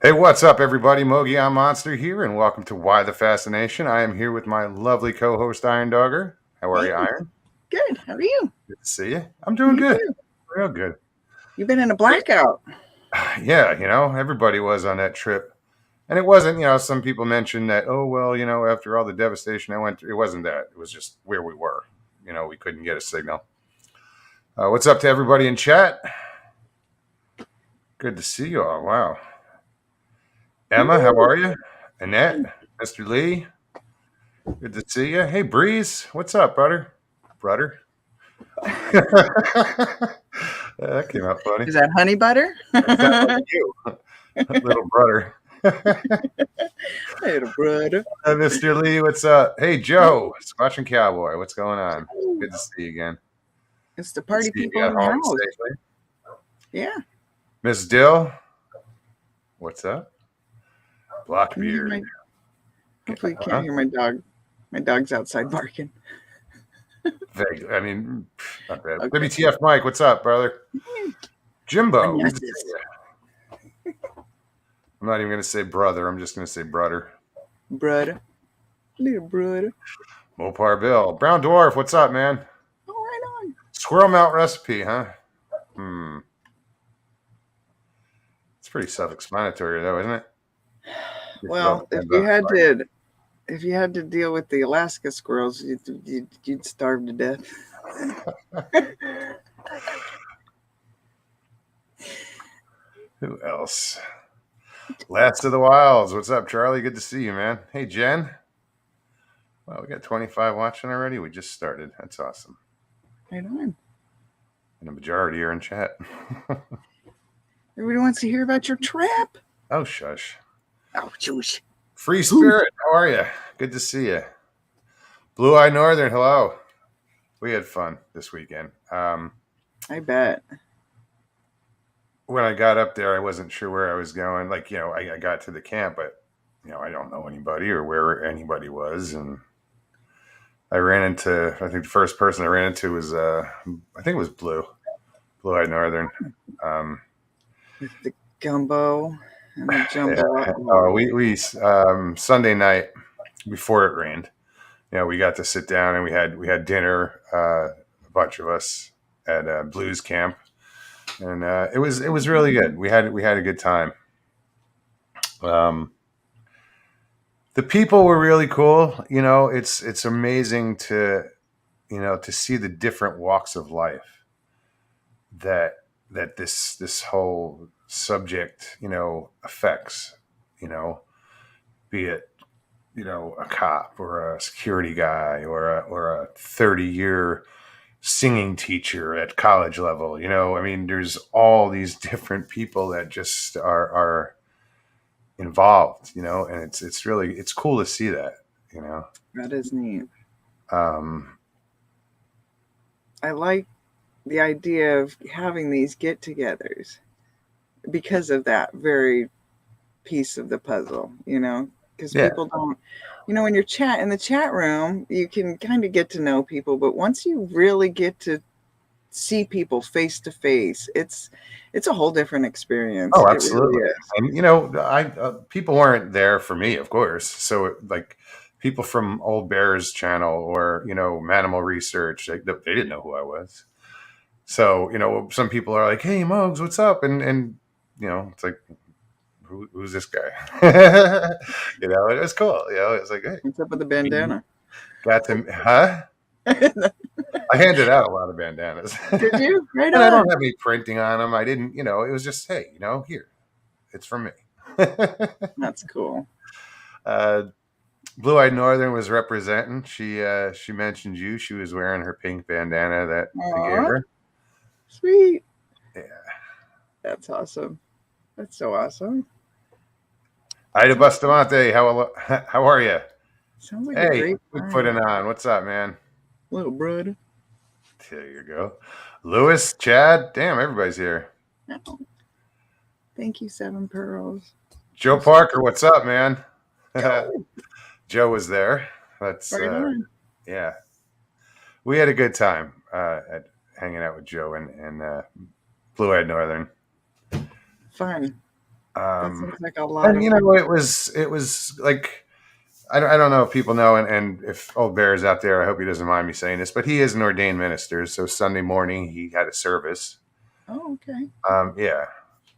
Hey, what's up, everybody? Mogi on Monster here, and welcome to Why the Fascination. I am here with my lovely co-host, Iron Dogger. How are Hey, you, Iron? good. How are you? Good to see you. I'm doing You good. too. Real good. You've been in a blackout. Yeah, everybody was on that trip. And it wasn't, some people mentioned that, oh, well, after all the devastation I went through, it wasn't that. It was just where we were. We couldn't get a signal. What's up to everybody in chat? Good to see you all. Wow. Emma, how Woo. are you? Annette, Mr. Lee, good to see you. Hey, Breeze, what's up, brother? Brother? That came out funny. Is that honey butter? That sounds like you, little brother. Little brother. Mr. Lee, what's up? Hey, Joe, Squatching Cowboy, what's going on? Good to see you again. It's the Good to party see people you in got the home house. safely. Yeah. Miss Dill, what's up? Can you hear Blockbeard. my? Hopefully, you can't hear my dog. My dog's outside barking. Vague. I mean, not bad. Okay. WTF Mike, what's up, brother? Jimbo, good to see you. I'm not even going to say brother. I'm just going to say brother. Brother. Little brother. Mopar Bill. Brown Dwarf, what's up, man? Oh, right on. Squirrel mount recipe, huh? It's pretty self-explanatory, though, isn't it? Well, if you had to deal with the Alaska squirrels, you'd starve to death. Who else? Last of the Wilds. What's up, Charlie? Good to see you, man. Hey, Jen. Well, we got 25 watching already. We just started. That's awesome. Right on. And the majority are in chat. Everybody wants to hear about your trip. Oh, shush. Oh, shush. Free Spirit, how are you? Good to see you. Blue Eye Northern, hello. We had fun this weekend. I bet. When I got up there, I wasn't sure where I was going. Like, I got to the camp, but, I don't know anybody or where anybody was. And I think the first person I ran into was, I think it was Blue Eyed Northern. With the gumbo and the Yeah. jambalaya. We Sunday night before it rained, we got to sit down and we had dinner, a bunch of us at Blues Camp, and it was really good. We had a good time. The people were really cool. It's amazing to see the different walks of life that this whole subject affects. Be it a cop or a security guy or a 30-year singing teacher at college level. I mean, there's all these different people that just are involved. And it's cool to see that. That is neat. Um, I like the idea of having these get togethers because of that very piece of the puzzle, because yeah. people don't, when you're in the chat room, you can kind of get to know people, but once you really get to see people face to face, it's a whole different experience. Oh, It really absolutely. is. And I people weren't there for me, of course. So like people from Old Bears channel or Manimal Research, they didn't know who I was. So some people are like, "Hey, Mugs, what's up?" And it's like, who's this guy? It was cool. It's like, hey, What's up with the bandana? got to, huh? I handed out a lot of bandanas. Did you? Right And I on. don't have any printing on them. I didn't, it was just, hey, here, it's from me. That's cool. Blue Eyed Northern was representing. She mentioned you. She was wearing her pink bandana that I gave Aww, her. sweet. Yeah. That's awesome. That's so awesome. Ida Bustamante, how are you? Sounds like a Hey, great we time. put it on. What's up, man? Little brother. There you go. Lewis, Chad, damn, everybody's here. Oh, thank you, Seven Pearls. Joe Parker, what's up, man? Joe. Joe was there. That's Right on. yeah. We had a good time at hanging out with Joe and Blue Eyed Northern. Fun. That Um, sounds like a lot and of you fun. know, it was like I don't know if people know, and if old Bear is out there, I hope he doesn't mind me saying this, but he is an ordained minister. So Sunday morning he had a service. Oh, okay. Yeah,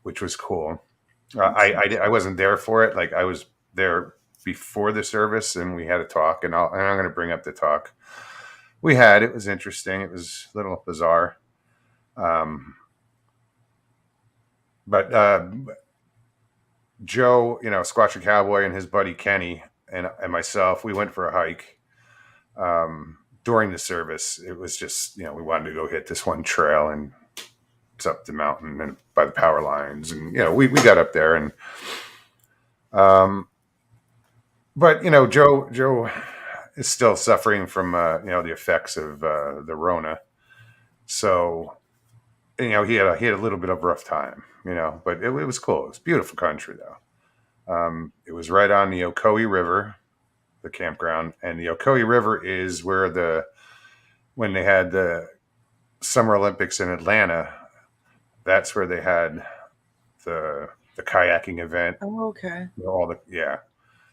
which was cool. That's I wasn't there for it. Like I was there before the service, and we had a talk, and I'm going to bring up the talk we had. It was interesting. It was a little bizarre, um, but Joe, Squatcher Cowboy, and his buddy Kenny and myself, we went for a hike. During the service, it was just we wanted to go hit this one trail, and it's up the mountain and by the power lines, and we got up there, and um, but Joe is still suffering from the effects of the Rona. So he had a little bit of a rough time, but it was cool. It was beautiful country though. It was right on the Ocoee River, the campground, and the Ocoee River is where when they had the Summer Olympics in Atlanta, that's where they had the kayaking event. Oh, okay. All the yeah.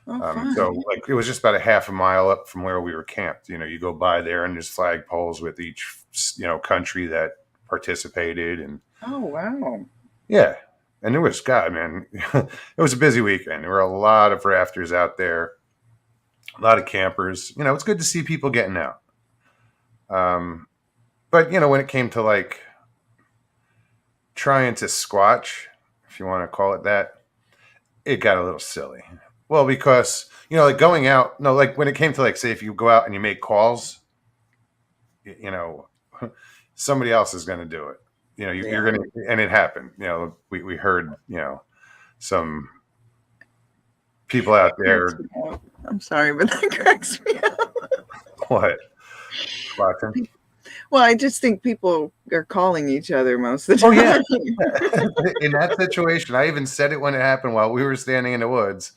Oh, So fun. like it was just about a half a mile up from where we were camped. You go by there and there's flagpoles with each country that participated, and Oh, wow. yeah, and there was God, man, it was a busy weekend. There were a lot of rafters out there, a lot of campers. It's good to see people getting out. But when it came to like trying to squatch, if you want to call it that, it got a little silly. Well, because like going out, no, like when it came to like say if you go out and you make calls, you know, somebody else is going to do it. You're Yeah. going to, and it happened. We heard some people out Cracks there. me up. I'm sorry, but that cracks me up. What watching? Well, I just think people are calling each other most of the Oh yeah. time. In that situation, I even said it when it happened while we were standing in the woods.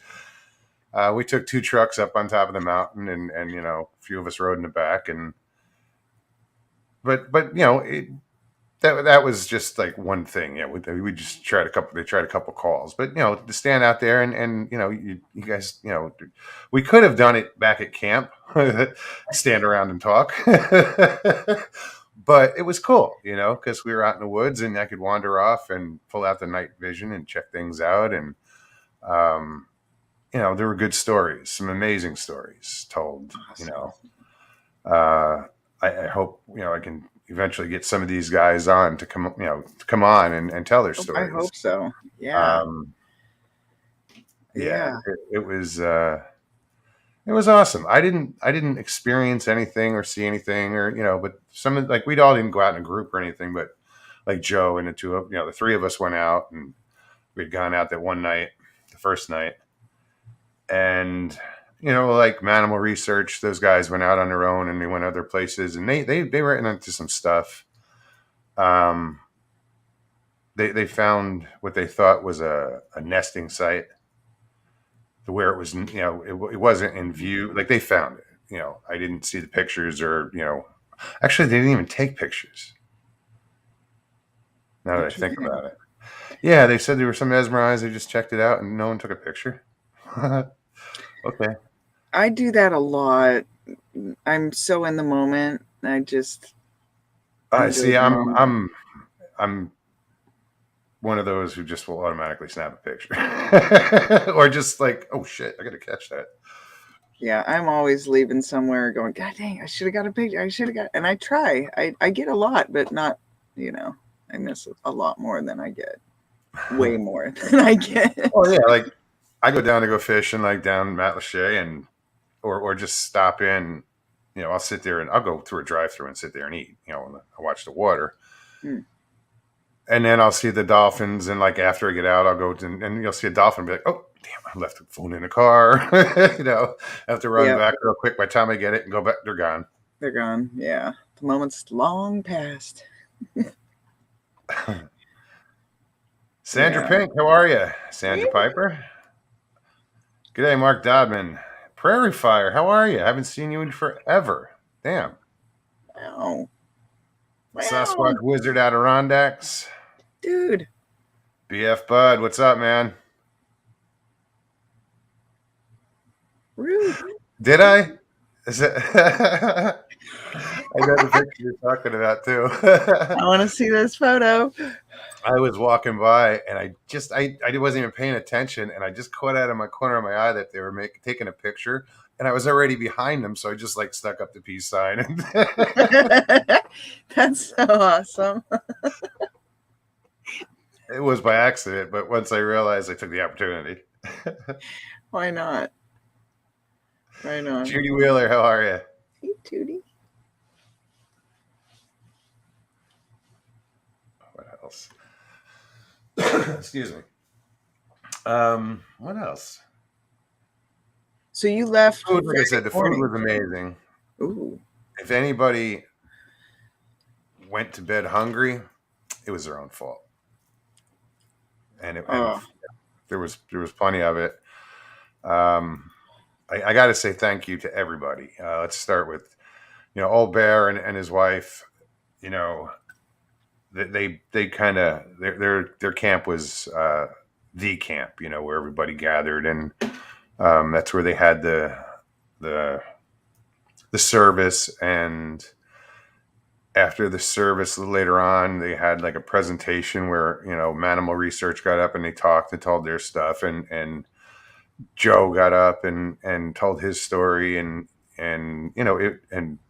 We took two trucks up on top of the mountain, and a few of us rode in the back, and but that was just like one thing. Yeah, we just tried a couple. They tried a couple calls, but to stand out there and you guys, we could have done it back at camp, stand around and talk, but it was cool, because we were out in the woods and I could wander off and pull out the night vision and check things out, and um, there were good stories, some amazing stories told. Awesome. Uh, I hope I can eventually get some of these guys on to come on and tell their Oh, I stories. hope so. Yeah. Um, yeah, Yeah. it was awesome. I didn't experience anything or see anything or but some of like we all didn't go out in a group or anything, but like Joe and the two of the three of us went out, and we'd gone out that one night, the first night, and like Manimal Research, those guys went out on their own and they went other places, and they were into some stuff. Um, they found what they thought was a nesting site, to where it was it wasn't in view. Like they found it. I didn't see the pictures, or actually they didn't even take pictures. Now that I think Interesting. about it, yeah, they said they were so mesmerized they just checked it out and no one took a picture. Okay. I do that a lot. I'm so in the moment. I just enjoy See, the I'm moment. I'm I'm one of those who just will automatically snap a picture, or just like, oh shit, I got to catch that. Yeah, I'm always leaving somewhere going, God dang, I should have got a picture. I should have got, and I try. I get a lot, but not, you know, I miss a lot more than I get. Way more than I get. Oh yeah, like I go down to go fishing, like down Matlacha, and or just stop in. I'll sit there and I'll go through a drive-through and sit there and eat. And I watch the water, Hmm. and then I'll see the dolphins. And like after I get out, I'll go to, and you'll see a dolphin, and be like, oh damn, I left the phone in the car. I have to run Yep, back real quick. By the time I get it and go back, they're gone. they're gone. Yeah, the moment's long past. Sandra Yeah. Pink, how are you? Sandra Yeah. Piper. G'day, Mark Dodman. Prairie Fire, how are you? Haven't seen you in forever. Damn. Wow. Sasquatch Wow. Wizard Adirondacks. Dude. BF Bud, what's up, man? Rude. Did I? Is it? I know the picture you're talking about too. I want to see this photo. I was walking by and I wasn't even paying attention and I just caught out of my corner of my eye that they were taking a picture and I was already behind them, so I just like stuck up the peace sign. And That's so awesome. it was by accident, but once I realized, I took the opportunity. Why not? Why not? Judy Wheeler, how are you? Hey, Tootie. What else? Excuse me. What else? So you left. Food, like I said, the food morning. was amazing. Ooh. If anybody went to bed hungry, it was their own fault. And there was plenty of it. I got to say thank you to everybody. Let's start with Old Bear and his wife. They kind of their camp was the camp. Where everybody gathered, and that's where they had the service. And after the service, later on, they had like a presentation where Manimal Research got up and they talked and told their stuff, and Joe got up and told his story, and and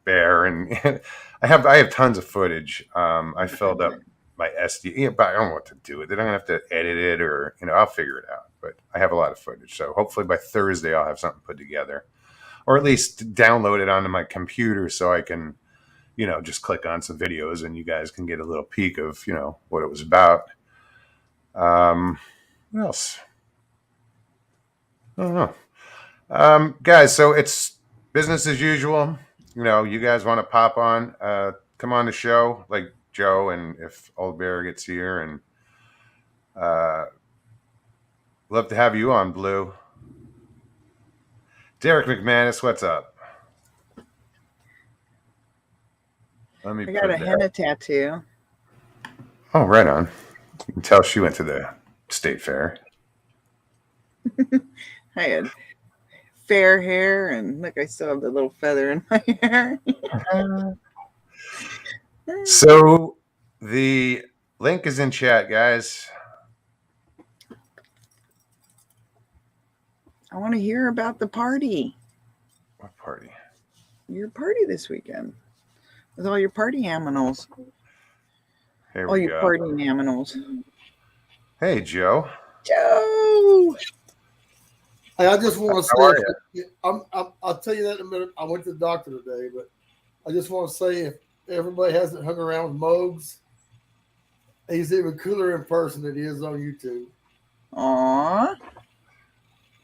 Bear, and I have tons of footage. I filled up my SD, but I don't know what to do with it. I'm gonna have to edit it, or I'll figure it out. But I have a lot of footage, so hopefully by Thursday I'll have something put together, or at least download it onto my computer so I can just click on some videos and you guys can get a little peek of what it was about. What else? I don't know. Guys, so it's business as usual. You guys want to pop on, come on the show, like Joe, and if Old Bear gets here, and love to have you on, Blue. Derek McManus, what's up? I got a henna tattoo. Oh, right on. You can tell she went to the state fair. I had fair hair, and look, I still have the little feather in my hair. So the link is in chat, guys. I want to hear about the party. What party? Your party this weekend with all your party aminals. Here all we you go. party aminals. Hey, Joe. Joe. Hey, I just want to How say, I'll tell you that in a minute. I went to the doctor today, but I just want to say, if everybody hasn't hung around with Mogs, he's even cooler in person than he is on YouTube. Aww.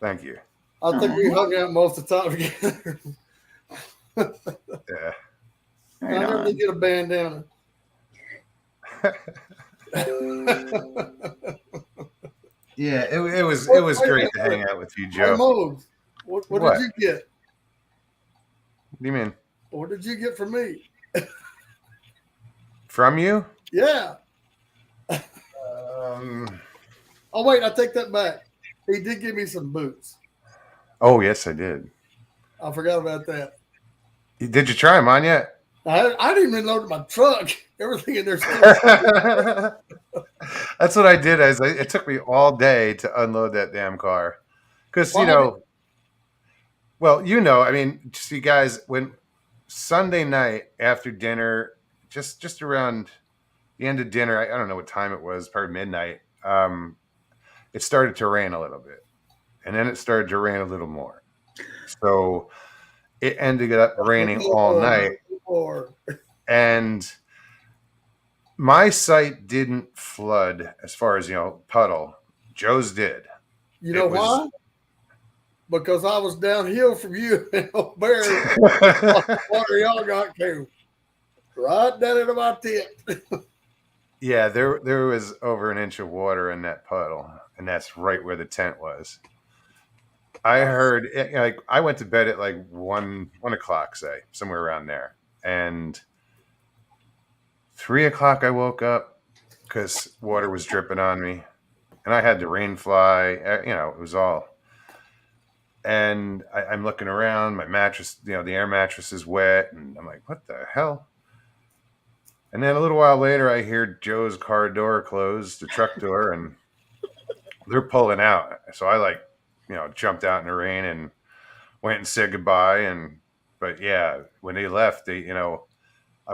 Thank you. I think we hung out most of the time together. Yeah. I never did get a bandana. Yeah, it was great to hang out with you, Joe. Hey, Mogs, what did you get? What do you mean? What did you get from me? From you? Yeah. Oh, wait, I take that back. He did give me some boots. Oh, yes, I did. I forgot about that. Did you try them on yet? I didn't even load my truck. Everything in there. That's what I did. It took me all day to unload that damn car. Because, I mean, see, guys, when Sunday night after dinner, just around the end of dinner, I don't know what time it was, probably midnight, it started to rain a little bit. And then it started to rain a little more. So it ended up raining all night. And my site didn't flood as far as, puddle. Joe's did. You know why? Because I was downhill from you and Old Bear. Water y'all got came right down into my tent. Yeah, there was over an inch of water in that puddle, and that's right where the tent was. I heard, I went to bed at like 1 o'clock, say, somewhere around there. And 3 o'clock I woke up because water was dripping on me. And I had the rain fly, it was all. And I'm looking around. My mattress, the air mattress is wet, and I'm like, "What the hell?" And then a little while later, I hear Joe's car door close, the truck door, and they're pulling out. So I jumped out in the rain and went and said goodbye. But yeah, when they left, I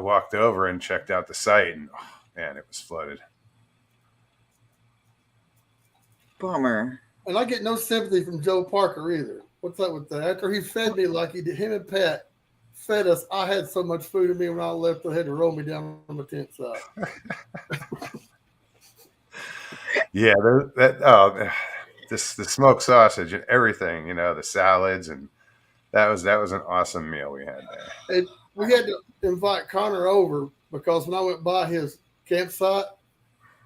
walked over and checked out the site, and oh, man, it was flooded. Bummer. And I get no sympathy from Joe Parker either. What's up with that? After he fed me like he did, him and Pat fed us. I had so much food in me when I left, they had to roll me down on the tent side. Yeah, the smoked sausage and everything, the salads, and that was an awesome meal we had there. And we had to invite Connor over because when I went by his campsite,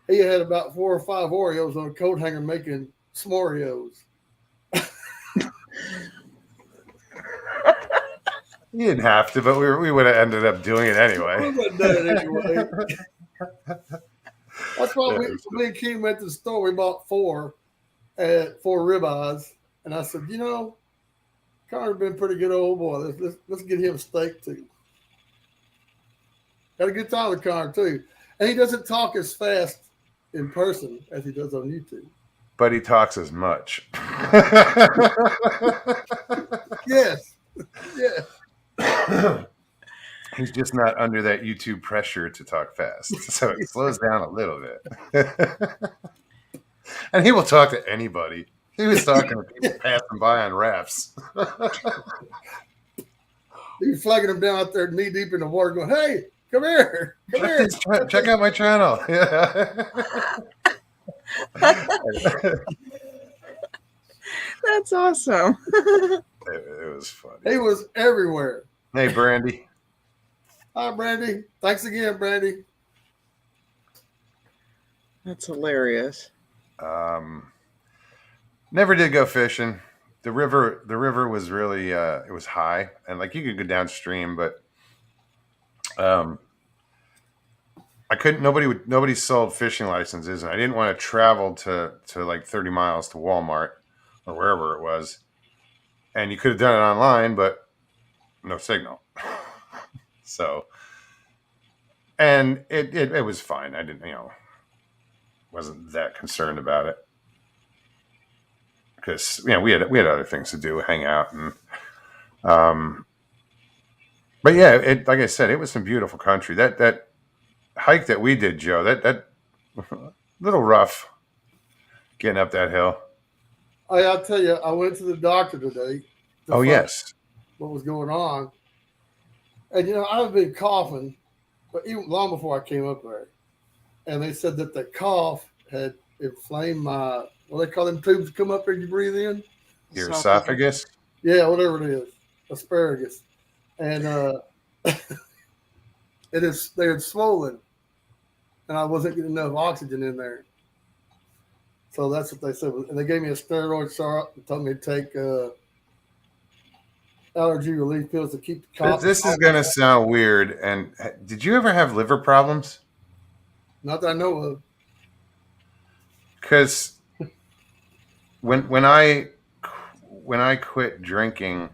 he had about 4 or 5 Oreos on a coat hanger making s'moreos. You didn't have to, but we would have ended up doing it anyway. We wouldn't have done it anyway. That's why me and Keem went to the store. We bought 4 ribeyes, and I said, Connor's been a pretty good old boy. Let's get him a steak too. Had a good time with Connor too, and he doesn't talk as fast in person as he does on YouTube. But he talks as much. Yes. He's just not under that YouTube pressure to talk fast. So it slows down a little bit. And he will talk to anybody. He was talking to people passing by on rafts. He was flagging them down out there knee deep in the water going, "Hey, come here. Check out my channel." Yeah. That's awesome. It was funny. He was everywhere. Hey, Brandy. Hi, Brandy. Thanks again, Brandy. That's hilarious. Never did go fishing. The river was really it was high, and you could go downstream, but I couldn't. Nobody sold fishing licenses, and I didn't want to travel to 30 miles to Walmart or wherever it was. And you could have done it online, but no signal. So, and it was fine. I didn't, wasn't that concerned about it because we had other things to do, hang out, and but yeah, like I said, it was some beautiful country. That hike that we did, Joe, that little rough getting up that hill. I'll tell you, I went to the doctor today. Oh, yes. What was going on? And I've been coughing, but even long before I came up there. And they said that the cough had inflamed my, what do they call them tubes that come up and you breathe in? Your esophagus? Yeah, whatever it is. Asparagus. And they had swollen. And I wasn't getting enough oxygen in there. So that's what they said. And they gave me a steroid syrup and told me to take allergy relief pills to keep the cough. This is going to sound weird. And did you ever have liver problems? Not that I know of. Because when I quit drinking,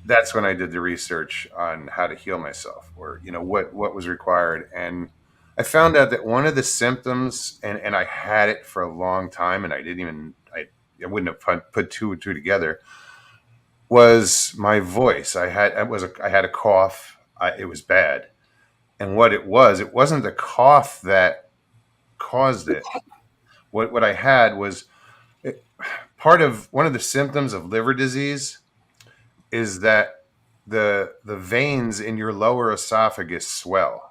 that's when I did the research on how to heal myself, or what was required, and I found out that one of the symptoms, and I had it for a long time, and I wouldn't have put two and two together, was my voice. I had a cough. It was bad, and what it wasn't the cough that caused it. What I had was part of one of the symptoms of liver disease is that the veins in your lower esophagus swell.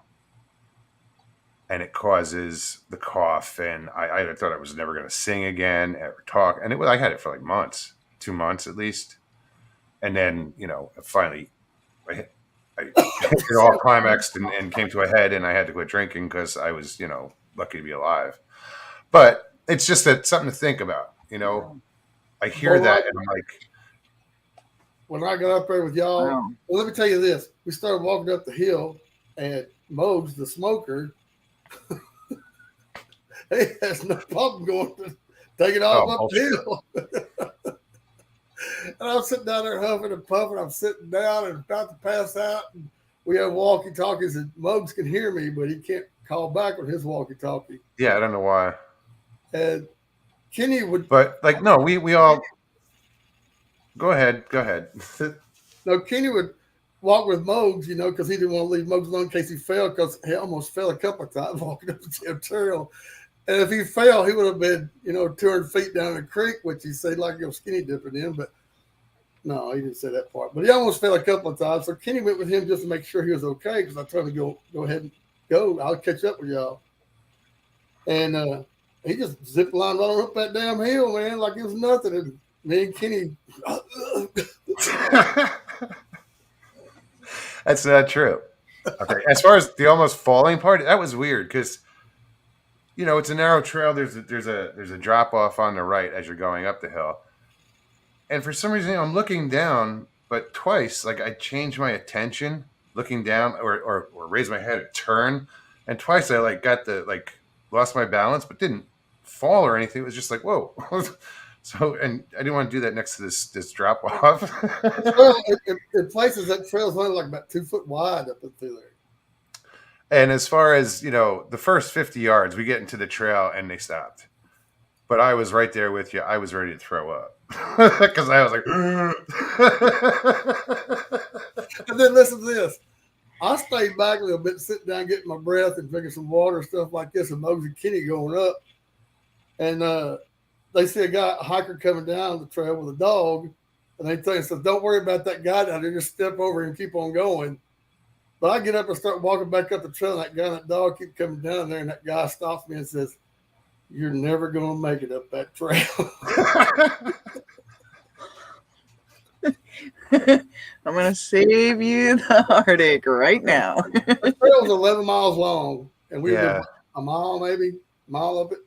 And it causes the cough, and I thought I was never going to sing again or talk. And I had it for months, 2 months at least. And then, finally, it all climaxed and came to a head, and I had to quit drinking because I was, lucky to be alive. But it's just something to think about, I hear that, and I'm like. When I got up there with y'all, Well, let me tell you this. We started walking up the hill, and Mose, the smoker, he has no problem going to take it off up the hill. And I'm sitting down there huffing and puffing. I'm sitting down and about to pass out. And we have walkie-talkies, and Muggs can hear me, but he can't call back with his walkie-talkie. Yeah, I don't know why. And Kenny would, But like, no, we all go ahead. no, Kenny would walk with Muggs, because he didn't want to leave Muggs alone in case he fell, because he almost fell a couple of times walking up the damn trail. And if he fell, he would have been, 200 feet down the creek, which he said like go skinny dipping in. But no, he didn't say that part. But he almost fell a couple of times. So Kenny went with him just to make sure he was okay, because I told him to go ahead and go. I'll catch up with y'all. And he just zip lined right on up that damn hill, man, like it was nothing. And me and Kenny. That's not true. Okay. As far as the almost falling part, that was weird because it's a narrow trail. There's a drop off on the right as you're going up the hill. And for some reason, I'm looking down, but twice, like I changed my attention looking down or raise my head and turn. And twice I lost my balance, but didn't fall or anything. It was just like, whoa. So, and I didn't want to do that next to this drop off. Well, in places that trail's only like about 2 foot wide up through there. And as far as, the first 50 yards, we get into the trail and they stopped. But I was right there with you. I was ready to throw up because I was like, and then listen to this. I stayed back a little bit, sitting down, getting my breath and drinking some water, stuff like this, and Moses and Kenny going up. And they see a hiker coming down the trail with a dog, and they tell him, so don't worry about that guy down there, just step over and keep on going. But I get up and start walking back up the trail, and that guy and that dog keep coming down there, and that guy stops me and says, you're never going to make it up that trail. I'm going to save you the heartache right now. The trail was 11 miles long, and we Yeah. did a mile, maybe, a mile of it.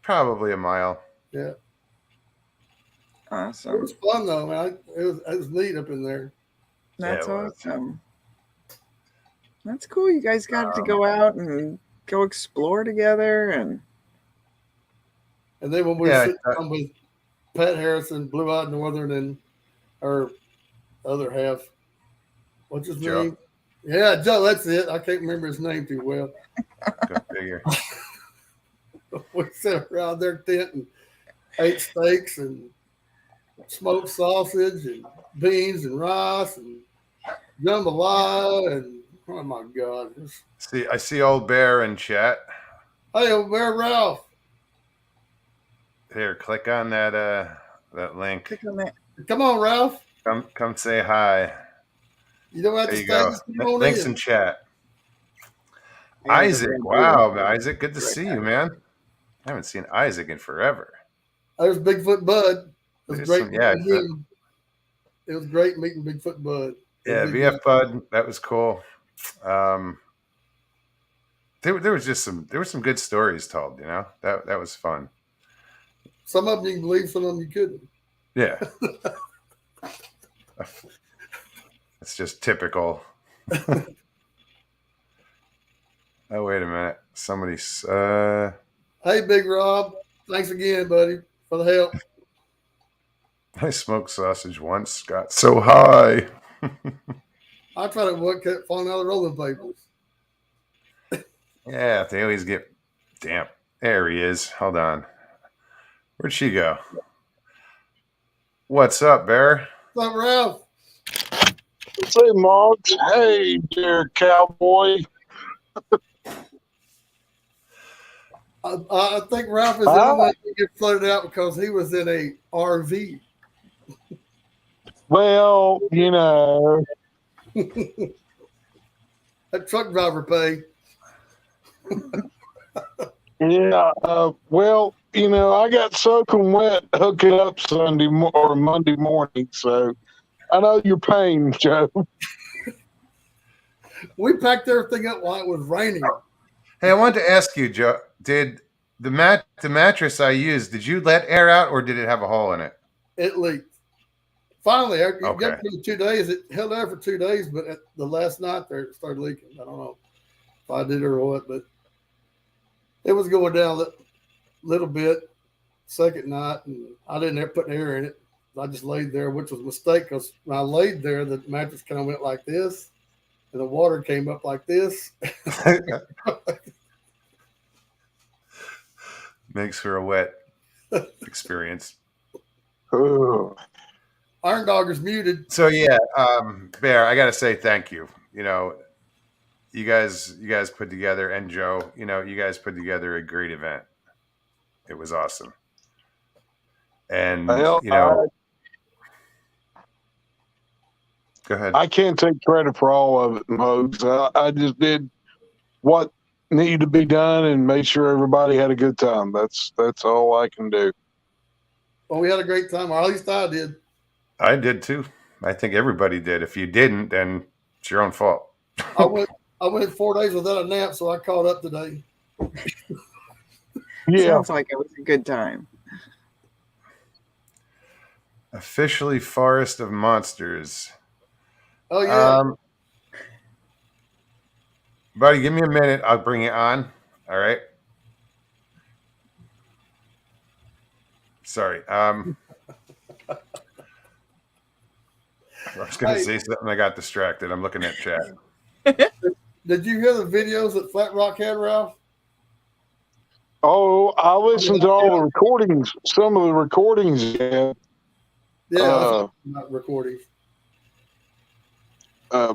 Probably a mile. Yeah. It Awesome. was fun, though, man. It was neat up in there. That's Yeah, it was. awesome. That's cool. You guys got to go out and go explore together. And then when we Yeah, sit down with Pat Harrison, Blue Eyed Northern, and our other half, what's his Joe. name? Yeah, Joe, that's it. I can't remember his name too well. Go figure. We sat around their tent and ate steaks and smoked sausage and beans and rice and jambalaya and oh my God. I see old Bear in chat. Hey, old Bear Ralph. Here, click on that link. click on that. Come on, Ralph. Come say hi. You don't have There to you stay. go. Just come on Links in. in chat. I Isaac, have a wow, Isaac, good to Right see now. you, man. I haven't seen Isaac in forever. There's Bigfoot Bud. It was There's great some- yeah, meeting him. It was great meeting Bigfoot Bud. Yeah, Big VF Bud, that was cool. There was some good stories told, that was fun. Some of them you can believe, some of them you couldn't. Yeah. It's just typical. Oh, wait a minute. Somebody's Hey, Big Rob. Thanks again, buddy, for the help. I smoked sausage once, got so high. I tried to work, kept falling out of the rolling papers. Yeah, they always get damn. There he is. Hold on. Where'd she go? What's up, Bear? What's up, Ralph? Say, Moggs. Hey, dear cowboy. I think Ralph is the only one that get flooded out because he was in a RV. Well, That truck driver pay. yeah. Well, I got soaking wet hooking up Monday morning, so I know your pain, Joe. We packed everything up while it was raining. Hey, I wanted to ask you, Joe. Did the mattress I used? Did you let air out, or did it have a hole in it? It leaked. Finally, it Okay. got through 2 days. It held out for 2 days, but at the last night there, it started leaking. I don't know if I did or what, but it was going down a little bit second night, and I didn't put air in it. I just laid there, which was a mistake because when I laid there, the mattress kind of went like this, and the water came up like this. Makes for a wet experience. Ugh. Iron Dog is muted. So yeah, Bear, I got to say thank you. You know, you guys put together, and Joe, you know, you guys put together a great event. It was awesome. And, Well, you know, go ahead. I can't take credit for all of it, Mose. I just did what needed to be done and made sure everybody had a good time. That's all I can do. Well, we had a great time, or at least I did. I did too. I think everybody did. If you didn't, then it's your own fault. I went 4 days without a nap, so I caught up today. Yeah. Sounds like it was a good time. Officially Forest of Monsters. Oh yeah. Buddy, give me a minute. I'll bring it on. All right. Sorry. I was going to say something. I got distracted. I'm looking at chat. Did you hear the videos that Flat Rock had, Ralph? Oh, I listened to all the recordings. Some of the recordings. Yeah. Yeah, not recordings.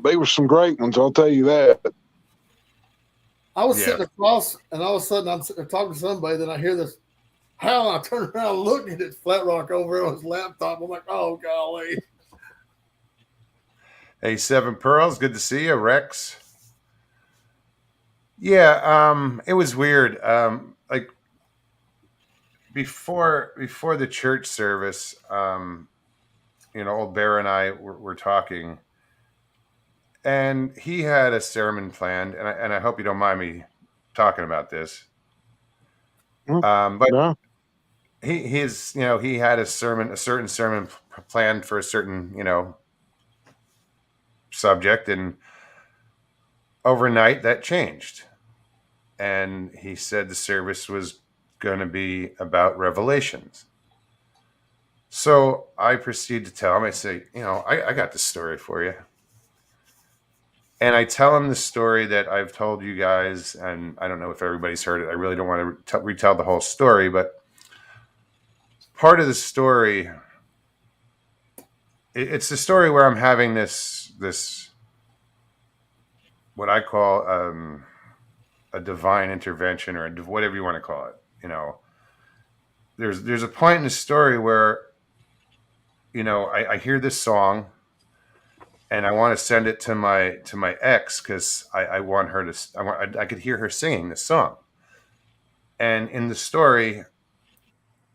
They were some great ones. I'll tell you that. I was sitting across, and all of a sudden I'm talking to somebody. Then I hear this howl, and I turn around and look, and it's Flat Rock over there on his laptop. I'm like, oh golly. Hey, Seven Pearls, good to see you, Rex. Yeah, it was weird. Like before the church service, you know, old Bear and I were talking, and he had a sermon planned, and I hope you don't mind me talking about this. But No. he had a certain sermon planned for a certain, you know, subject, and overnight that changed. And he said the service was going to be about revelations. So I proceed to tell him, I say, you know, I got this story for you. And I tell him the story that I've told you guys, and I don't know if everybody's heard it. I really don't want to retell the whole story, but part of the story, it's the story where I'm having this what I call a divine intervention, or whatever you want to call it. You know, there's a point in the story where, you know, I hear this song, and I want to send it to my ex because I want her to. I could hear her singing this song, and in the story,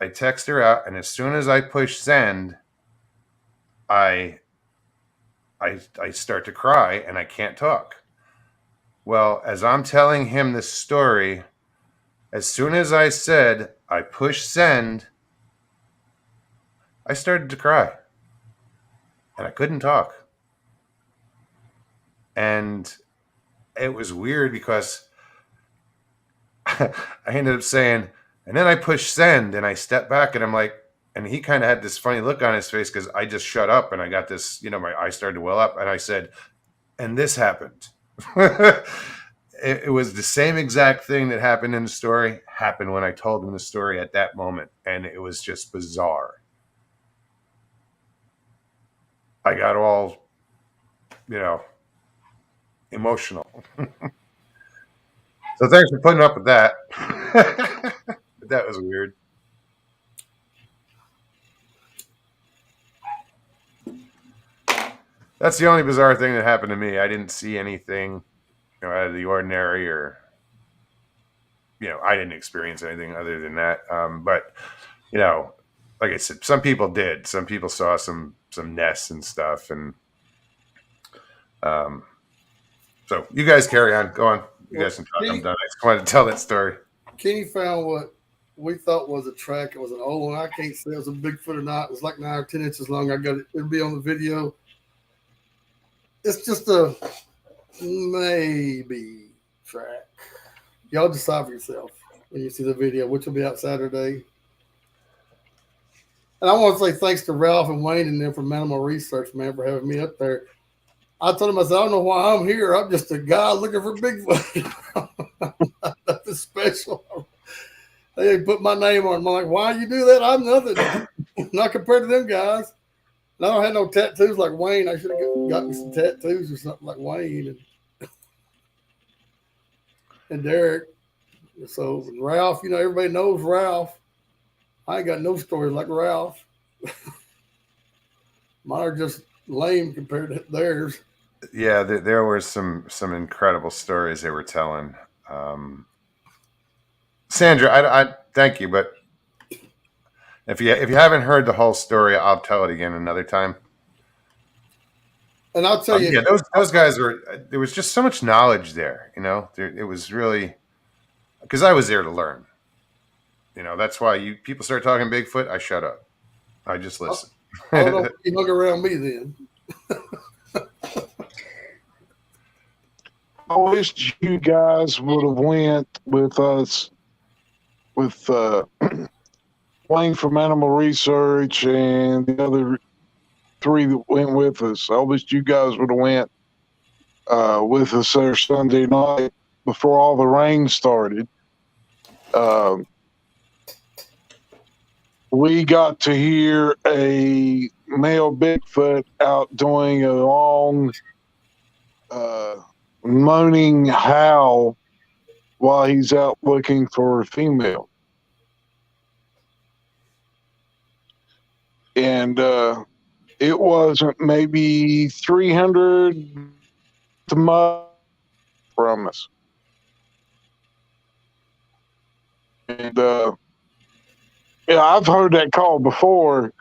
I text her out, and as soon as I push send, I start to cry, and I can't talk. Well, as I'm telling him this story, as soon as I said I push send, I started to cry, and I couldn't talk. And it was weird because I ended up saying, and then I pushed send, and I stepped back, and I'm like, and he kind of had this funny look on his face because I just shut up, and I got this, you know, my eyes started to well up, and I said, and this happened. It was the same exact thing that happened in the story happened when I told him the story at that moment, and it was just bizarre. I got all, you know, emotional. So thanks for putting up with that. That was weird. That's the only bizarre thing that happened to me. I didn't see anything, you know, out of the ordinary, or, you know, I didn't experience anything other than that. But, you know, like I said, some people did. Some people saw some nests and stuff, and so you guys carry on. Go on. You guys can talk. I'm done. I just wanted to tell that story. Kenny found what we thought was a track. It was an old one. I can't say it was a Bigfoot or not. It was like 9 or 10 inches long. I got it. It'll be on the video. It's just a maybe track. Y'all decide for yourself when you see the video, which will be out Saturday. And I want to say thanks to Ralph and Wayne and them from Animal Research, man, for having me up there. I told him, I said, I don't know why I'm here. I'm just a guy looking for Bigfoot. Nothing special. They put my name on it. I'm like, why you do that? I'm nothing. Not compared to them guys. And I don't have no tattoos like Wayne. I should have got me some tattoos or something like Wayne and Derek. So Ralph, everybody knows Ralph. I ain't got no stories like Ralph. Mine are just lame compared to theirs. Yeah, there were some incredible stories they were telling. Sandra, I thank you, but if you haven't heard the whole story, I'll tell it again another time. And I'll tell you, Yeah, those guys were. There was just so much knowledge there. It was really because I was there to learn. That's why people start talking Bigfoot. I shut up. I just listen. I don't know if you hung around me then. I wish you guys would have went with us, with Wayne from Animal Research and the other three that went with us. I wish you guys would have went with us there Sunday night before all the rain started. We got to hear a male Bigfoot out doing a long moaning howl while he's out looking for a female. And it wasn't maybe 300 miles from us. And yeah, I've heard that call before,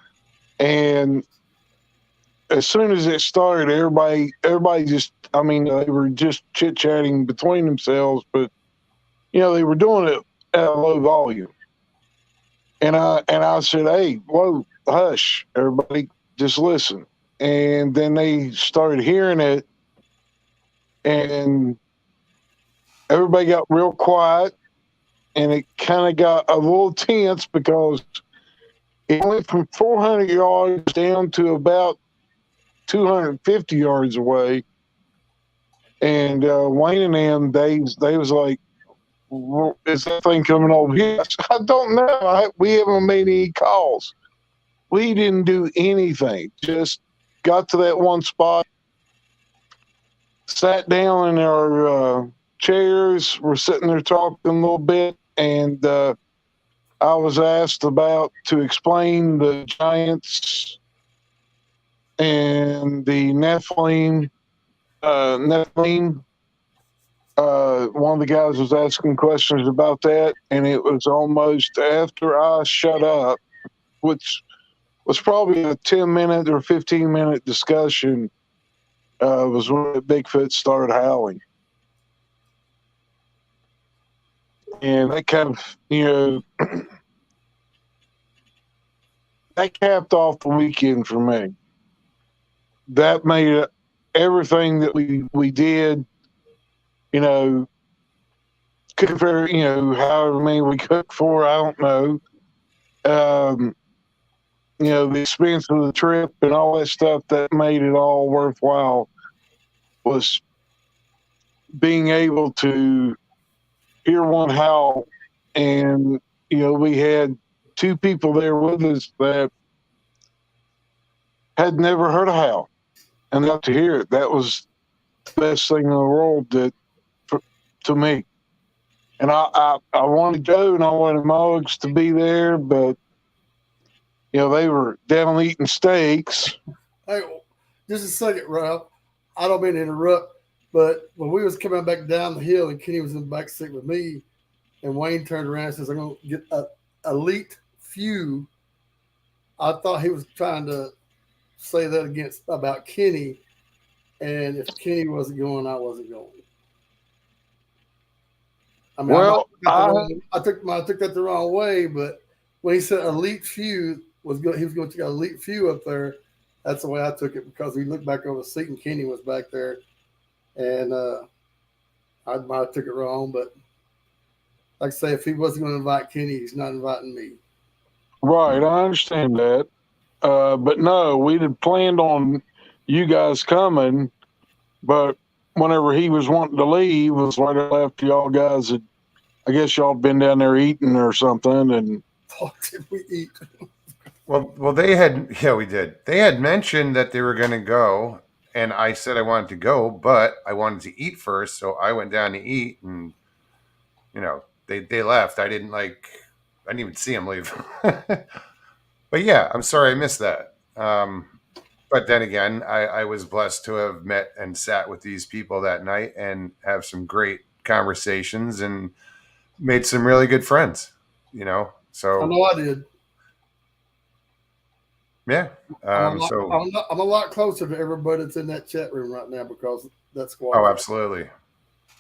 and as soon as it started, everybody just, they were just chit-chatting between themselves, but, they were doing it at a low volume. And I said, hey, whoa, hush, everybody, just listen. And then they started hearing it, and everybody got real quiet, and it kind of got a little tense because it went from 400 yards down to about 250 yards away. And Wayne and them, they was like, well, is that thing coming over here? I don't know. We haven't made any calls. We didn't do anything. Just got to that one spot, sat down in our chairs. We're sitting there talking a little bit, and I was asked to explain the giants and the Nephilim. One of the guys was asking questions about that, and it was almost after I shut up, which was probably a 10-minute or 15-minute discussion, was when Bigfoot started howling. And that kind of, that capped off the weekend for me. That made everything that we did, cook for, however many we cooked for, I don't know. The expense of the trip and all that stuff that made it all worthwhile was being able to hear one howl. And, we had two people there with us that had never heard a howl and got to hear it. That was the best thing in the world to me. And I wanted Joe and I wanted Moggs to be there, but they were down eating steaks. Hey, just a second, Ralph. I don't mean to interrupt, but when we was coming back down the hill and Kenny was in the back seat with me, and Wayne turned around and says, I'm going to get a elite few. I thought he was trying to say that about Kenny, and if Kenny wasn't going, I wasn't going. Well, I took that the wrong way, but when he said elite few he was going to get elite few up there. That's the way I took it, because we looked back over the seat and Kenny was back there, and I might have took it wrong. But like I say, if he wasn't going to invite Kenny, he's not inviting me. Right, I understand that. But no, we'd had planned on you guys coming, but whenever he was wanting to leave, it was right after y'all guys had, I guess y'all had been down there eating or something, and What did we eat? Well, they had, yeah, we did. They had mentioned that they were going to go, and I said I wanted to go, but I wanted to eat first, so I went down to eat, and they left. I didn't even see them leave. But yeah, I'm sorry I missed that. But then again, I was blessed to have met and sat with these people that night and have some great conversations and made some really good friends. I So know I did. yeah. I'm So a lot closer to everybody that's in that chat room right now because that's oh, why. absolutely,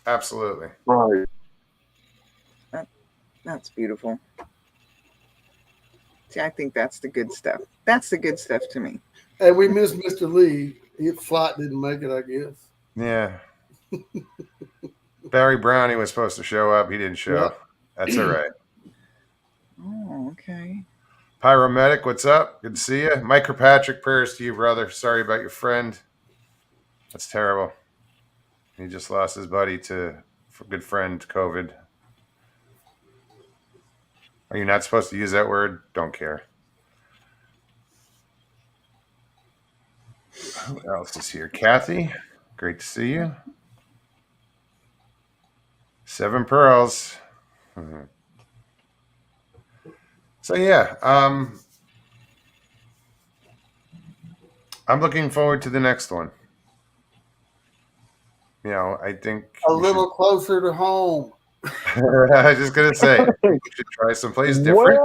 absolutely. right. That's beautiful. See, I think that's the good stuff. That's the good stuff to me. And we missed Mr. Lee. His flight didn't make it, I guess. Yeah. Barry Brownie was supposed to show up. He didn't show. Yep. That's all right. Oh, okay. Pyromedic, what's up? Good to see you. Mike Kirkpatrick, prayers to you, brother. Sorry about your friend. That's terrible. He just lost his buddy to good friend to COVID. Are you not supposed to use that word? Don't care. Who else is here? Kathy, great to see you. 7 Pearls. Mhm. So yeah, I'm looking forward to the next one. I think A little closer to home. I was just gonna say we should try someplace different.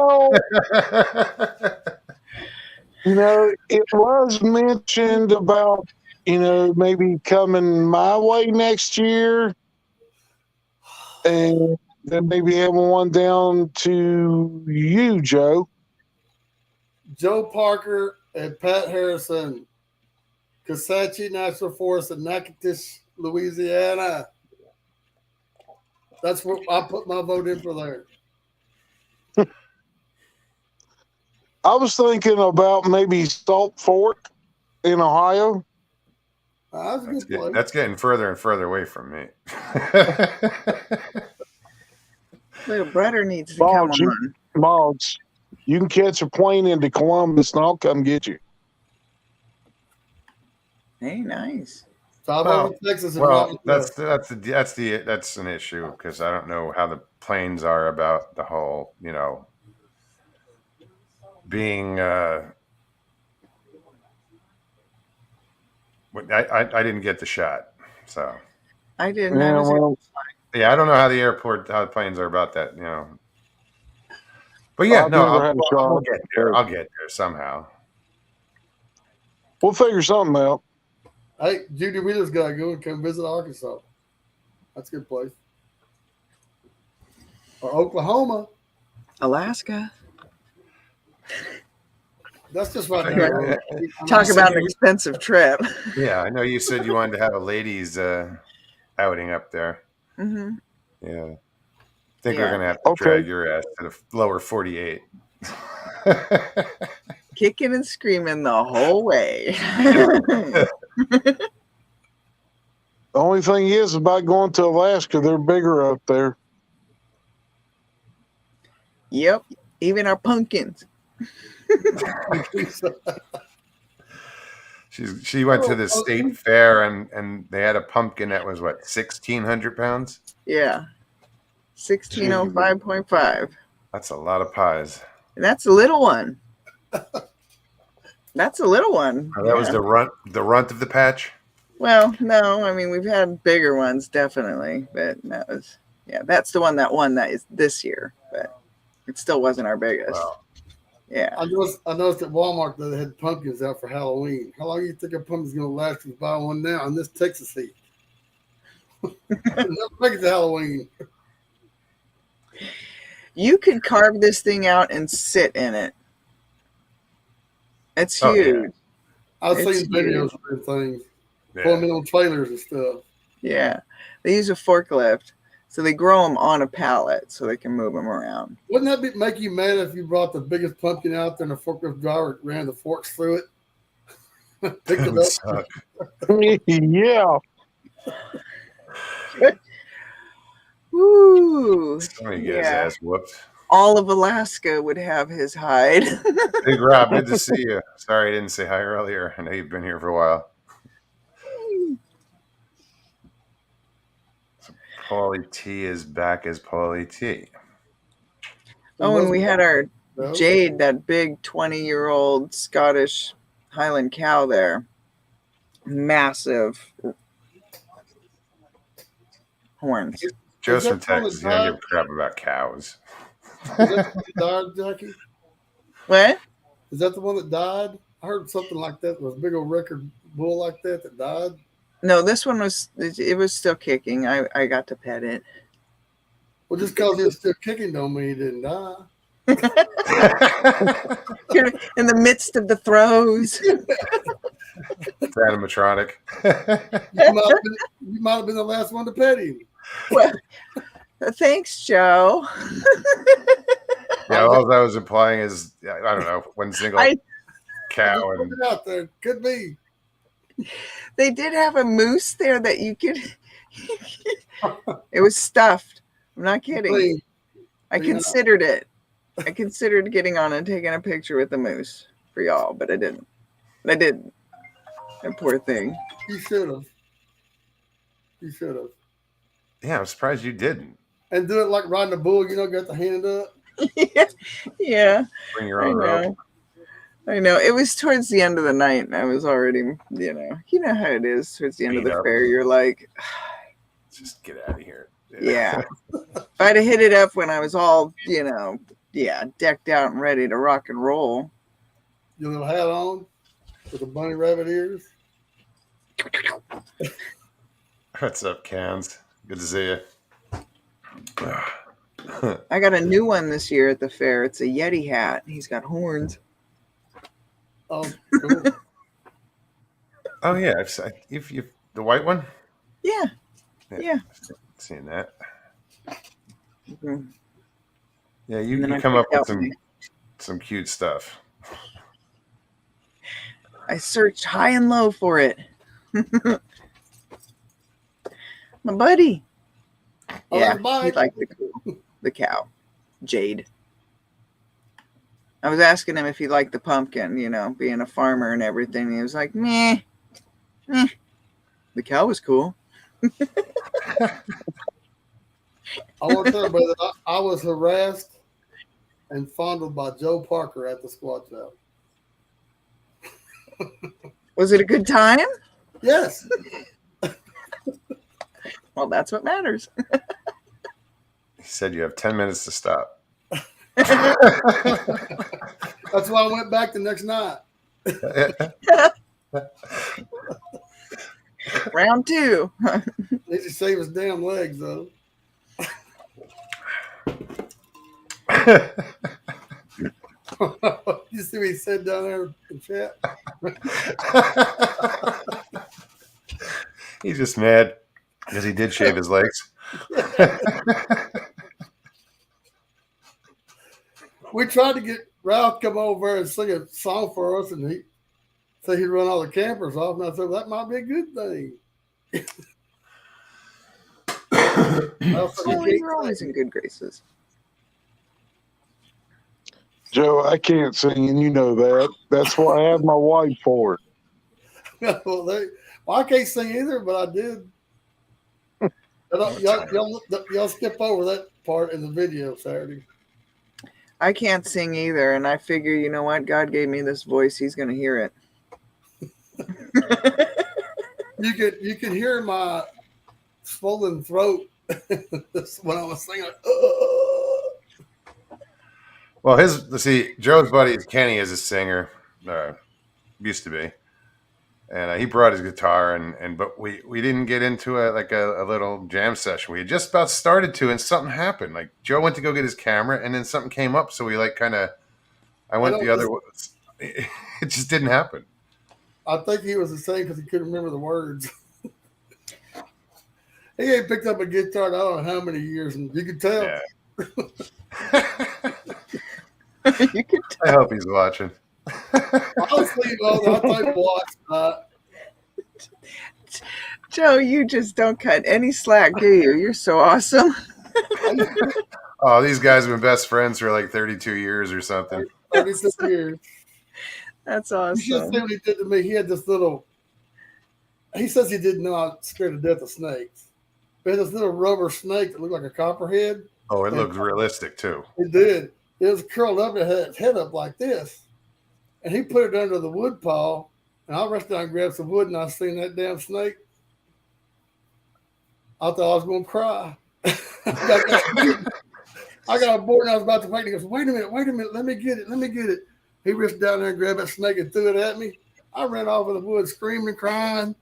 Well, it was mentioned about, maybe coming my way next year, and then maybe having one down to you, Joe. Joe Parker and Pat Harrison, Comanche National Forest in Natchitoches, Louisiana. That's what I put my vote in for there. I was thinking about maybe Salt Fork in Ohio. That's a good place. That's getting further and further away from me. Little brother needs to come on. Boggs, you can catch a plane into Columbus, and I'll come get you. Hey, nice. South Well, Texas and well, Robbinsville. that's an issue because I don't know how the planes are about the whole, being. I didn't get the shot, so I didn't. Yeah, well, yeah, I don't know how the planes are about that, But yeah, I've no, never had a shot. I'll get there. I'll get there somehow. We'll figure something out. Hey, Judy Wheeler's got to go and come visit Arkansas. That's a good place. Or Oklahoma. Alaska. That's just right now. Talk about an expensive trip. Yeah, I know you said you wanted to have a ladies' outing up there. Mm-hmm. Yeah, I think Yeah. we're gonna have to Okay. drag your ass to the lower 48. Kicking and screaming the whole way. The only thing is about going to Alaska, they're bigger up there. Yep. Even our pumpkins. She went to the state fair and they had a pumpkin that was 1,600 pounds. Yeah. 1605.5. That's a lot of pies. And that's a little one. That's a little one. Oh, that was the runt of the patch. Well, no, I mean we've had bigger ones definitely, but that's the one that won that is this year, but it still wasn't our biggest. Wow. Yeah. I noticed at Walmart that they had pumpkins out for Halloween. How long do you think a pumpkin's going to last if you buy one now in this Texas heat? Never make it to Halloween. You could carve this thing out and sit in it. It's Oh, yeah. huge. I've It's seen videos of things. Yeah. Pulling in on trailers and stuff. Yeah. They use a forklift. So they grow them on a pallet so they can move them around. Wouldn't that make you mad if you brought the biggest pumpkin out there and the forklift driver ran the forks through it? Picked That it would up. suck. Yeah. Woo! Somebody get his Yeah. ass whooped. All of Alaska would have his hide. Big Rob, good to see you. Sorry I didn't say hi earlier. I know you've been here for a while. So Paulie T is back as Paulie T. Oh, and we had our No? Jade, that big 20-year-old Scottish Highland cow there. Massive horns. Joe's Is from that from Texas. the You don't give dog? a crap about cows. Is that the one that died, Jackie? What? Is that the one that died? I heard something like that. Was a big old record bull like that died? No, this one was, it was still kicking. I got to pet it. Well, just because it's still kicking don't mean he didn't die. You're in the midst of the throes. It's animatronic. You might have been the last one to pet him. Well, thanks, Joe. Yeah, all I was implying is, I don't know, one single cow. Put And it out there. Could be. They did have a moose there that you could. It was stuffed. I'm not kidding. Clean. I considered it. I considered getting on and taking a picture with the moose for y'all, but I didn't. I didn't. That poor thing. You should have. You should have. yeah, I'm surprised you didn't. And do it like riding a bull, got the hand up. Yeah. Bring your own rope. I know. It was towards the end of the night, and I was already, you know how it is towards the end of Beat the up. fair. You're like, Just get out of here. yeah. If I'd have hit it up when I was all, decked out and ready to rock and roll. Your little hat on with the bunny rabbit ears. What's up, Cans? Good to see you. I got a new one this year at the fair. It's a Yeti hat. He's got horns. Oh, cool. Oh yeah, if the white one. Yeah. Yeah. Seeing that. Mhm. Yeah, And you then I come up picked with out some cute stuff. I searched high and low for it. My buddy. Oh, Yeah, that's mine. he liked the cow, Jade. I was asking him if he liked the pumpkin, being a farmer and everything. He was like, meh. The cow was cool. I want to tell everybody that I was harassed and fondled by Joe Parker at the squad show. Was it a good time? Yes. Well, that's what matters. He said you have 10 minutes to stop. That's why I went back the next night. Round 2. Need to save his damn legs, though. You see what he said down there in the chat? He's just mad because he did shave his legs. We tried to get Ralph to come over and sing a song for us, and he said he'd run all the campers off. And I said, well, that might be a good thing. Oh, you're always in good graces. Joe, I can't sing, and you know that. That's why I have my wife for it. Well, I can't sing either, but I did. Y'all skip over that part in the video Saturday. I can't sing either, and I figure, you know what? God gave me this voice. He's going to hear it. You can hear my swollen throat when I was singing. Well, Joe's buddy Kenny is a singer, used to be, and he brought his guitar, but we didn't get into a little jam session. We had just about started to, and something happened. Like Joe went to go get his camera, and then something came up, so we I went the other way. It just didn't happen. I think he was the same because he couldn't remember the words. He ain't picked up a guitar in I don't know how many years, and you can tell. Yeah. You could I hope he's watching. I'll see you all. I'll take a watch. Joe, you just don't cut any slack, do you? You're so awesome. Oh, these guys have been best friends for like 32 years or something. 36 years. That's You should see awesome. what he did to me. He had this little. He says he didn't know I was scared to death of snakes. But he had this little rubber snake that looked like a copperhead. Oh, it And looks realistic too. it did. It was curled up and had its head up like this. And he put it under the wood pile. And I rushed down and grabbed some wood, and I seen that damn snake. I thought I was going to cry. I got a board and I was about to fight. He goes, wait a minute, let me get it. He reached down there and grabbed that snake and threw it at me. I ran off in the woods screaming and crying.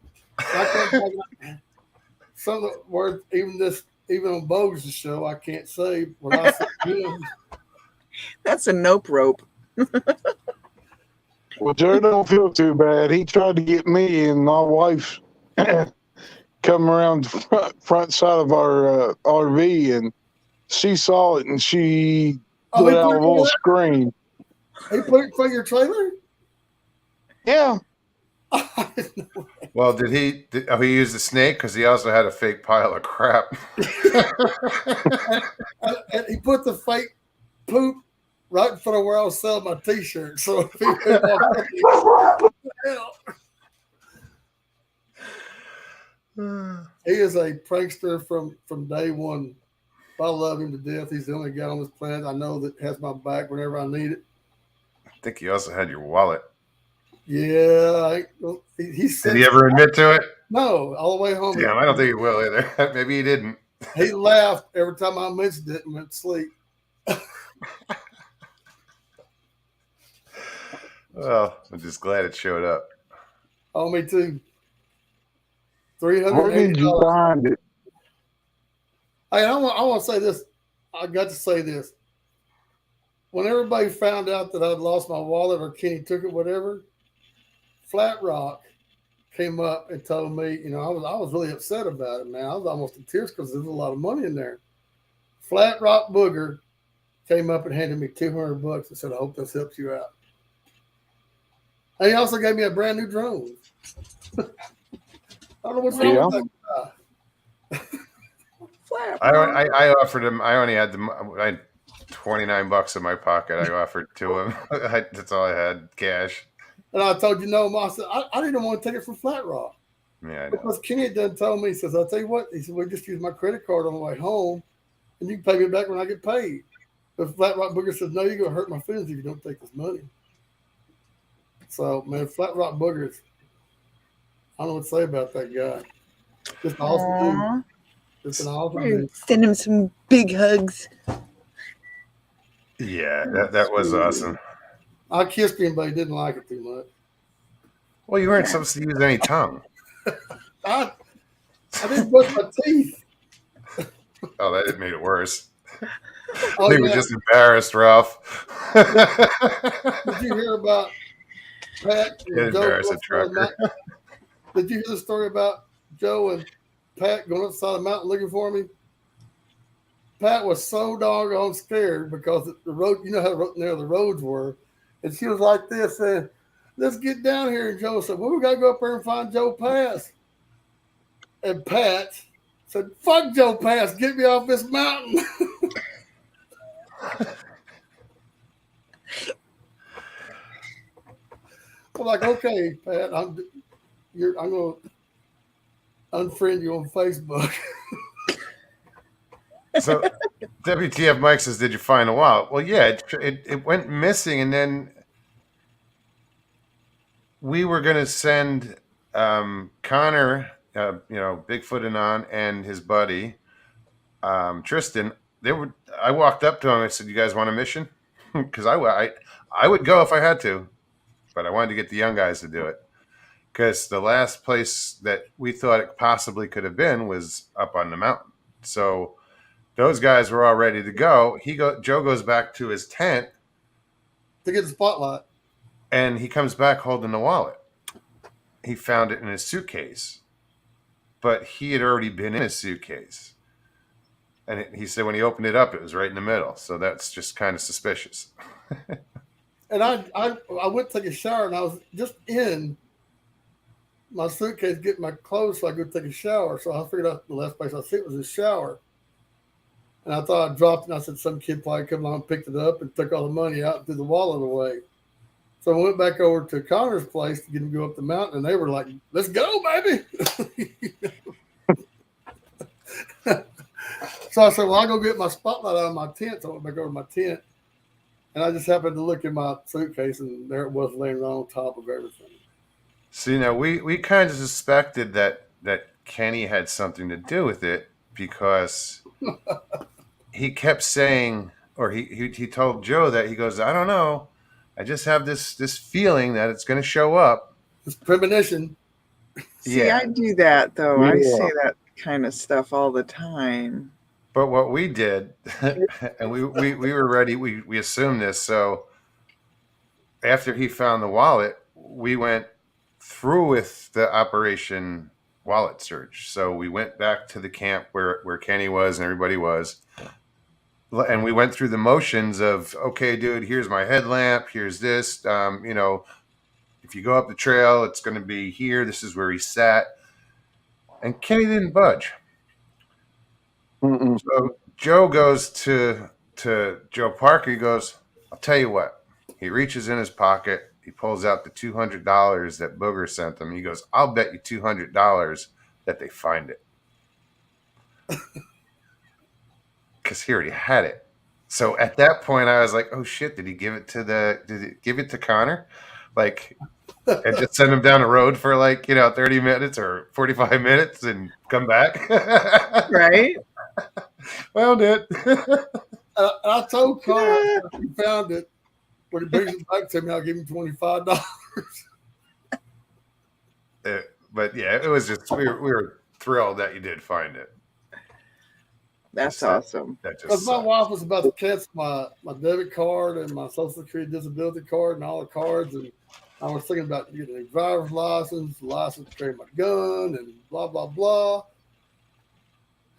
Some of the words, even on Bogus' show, I can't say what I said to him. That's a nope rope. Well, Joe don't feel too bad. He tried to get me and my wife come around the front side of our RV, and she saw it and she let out a little scream. He put it in your trailer? Yeah. Well, did he use the snake? Because he also had a fake pile of crap. And he put the fake poop right in front of where I was selling my T-shirt. So if he picked off what the hell? He is a prankster from day one. I love him to death. He's the only guy on this planet I know that has my back whenever I need it. I think he also had your wallet. Yeah, he said. Did he ever admit to it? No, all the way home. Damn, I don't think he will either. Maybe he didn't. He laughed every time I mentioned it and went to sleep. Well, I'm just glad it showed up. Oh, me too. Where did you $380. find it? Hey, I want to say this. I got to say this. When everybody found out that I'd lost my wallet or Kenny took it, whatever, Flat Rock came up and told me, I was really upset about it, man. I was almost in tears because there's a lot of money in there. Flat Rock Booger came up and handed me $200 and said, I hope this helps you out. And he also gave me a brand new drone. I don't know what's wrong with that guy. I offered him. I only had I had $29 in my pocket. I offered to him. That's all I had, cash. And I told you no, I said I didn't want to take it from Flat Rock. Yeah, I know. Because Kenny done told me, he says, I'll tell you what, he said, we'll just use my credit card on the way home and you can pay me back when I get paid. But Flat Rock Booger says, no, you're going to hurt my feelings if you don't take this money. So, man, Flat Rock Boogers, I don't know what to say about that guy. Just an awesome dude. Just an awesome dude. Send him some big hugs. Yeah, that was awesome. I kissed him, but he didn't like it too much. Well, you weren't supposed to use any tongue. I didn't brush my teeth. Oh, that made it worse. Oh, He was just embarrassed, Ralph. Did you hear about Pat and Joe? Did you hear the story about Joe and Pat going upside the mountain looking for me? Pat was so doggone scared because the road, you know how narrow the roads were. And she was like this, saying, let's get down here. And Joe said, well, we got to go up there and find Joe Pass. And Pat said, fuck Joe Pass, get me off this mountain. I'm like, okay, Pat, I'm going to unfriend you on Facebook. So WTF Mike says, did you find a wallet? Well, yeah, it went missing, and then we were going to send Connor, Bigfoot Anon, and his buddy Tristan. I walked up to him. I said, "You guys want a mission?" Because I would go if I had to, but I wanted to get the young guys to do it. Because the last place that we thought it possibly could have been was up on the mountain. So those guys were all ready to go. Joe goes back to his tent to get the spotlight. And he comes back holding the wallet. He found it in his suitcase. but he had already been in his suitcase. And he said when he opened it up, it was right in the middle. So that's just kind of suspicious. And I went to take a shower, and I was just in my suitcase getting my clothes so I could take a shower. So I figured out the last place I see it was a shower. And I thought I dropped it, and I said some kid probably come along and picked it up and took all the money out and threw the wallet away. So I went back over to Connor's place to get him to go up the mountain, and they were like, "Let's go, baby." So I said, "Well, I'll go get my spotlight out of my tent." So I went back over to my tent, and I just happened to look in my suitcase, and there it was laying right on top of everything. See, now we kind of suspected that Kenny had something to do with it because he kept saying, or he told Joe that he goes, "I don't know, I just have this feeling that it's going to show up." It's premonition. See, Yeah. I do that though. I Yeah. say that kind of stuff all the time. But what we did, and we were ready, we assumed this. So after he found the wallet, we went through with the Operation Wallet Search. So we went back to the camp where Kenny was and everybody was. And we went through the motions of, okay, dude, here's my headlamp. Here's this. If you go up the trail, it's going to be here. This is where he sat. And Kenny didn't budge. Mm-mm. So Joe goes to Joe Parker. He goes, I'll tell you what. He reaches in his pocket. He pulls out the $200 that Booger sent him. He goes, I'll bet you $200 that they find it. Because he already had it. So at that point, I was like, oh, shit, did he give it to Connor? Like, and just send him down the road for 30 minutes or 45 minutes and come back? Right? Found it. I told Connor if he found it, when he brings it back to me, I'll give him $25. But yeah, it was just, we were thrilled that you did find it. That's awesome. That just Because my sucked. wife was about to cancel my debit card and my Social Security disability card and all the cards, and I was thinking about getting a driver's license to carry my gun, and blah blah blah.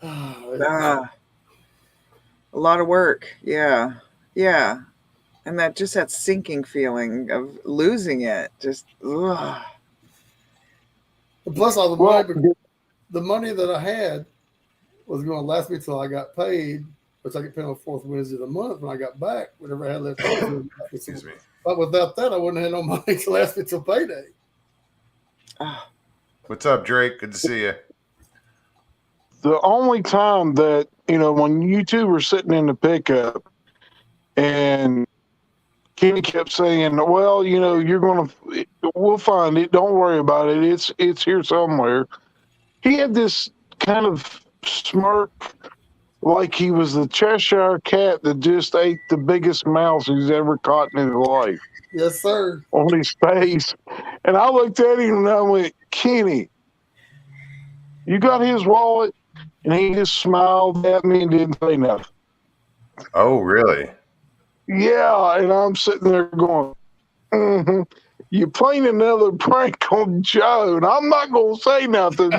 A lot of work. Yeah. And that sinking feeling of losing it. Just, ugh. Plus all the Well, money, the money that I had was going to last me till I got paid, which I get paid on the fourth Wednesday of the month when I got back, whatever I had left over. Excuse me. But without that, I wouldn't have no money to last me till payday. Ah, What's up, Drake? Good to see you. The only time that, when you two were sitting in the pickup and Kenny kept saying, well, we'll find it. Don't worry about it. It's here somewhere. He had this kind of smirk like he was the Cheshire cat that just ate the biggest mouse he's ever caught in his life Yes, sir. on his face. And I looked at him and I went, Kenny, you got his wallet? And he just smiled at me and didn't say nothing. Oh, really? Yeah, and I'm sitting there going, you're playing another prank on Joe, and I'm not going to say nothing.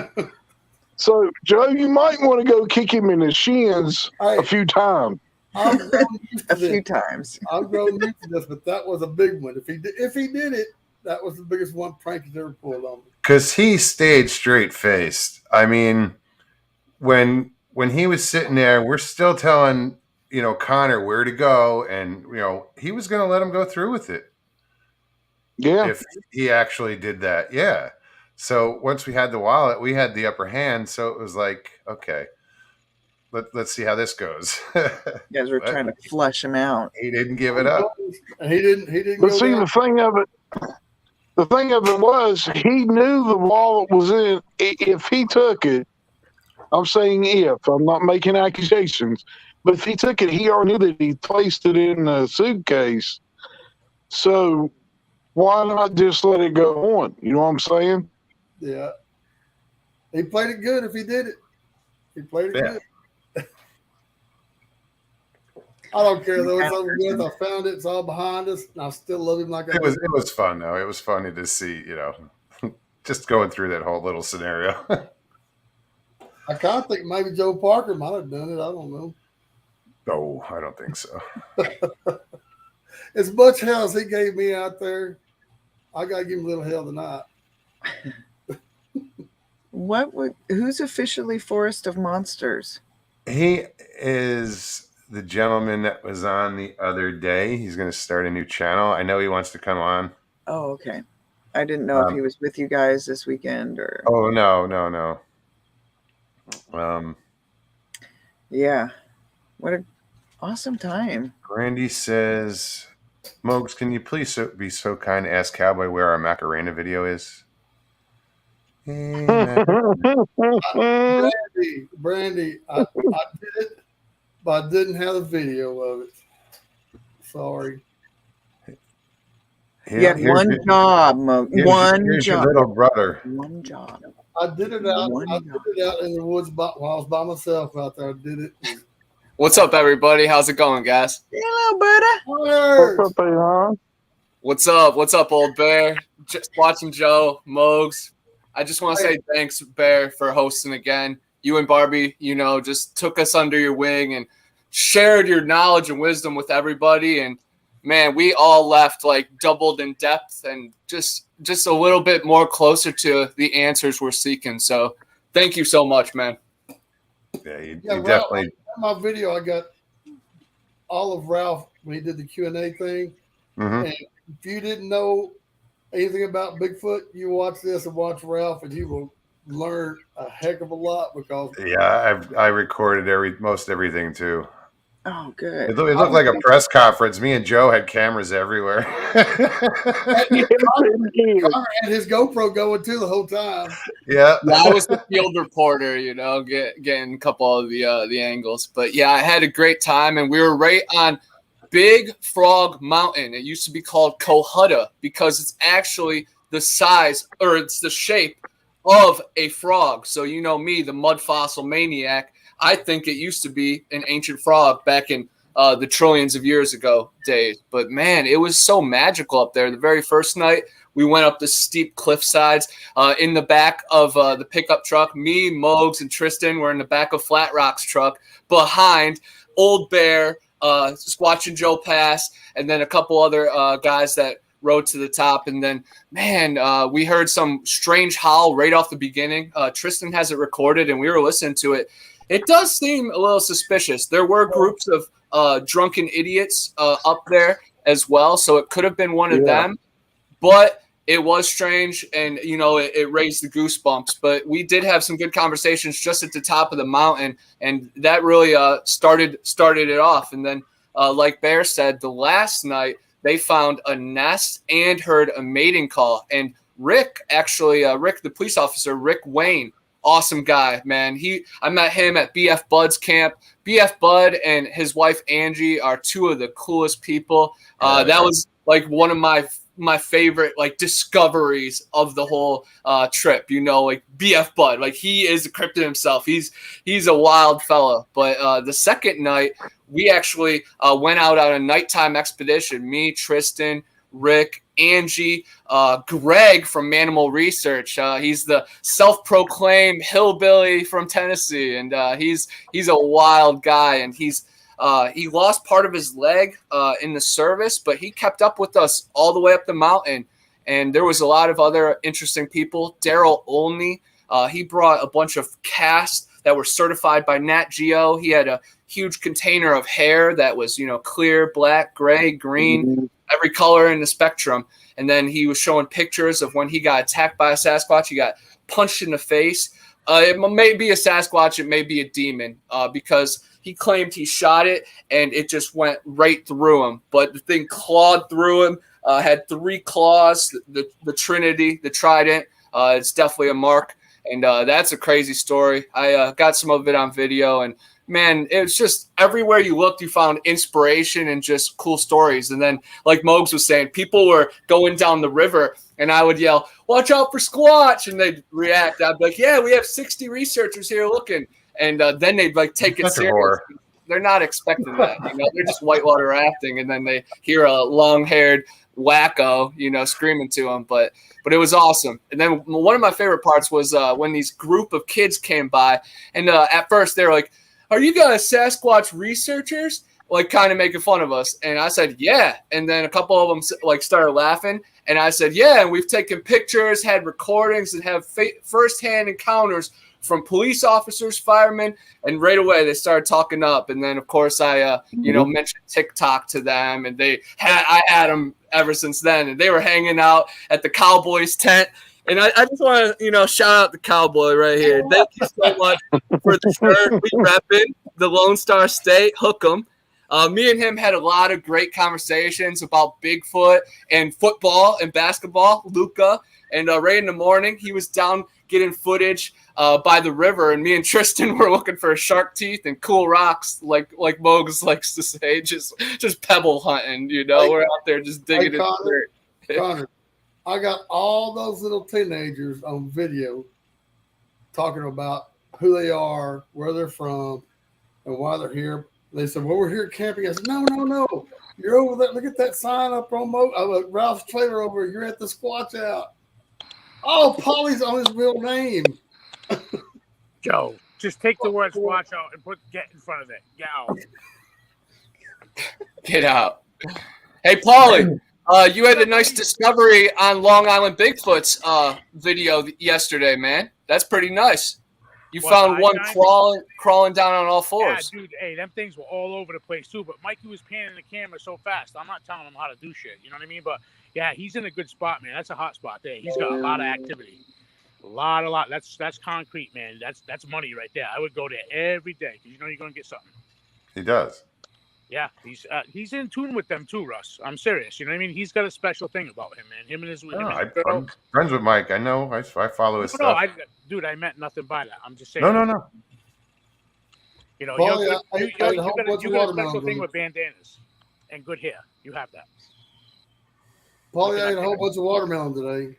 So, Joe, you might want to go kick him in the shins a few times. I've grown used to a few this. times. I've grown used to this, but that was a big one. If he did it, that was the biggest one prank he's ever pulled on me. Because he stayed straight-faced. I mean, when he was sitting there, we're still telling, Connor where to go, and, he was going to let him go through with it. Yeah. If he actually did that. Yeah. So once we had the wallet, we had the upper hand. So it was like, okay, let's see how this goes. You guys were trying to flush him out. He didn't give it up. And he didn't But go see, down. the thing of it was, he knew the wallet was in. If he took it, I'm saying if, I'm not making accusations, but if he took it, he already knew that he placed it in the suitcase. So why not just let it go on? You know what I'm saying? Yeah. He played it good if he did it. He played it Yeah. good. I don't care though. It's over with. I found it. It's all behind us. And I still love him like I It was fun though. It was funny to see, just going through that whole little scenario. I kind of think maybe Joe Parker might have done it. I don't know. No, I don't think so. As much hell as he gave me out there, I got to give him a little hell tonight. Who's officially Forest of Monsters? He is the gentleman that was on the other day. He's going to start a new channel. I know he wants to come on. Oh, okay. I didn't know if he was with you guys this weekend or. Oh, no. Yeah. What an awesome time. Randy says, Mogs, can you please be so kind to ask Cowboy where our Macarena video is? Brandy, I did it, but I didn't have a video of it. Sorry. You had one job, Mo. One job. Your little brother. One job. I did it out. I did it out in the woods while I was by myself out there. I did it. What's up, everybody? How's it going, guys? Hello, buddy. What's up? What's up, old bear? Just watching Joe, Mogs. I just want to say thanks, Bear, for hosting again. You and Barbie, just took us under your wing and shared your knowledge and wisdom with everybody. And man, we all left like doubled in depth and just a little bit more closer to the answers we're seeking. So thank you so much, man. Yeah, you Ralph, definitely. in my video, I got all of Ralph when he did the Q&A thing. Mm-hmm. And if you didn't know anything about Bigfoot, you watch this and watch Ralph, and you will learn a heck of a lot because I recorded most everything too. Oh, good. It looked like a press conference. Me and Joe had cameras everywhere. Connor had his GoPro going too the whole time. Yeah. I was the field reporter, getting a couple of the angles. But yeah, I had a great time, and we were right on Big Frog Mountain. It used to be called Cohutta because it's actually the size, or it's the shape of a frog. So me, the mud fossil maniac, I think it used to be an ancient frog back in the trillions of years ago days. But man, it was so magical up there. The very first night, we went up the steep cliff sides in the back of the pickup truck. Me, Mogs, and Tristan were in the back of Flat Rock's truck behind Old Bear, just watching Joe pass, and then a couple other guys that rode to the top. And then, man, we heard some strange howl right off the beginning. Tristan has it recorded, and we were listening to it. It does seem a little suspicious. There were groups of drunken idiots up there as well, so it could have been one of them. But it was strange, and, it raised the goosebumps. But we did have some good conversations just at the top of the mountain, and that really started it off. And then, like Bear said, the last night they found a nest and heard a mating call. And Rick, the police officer, Rick Wayne, awesome guy, man. I met him at BF Bud's camp. BF Bud and his wife Angie are two of the coolest people. That was like one of my favorite discoveries of the whole trip. Like BF Bud, like he is a cryptid himself. He's a wild fella. But the second night, we actually went out on a nighttime expedition. Me, Tristan, Rick, Angie, Greg from Manimal Research. He's the self-proclaimed hillbilly from Tennessee, and he's a wild guy. And he lost part of his leg in the service, but he kept up with us all the way up the mountain. And there was a lot of other interesting people. Daryl Olney, he brought a bunch of casts that were certified by Nat Geo. He had a huge container of hair that was, clear, black, gray, green, every color in the spectrum. And then he was showing pictures of when he got attacked by a Sasquatch. He got punched in the face. It may be a Sasquatch. It may be a demon because he claimed he shot it and it just went right through him. But the thing clawed through him, had 3 claws, the Trinity, the Trident. It's definitely a mark. And that's a crazy story. I got some of it on video, and man, it was just everywhere you looked, you found inspiration and just cool stories. And then, like Mogs was saying, people were going down the river, and I would yell, "Watch out for Squatch!" And they'd react. I'd be like, "Yeah, we have 60 researchers here looking." And then they'd take it serious. They're not expecting that. They're just whitewater rafting, and then they hear a long-haired wacko, screaming to him, but it was awesome. And then one of my favorite parts was when these group of kids came by, and at first they were like, "Are you guys Sasquatch researchers?" Like kind of making fun of us. And I said, "Yeah." And then a couple of them like started laughing, and I said, "Yeah, and we've taken pictures, had recordings, and have firsthand encounters from police officers, firemen," and right away they started talking up. And then of course I mentioned TikTok to them, and I had them ever since then, and they were hanging out at the Cowboys tent. And I just want to shout out the Cowboy right here. Thank you so much for the shirt. We repping the Lone Star State. Hook 'em. Me and him had a lot of great conversations about Bigfoot and football and basketball, Luca. And right in the morning, he was down getting footage by the river, and me and Tristan were looking for shark teeth and cool rocks, like Mogs likes to say, just pebble hunting. We're out there just digging in the dirt. Connor, I got all those little teenagers on video talking about who they are, where they're from, and why they're here. They said, "Well, we're here camping." I said, No. You're over there. Look at that sign up on Ralph's trailer over. You're at the Squatch Out. Oh, Polly's on his real name. Joe, just take the word "Squatch Out" and get in front of it. Get out. Get out. Hey, Paulie, you had a nice discovery on Long Island Bigfoot's video yesterday, man. That's pretty nice. You found one crawling down on all fours. Yeah, dude. Hey, them things were all over the place too. But Mikey was panning the camera so fast. I'm not telling him how to do shit. You know what I mean? But yeah, he's in a good spot, man. That's a hot spot there. He's got a lot of activity. A lot. That's concrete, man. That's money right there. I would go there every day because you're gonna get something. He does. Yeah, he's in tune with them too, Russ. I'm serious. You know what I mean? He's got a special thing about him, man. Him and his I'm friends with Mike. I know. I follow his stuff. Dude, I meant nothing by that. I'm just saying. No. You know, Paul, you got a special thing dude. with bandanas and good hair. You have that. Paulie, I ate a whole bunch of watermelon today.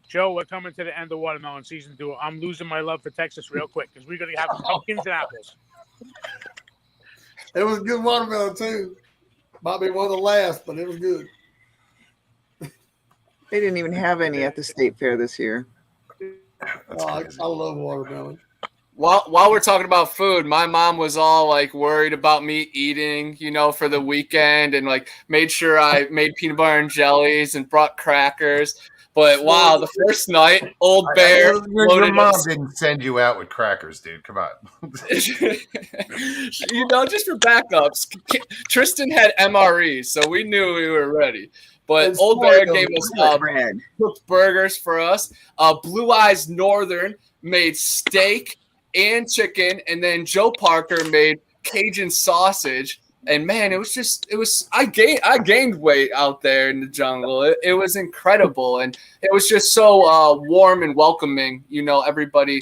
Joe, we're coming to the end of watermelon season 2. I'm losing my love for Texas real quick because we're going to have pumpkins and apples. It was good watermelon too. Might be one of the last, but it was good. They didn't even have any at the state fair this year. I love watermelon. While we're talking about food, my mom was all like worried about me eating, for the weekend, and like made sure I made peanut butter and jellies and brought crackers. But wow, the first night, Old Bear. Your mom didn't send you out with crackers, dude. Come on. Just for backups, Tristan had MREs, so we knew we were ready. But Old Bear gave us cooked burgers for us. Blue Eyes Northern made steak and chicken, and then Joe Parker made Cajun sausage. And man, I gained weight out there in the jungle. It was incredible. And it was just so warm and welcoming, everybody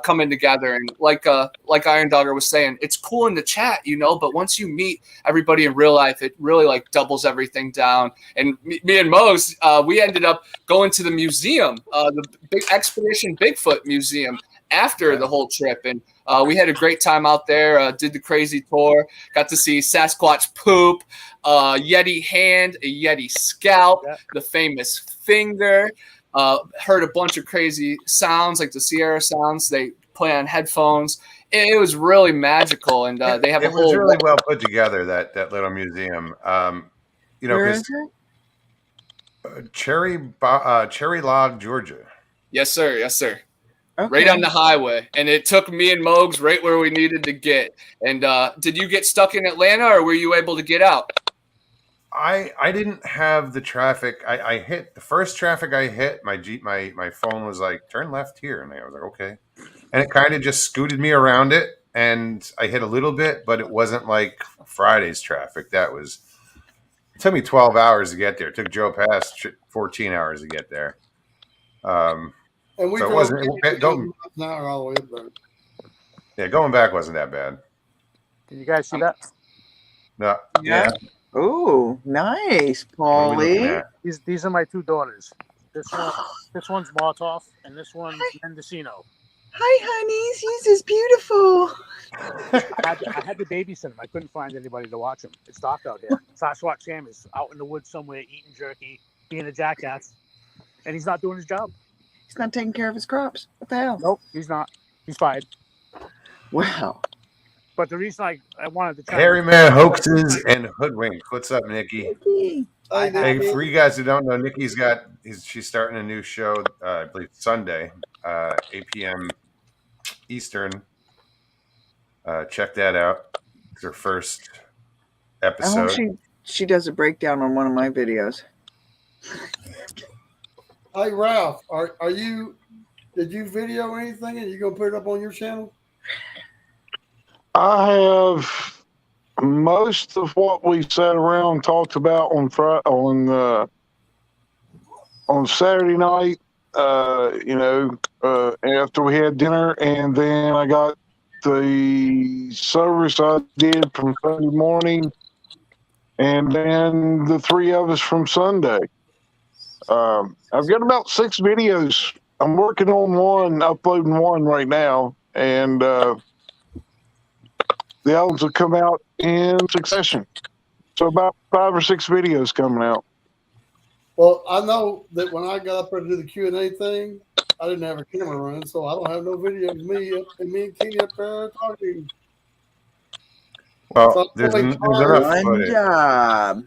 coming together. And like Iron Dogger was saying, it's cool in the chat, but once you meet everybody in real life, it really like doubles everything down. And me and Mose, we ended up going to the museum, the Big Expedition Bigfoot Museum after the whole trip. And we had a great time out there, did the crazy tour, got to see Sasquatch poop, Yeti hand, a Yeti scalp, the famous finger, heard a bunch of crazy sounds like the Sierra sounds they play on headphones. It was really magical, and they have it was really well put together, that little museum. Where is it? Cherry Log, Georgia. Yes, sir. Okay. Right on the highway, and it took me and Mogs right where we needed to get. And did you get stuck in Atlanta, or were you able to get out? I didn't have the traffic. I hit the first traffic I hit. My phone was like, turn left here, and I was like, okay, and it kind of just scooted me around it, and I hit a little bit, but it wasn't like Friday's traffic. It took me 12 hours to get there. It took Joe past 14 hours to get there. And we So it drove wasn't- 50 miles an hour all the way up there. Yeah, going back wasn't that bad. Can you guys see that? No, Yeah. Oh, nice, What are we looking Paulie. at? These are my 2 daughters. This one's Martov, and this one's Mendocino. Hi, honeys. He's just beautiful. I had to babysit him. I couldn't find anybody to watch him. It's dark out here. Sasquatch Sam is out in the woods somewhere eating jerky, being a jackass, and he's not doing his job. He's not taking care of his crops. What the hell? Nope, he's not. He's fired. Wow. But the reason I wanted to try Hairy Man hoaxes and hoodwinks. What's up, Nikki? Hey, for you guys who don't know, Nikki's she's starting a new show, I believe Sunday, 8 p.m. Eastern. Check that out. It's her first I episode. hope she does a breakdown on one of my videos. Hey Ralph, did you video anything and you gonna put it up on your channel? I have most of what we sat around and talked about on Saturday night. After we had dinner, and then I got the service I did from Sunday morning, and then the three of us from Sunday. I've got about 6 videos. I'm working on uploading one right now, and the others will come out in succession. So about 5 or 6 videos coming out. Well, I know that when I got up there to do the Q&A thing, I didn't have a camera running, so I don't have no video of me and Kenny up there talking. Well, So there's only enough One footage. job.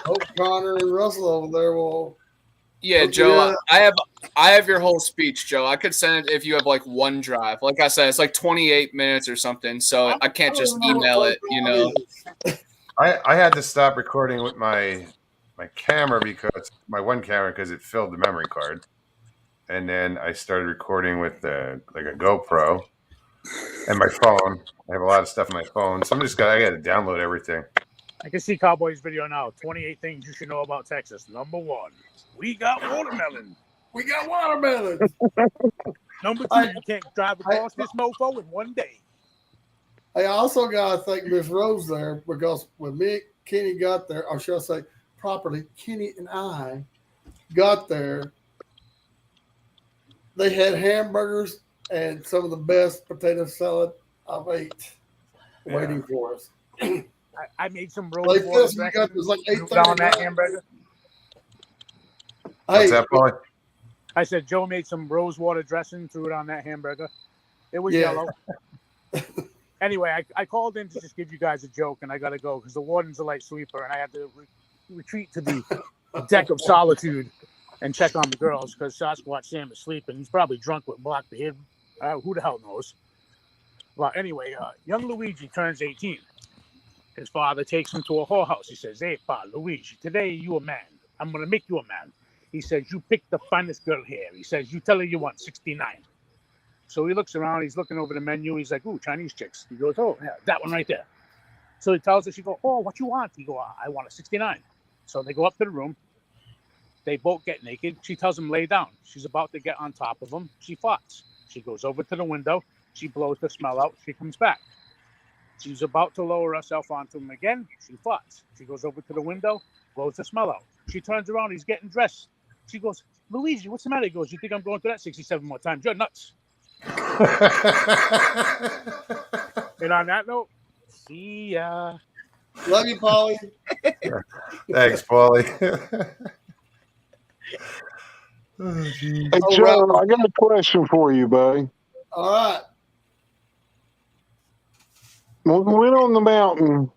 Hope Connor and Russell over there will. Yeah, Joe, I have your whole speech, Joe. I could send it if you have like one drive. Like I said, it's like 28 minutes or something, so I can't just email it, you know. I had to stop recording with my camera because it filled the memory card, and then I started recording with like a GoPro and my phone. I have a lot of stuff on my phone, so I got to download everything. I can see Cowboy's video now. 28 things you should know about Texas. Number 1, we got watermelon. We got watermelon. Number 2, you can't drive across this mofo in one day. I also got to thank Miss Rose there, because when me and Kenny got there, or should I say properly, Kenny and I got there, they had hamburgers and some of the best potato salad I've ate waiting for us. I made some rose Like water this, we got this like dressing 8:30 on that hamburger. What's that, Paulie? I said Joe made some rose water dressing, threw it on that hamburger. It was Yeah. yellow. Anyway, I called in to just give you guys a joke, and I got to go because the warden's a light sweeper, and I had to retreat to the deck of solitude and check on the girls because Sasquatch Sam is sleeping. He's probably drunk with Blackbeard. Who the hell knows? Well, anyway, young Luigi turns 18. His father takes him to a whorehouse. He says, "Hey, Pa, Luigi, today you a man. I'm going to make you a man." He says, "You pick the finest girl here." He says, "You tell her you want 69. So he looks around. He's looking over the menu. He's like, "Ooh, Chinese chicks." He goes, "Oh, yeah, that one right there." So he tells her. She goes, "Oh, what you want?" He goes, "I want a 69. So they go up to the room. They both get naked. She tells him, "Lay down." She's about to get on top of him. She farts. She goes over to the window. She blows the smell out. She comes back. She's about to lower herself onto him again. She farts. She goes over to the window, blows the smell out. She turns around. He's getting dressed. She goes, "Luigi, what's the matter?" He goes, "You think I'm going through that 67 more times? You're nuts." And on that note, see ya. Love you, Paulie. Thanks, Paulie. Oh, geez. Hey, Oh, Joe, Ralph. I got a question for you, buddy. All right. When we went on the mountain,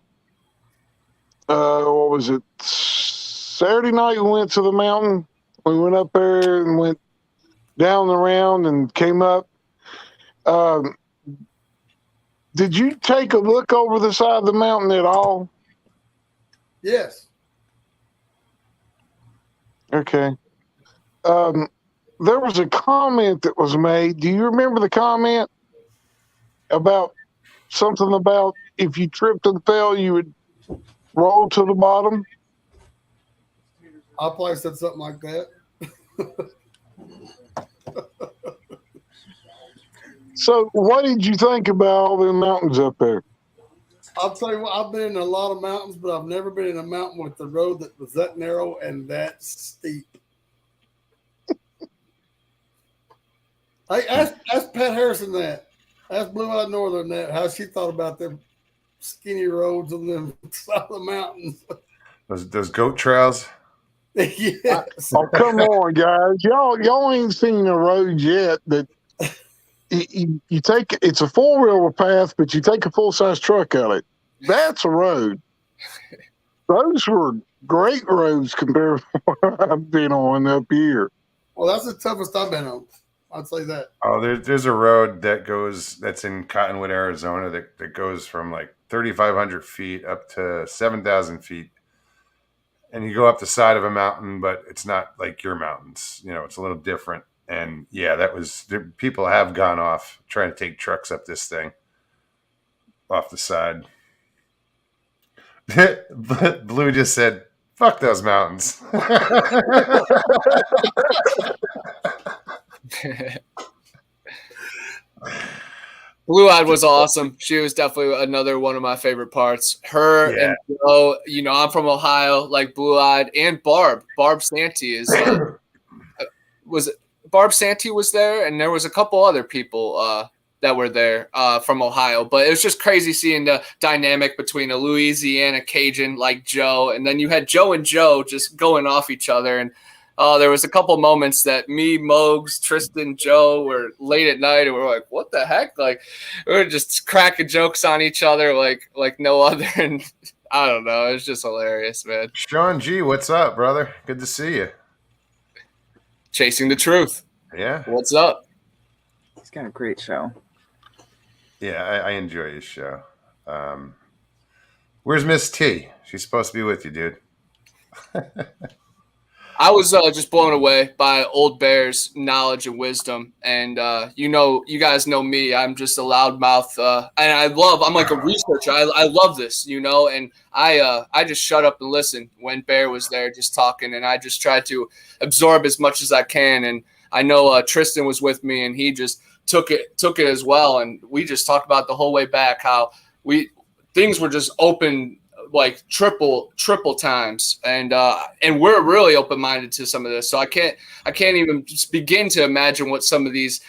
what was it? Saturday night we went to the mountain. We went up there and went down the round and came up. Did you take a look over the side of the mountain at all? Yes. Okay. There was a comment that was made. Do you remember the comment about something about if you tripped and fell, you would roll to the bottom? I probably said something like that. So, what did you think about all the mountains up there? I'll tell you what, I've been in a lot of mountains, but I've never been in a mountain with the road that was that narrow and that steep. Hey, ask Pat Harrison that. Ask Blue Eyed Northern that, how she thought about them skinny roads on them side of the mountains. Those goat trails. Yes. Oh, come on, guys. Y'all ain't seen the road yet that you take. It's a 4-wheeler path, but you take a full-size truck on it. That's a road. Those were great roads compared to what I've been on up here. Well, that's the toughest I've been on. I'd say that. Oh, there's a road that's in Cottonwood, Arizona that goes from like 3,500 feet up to 7,000 feet. And you go up the side of a mountain, but it's not like your mountains. It's a little different. And yeah, people have gone off trying to take trucks up this thing off the side. Blue just said, fuck those mountains. Blue Eyed was awesome. She was definitely another one of my favorite parts. Her and Joe, I'm from Ohio, like Blue Eyed, and Barb. Barb Santee Barb Santee was there, and there was a couple other people that were there from Ohio. But it was just crazy seeing the dynamic between a Louisiana Cajun like Joe, and then you had Joe and Joe just going off each other. And there was a couple moments that me, Mogs, Tristan, Joe were late at night, and we were like, "What the heck?" Like we were just cracking jokes on each other, like no other. And I don't know, it was just hilarious, man. Sean G, what's up, brother? Good to see you. Chasing the truth. Yeah. What's up? He's got a great show. Yeah, I enjoy his show. Where's Miss T? She's supposed to be with you, dude. I was just blown away by Old Bear's knowledge and wisdom. And, you guys know me. I'm just a loudmouth. And I'm like a researcher. I love this, and I just shut up and listen when Bear was there just talking. And I just tried to absorb as much as I can. And I know Tristan was with me, and he just took it as well. And we just talked about the whole way back how things were just open like triple times, and we're really open-minded to some of this. So I can't even just begin to imagine what some of these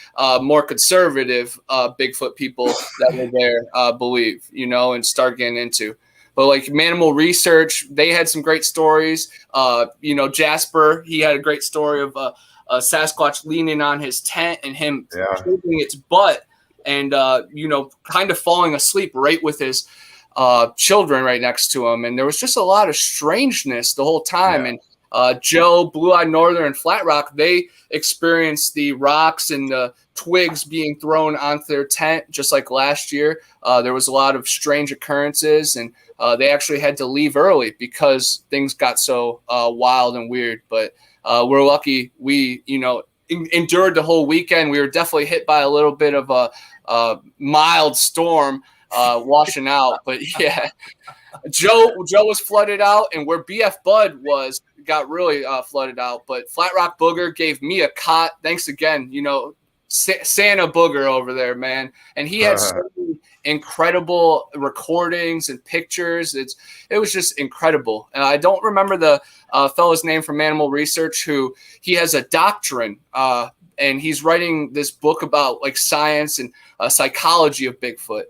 more conservative Bigfoot people that were there believe, and start getting into. But like Manimal Research, they had some great stories. Jasper, he had a great story of a Sasquatch leaning on his tent and him holding its butt and kind of falling asleep right with his children right next to him. And there was just a lot of strangeness the whole time. Yeah. And Joe, Blue Eyed Northern, and Flat Rock, they experienced the rocks and the twigs being thrown onto their tent just like last year. There was a lot of strange occurrences, and they actually had to leave early because things got so wild and weird. But we're lucky we, endured the whole weekend. We were definitely hit by a little bit of a mild storm washing out, but yeah, Joe was flooded out, and where BF Bud got really flooded out. But Flat Rock Booger gave me a cot. Thanks again, Santa Booger over there, man, and he had so many incredible recordings and pictures. It was just incredible. And I don't remember the fellow's name from Animal Research, who he has a doctrine, and he's writing this book about like science and psychology of Bigfoot.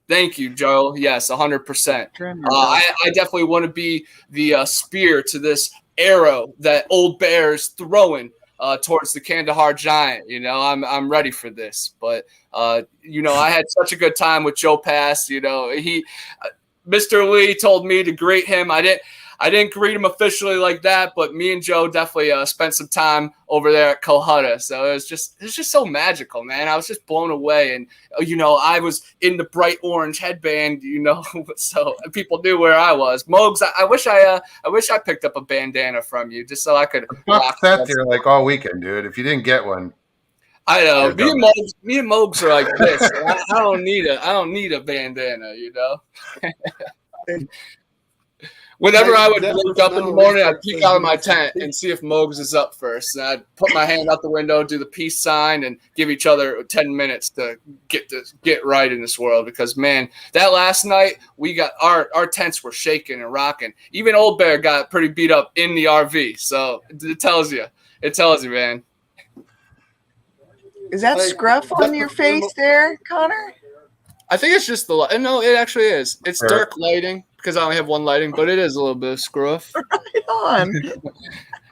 Thank you, Joe. Yes, 100%. I definitely want to be the spear to this arrow that Old Bear's throwing towards the Kandahar giant. I'm ready for this. But I had such a good time with Joe Pass. Mr. Lee told me to greet him. I didn't greet him officially like that, but me and Joe definitely spent some time over there at Cohutta. So it was just so magical, man. I was just blown away. And, I was in the bright orange headband, so people knew where I was. Mogs, I wish I picked up a bandana from you just so I could rock that there like all weekend, dude. If you didn't get one. I know. Me and Mogs are like this. I don't need a bandana, Whenever I would wake up in the morning, I'd peek out of my tent and see if Mogs is up first. And I'd put my hand out the window, do the peace sign, and give each other 10 minutes to get right in this world. Because, man, that last night, we got our tents were shaking and rocking. Even Old Bear got pretty beat up in the RV. So it tells you, man. Is that Hey, scruff on your face there, Connor? I think it's just the light. No, it actually is. It's Sure. dark lighting because I only have one lighting, but it is a little bit of scruff. Right on.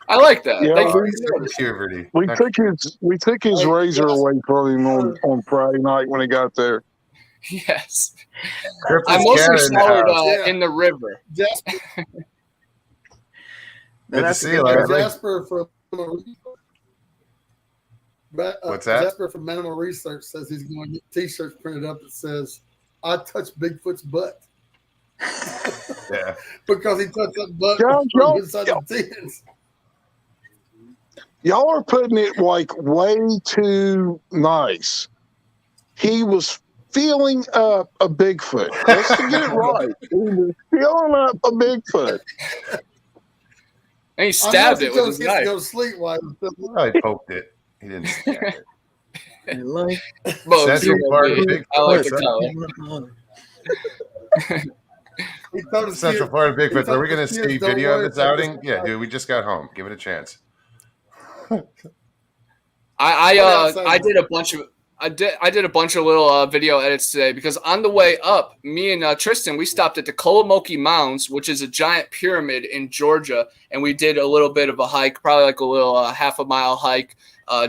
I like that. Yeah, Thank you. Puberty. we took his Hey, razor yes. away from him on Friday night when he got there. Yes. Griffith's I mostly cat in the showered house. Yeah. in the river. Jasper, Good to That's see a you, good Larry. job. Jasper from What's that? Jasper from Minimal Research says he's going to get T-shirts printed up that says "I touched Bigfoot's butt" Yeah. because he touched that butt Y'all- from inside the tents. Y'all are putting it like way too nice. He was feeling up a Bigfoot. Let's get it right. He was feeling up a Bigfoot. And he stabbed it with his He knife. go to sleep while I poked it. He didn't stab it. I like Both Central human part of beings. Bigfoot. I like What's the that? color. he told his Central kids, Florida Bigfoot. told Are we going to his kids, see "Don't video of worry this about outing? this Yeah, guy." dude. We just got home. Give it a chance. I did a bunch of I did a bunch of little video edits today because on the way up, me and Tristan, we stopped at the Kolomoki Mounds, which is a giant pyramid in Georgia, and we did a little bit of a hike, probably like a little half a mile hike,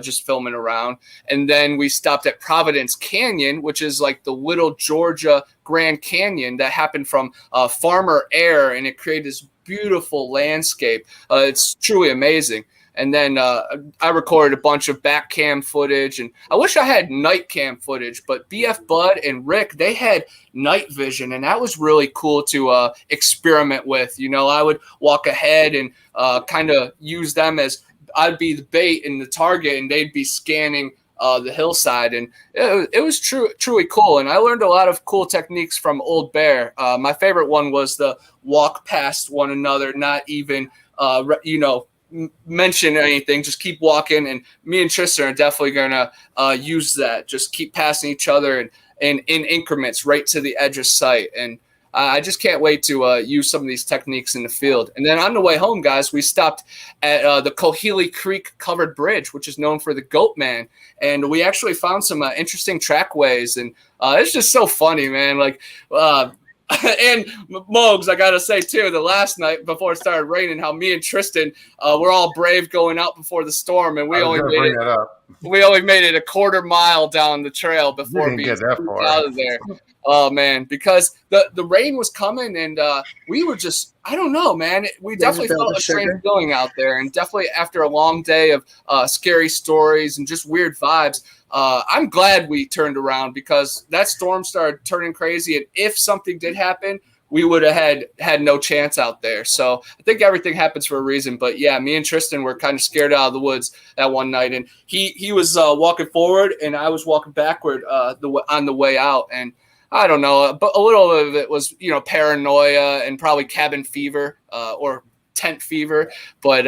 just filming around. And then we stopped at Providence Canyon, which is like the little Georgia Grand Canyon that happened from farmer air, and it created this beautiful landscape. It's truly amazing. And then I recorded a bunch of back cam footage, and I wish I had night cam footage, but BF Bud and Rick, they had night vision, and that was really cool to experiment with. You know, I would walk ahead and kind of use them as I'd be the bait and the target, and they'd be scanning the hillside, and it was truly cool. And I learned a lot of cool techniques from Old Bear. My favorite one was the walk past one another, not even, mention anything, just keep walking. And me and Tristan are definitely gonna use that, just keep passing each other and in increments right to the edge of sight. And I just can't wait to use some of these techniques in the field. And then on the way home, guys, we stopped at the Coheely Creek Covered Bridge, which is known for the Goat Man, and we actually found some interesting trackways, and it's just so funny, man. Like and Mogs, I gotta say too, the last night before it started raining, how me and Tristan were all brave going out before the storm, and we only made it a quarter mile down the trail before being out of there. Oh man, because the rain was coming, and we were just, I don't know, man. We definitely felt a strange feeling out there, and definitely after a long day of scary stories and just weird vibes. I'm glad we turned around because that storm started turning crazy, and if something did happen, we would have had no chance out there. So I think everything happens for a reason. But yeah, me and Tristan were kind of scared out of the woods that one night, and he was walking forward, and I was walking backward on the way out, and I don't know, but a little of it was, paranoia and probably cabin fever or tent fever, but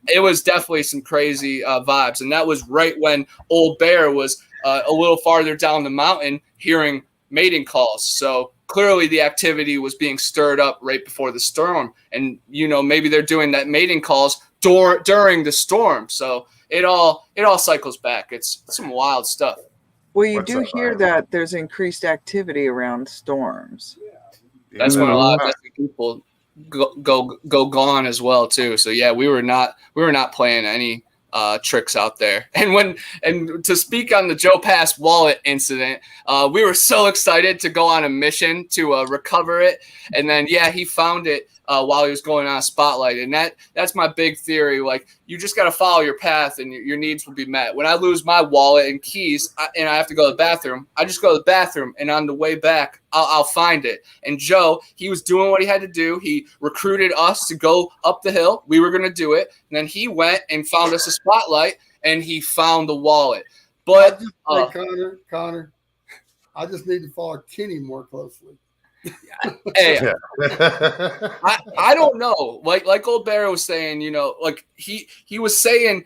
it was definitely some crazy vibes. And that was right when Old Bear was a little farther down the mountain hearing mating calls. So clearly the activity was being stirred up right before the storm. And, maybe they're doing that mating calls during the storm. So it all cycles back. It's some wild stuff. Well, you do hear that there's increased activity around storms. That's when a lot of people go gone as well too. So yeah, we were not playing any tricks out there. And to speak on the Joe Pass wallet incident, we were so excited to go on a mission to recover it. And then he found it while he was going on a spotlight. And that's my big theory. Like, you just got to follow your path and your needs will be met. When I lose my wallet and keys and I have to go to the bathroom, I just go to the bathroom, and on the way back, I'll find it. And Joe, he was doing what he had to do. He recruited us to go up the hill. We were going to do it. And then he went and found us a spotlight, and he found the wallet. But Connor, I just need to follow Kenny more closely. Hey, I don't know. Like Old Bear was saying, like he was saying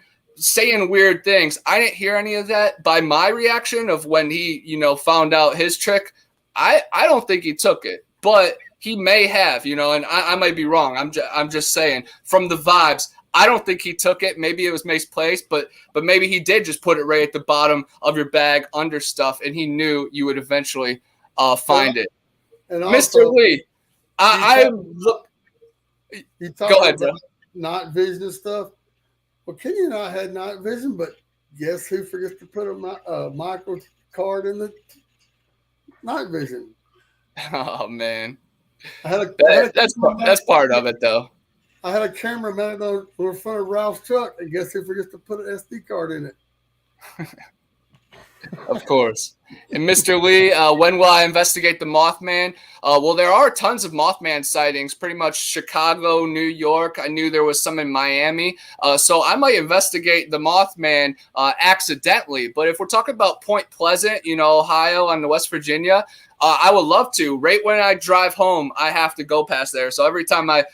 weird things. I didn't hear any of that. By my reaction of when he, found out his trick, I don't think he took it, but he may have, and I might be wrong. I'm just saying from the vibes, I don't think he took it. Maybe it was misplaced, but maybe he did just put it right at the bottom of your bag under stuff, and he knew you would eventually find it. And Mr. also, Lee, I look. you Go talk ahead, about bro. night vision and stuff. Well, Kenny and I had night vision, but guess who forgets to put a micro card in the night vision? Oh man, that's part of it though. I had a camera mounted on the front of Ralph's truck, and guess who forgets to put an SD card in it? Of course. And Mr. Lee, when will I investigate the Mothman? Well, there are tons of Mothman sightings, pretty much Chicago, New York. I knew there was some in Miami. So I might investigate the Mothman accidentally. But if we're talking about Point Pleasant, Ohio and West Virginia, I would love to. Right when I drive home, I have to go past there. So every time I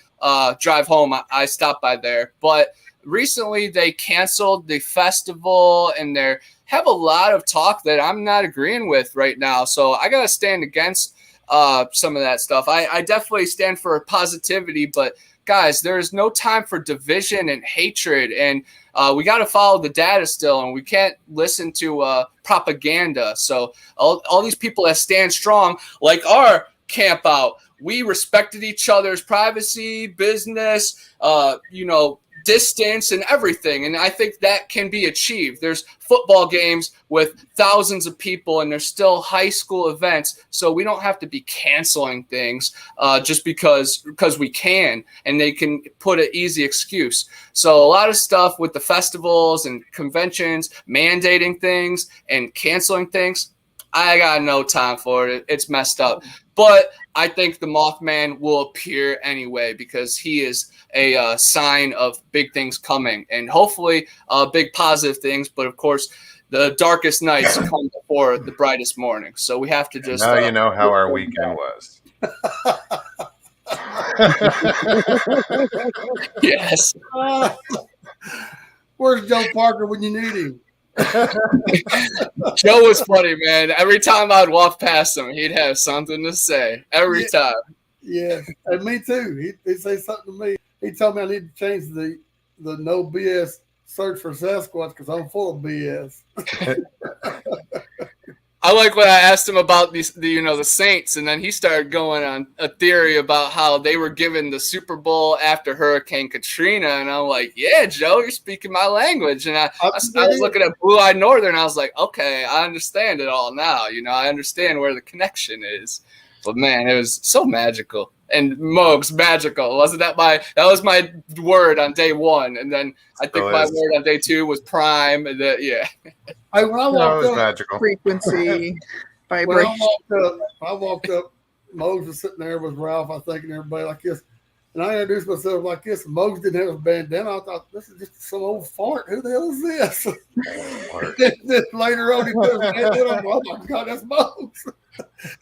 drive home, I stop by there. But recently they canceled the festival, and they have a lot of talk that I'm not agreeing with right now. So I got to stand against some of that stuff. I definitely stand for positivity, but guys, there's no time for division and hatred. And we got to follow the data still, and we can't listen to propaganda. So all these people that stand strong, like our camp out, we respected each other's privacy, business, distance and everything. And I think that can be achieved. There's football games with thousands of people, and there's still high school events. So we don't have to be canceling things just because we can, and they can put an easy excuse. So a lot of stuff with the festivals and conventions, mandating things and canceling things, I got no time for it. It's messed up. But I think the Mothman will appear anyway, because he is a sign of big things coming, and hopefully big positive things. But of course, the darkest nights come before the brightest morning. So we have to just. Now you know how our weekend was. Yes. Where's Joe Parker when you need him? Joe was funny, man. Every time I'd walk past him, he'd have something to say. Every time. Yeah, and me too. He'd say something to me. He told me I need to change the no BS search for Sasquatch because I'm full of BS. I like when I asked him about the Saints, and then he started going on a theory about how they were given the Super Bowl after Hurricane Katrina, and I'm like, yeah, Joe, you're speaking my language. And I was looking at Blue Eyed Northern, and I was like, okay, I understand it all now. I understand where the connection is. But man, it was so magical. And Mogs, magical. That was my word on day one. And then I think my word on day two was prime. And yeah. When I walked up, magical. Frequency, vibration. I walked up, Mogs was sitting there with Ralph, I think, and everybody like this. And I introduced myself like this. Mogs didn't have a bandana. I thought, this is just some old fart. Who the hell is this? Then later on, he put his bandana on. Oh my God, that's Mogs.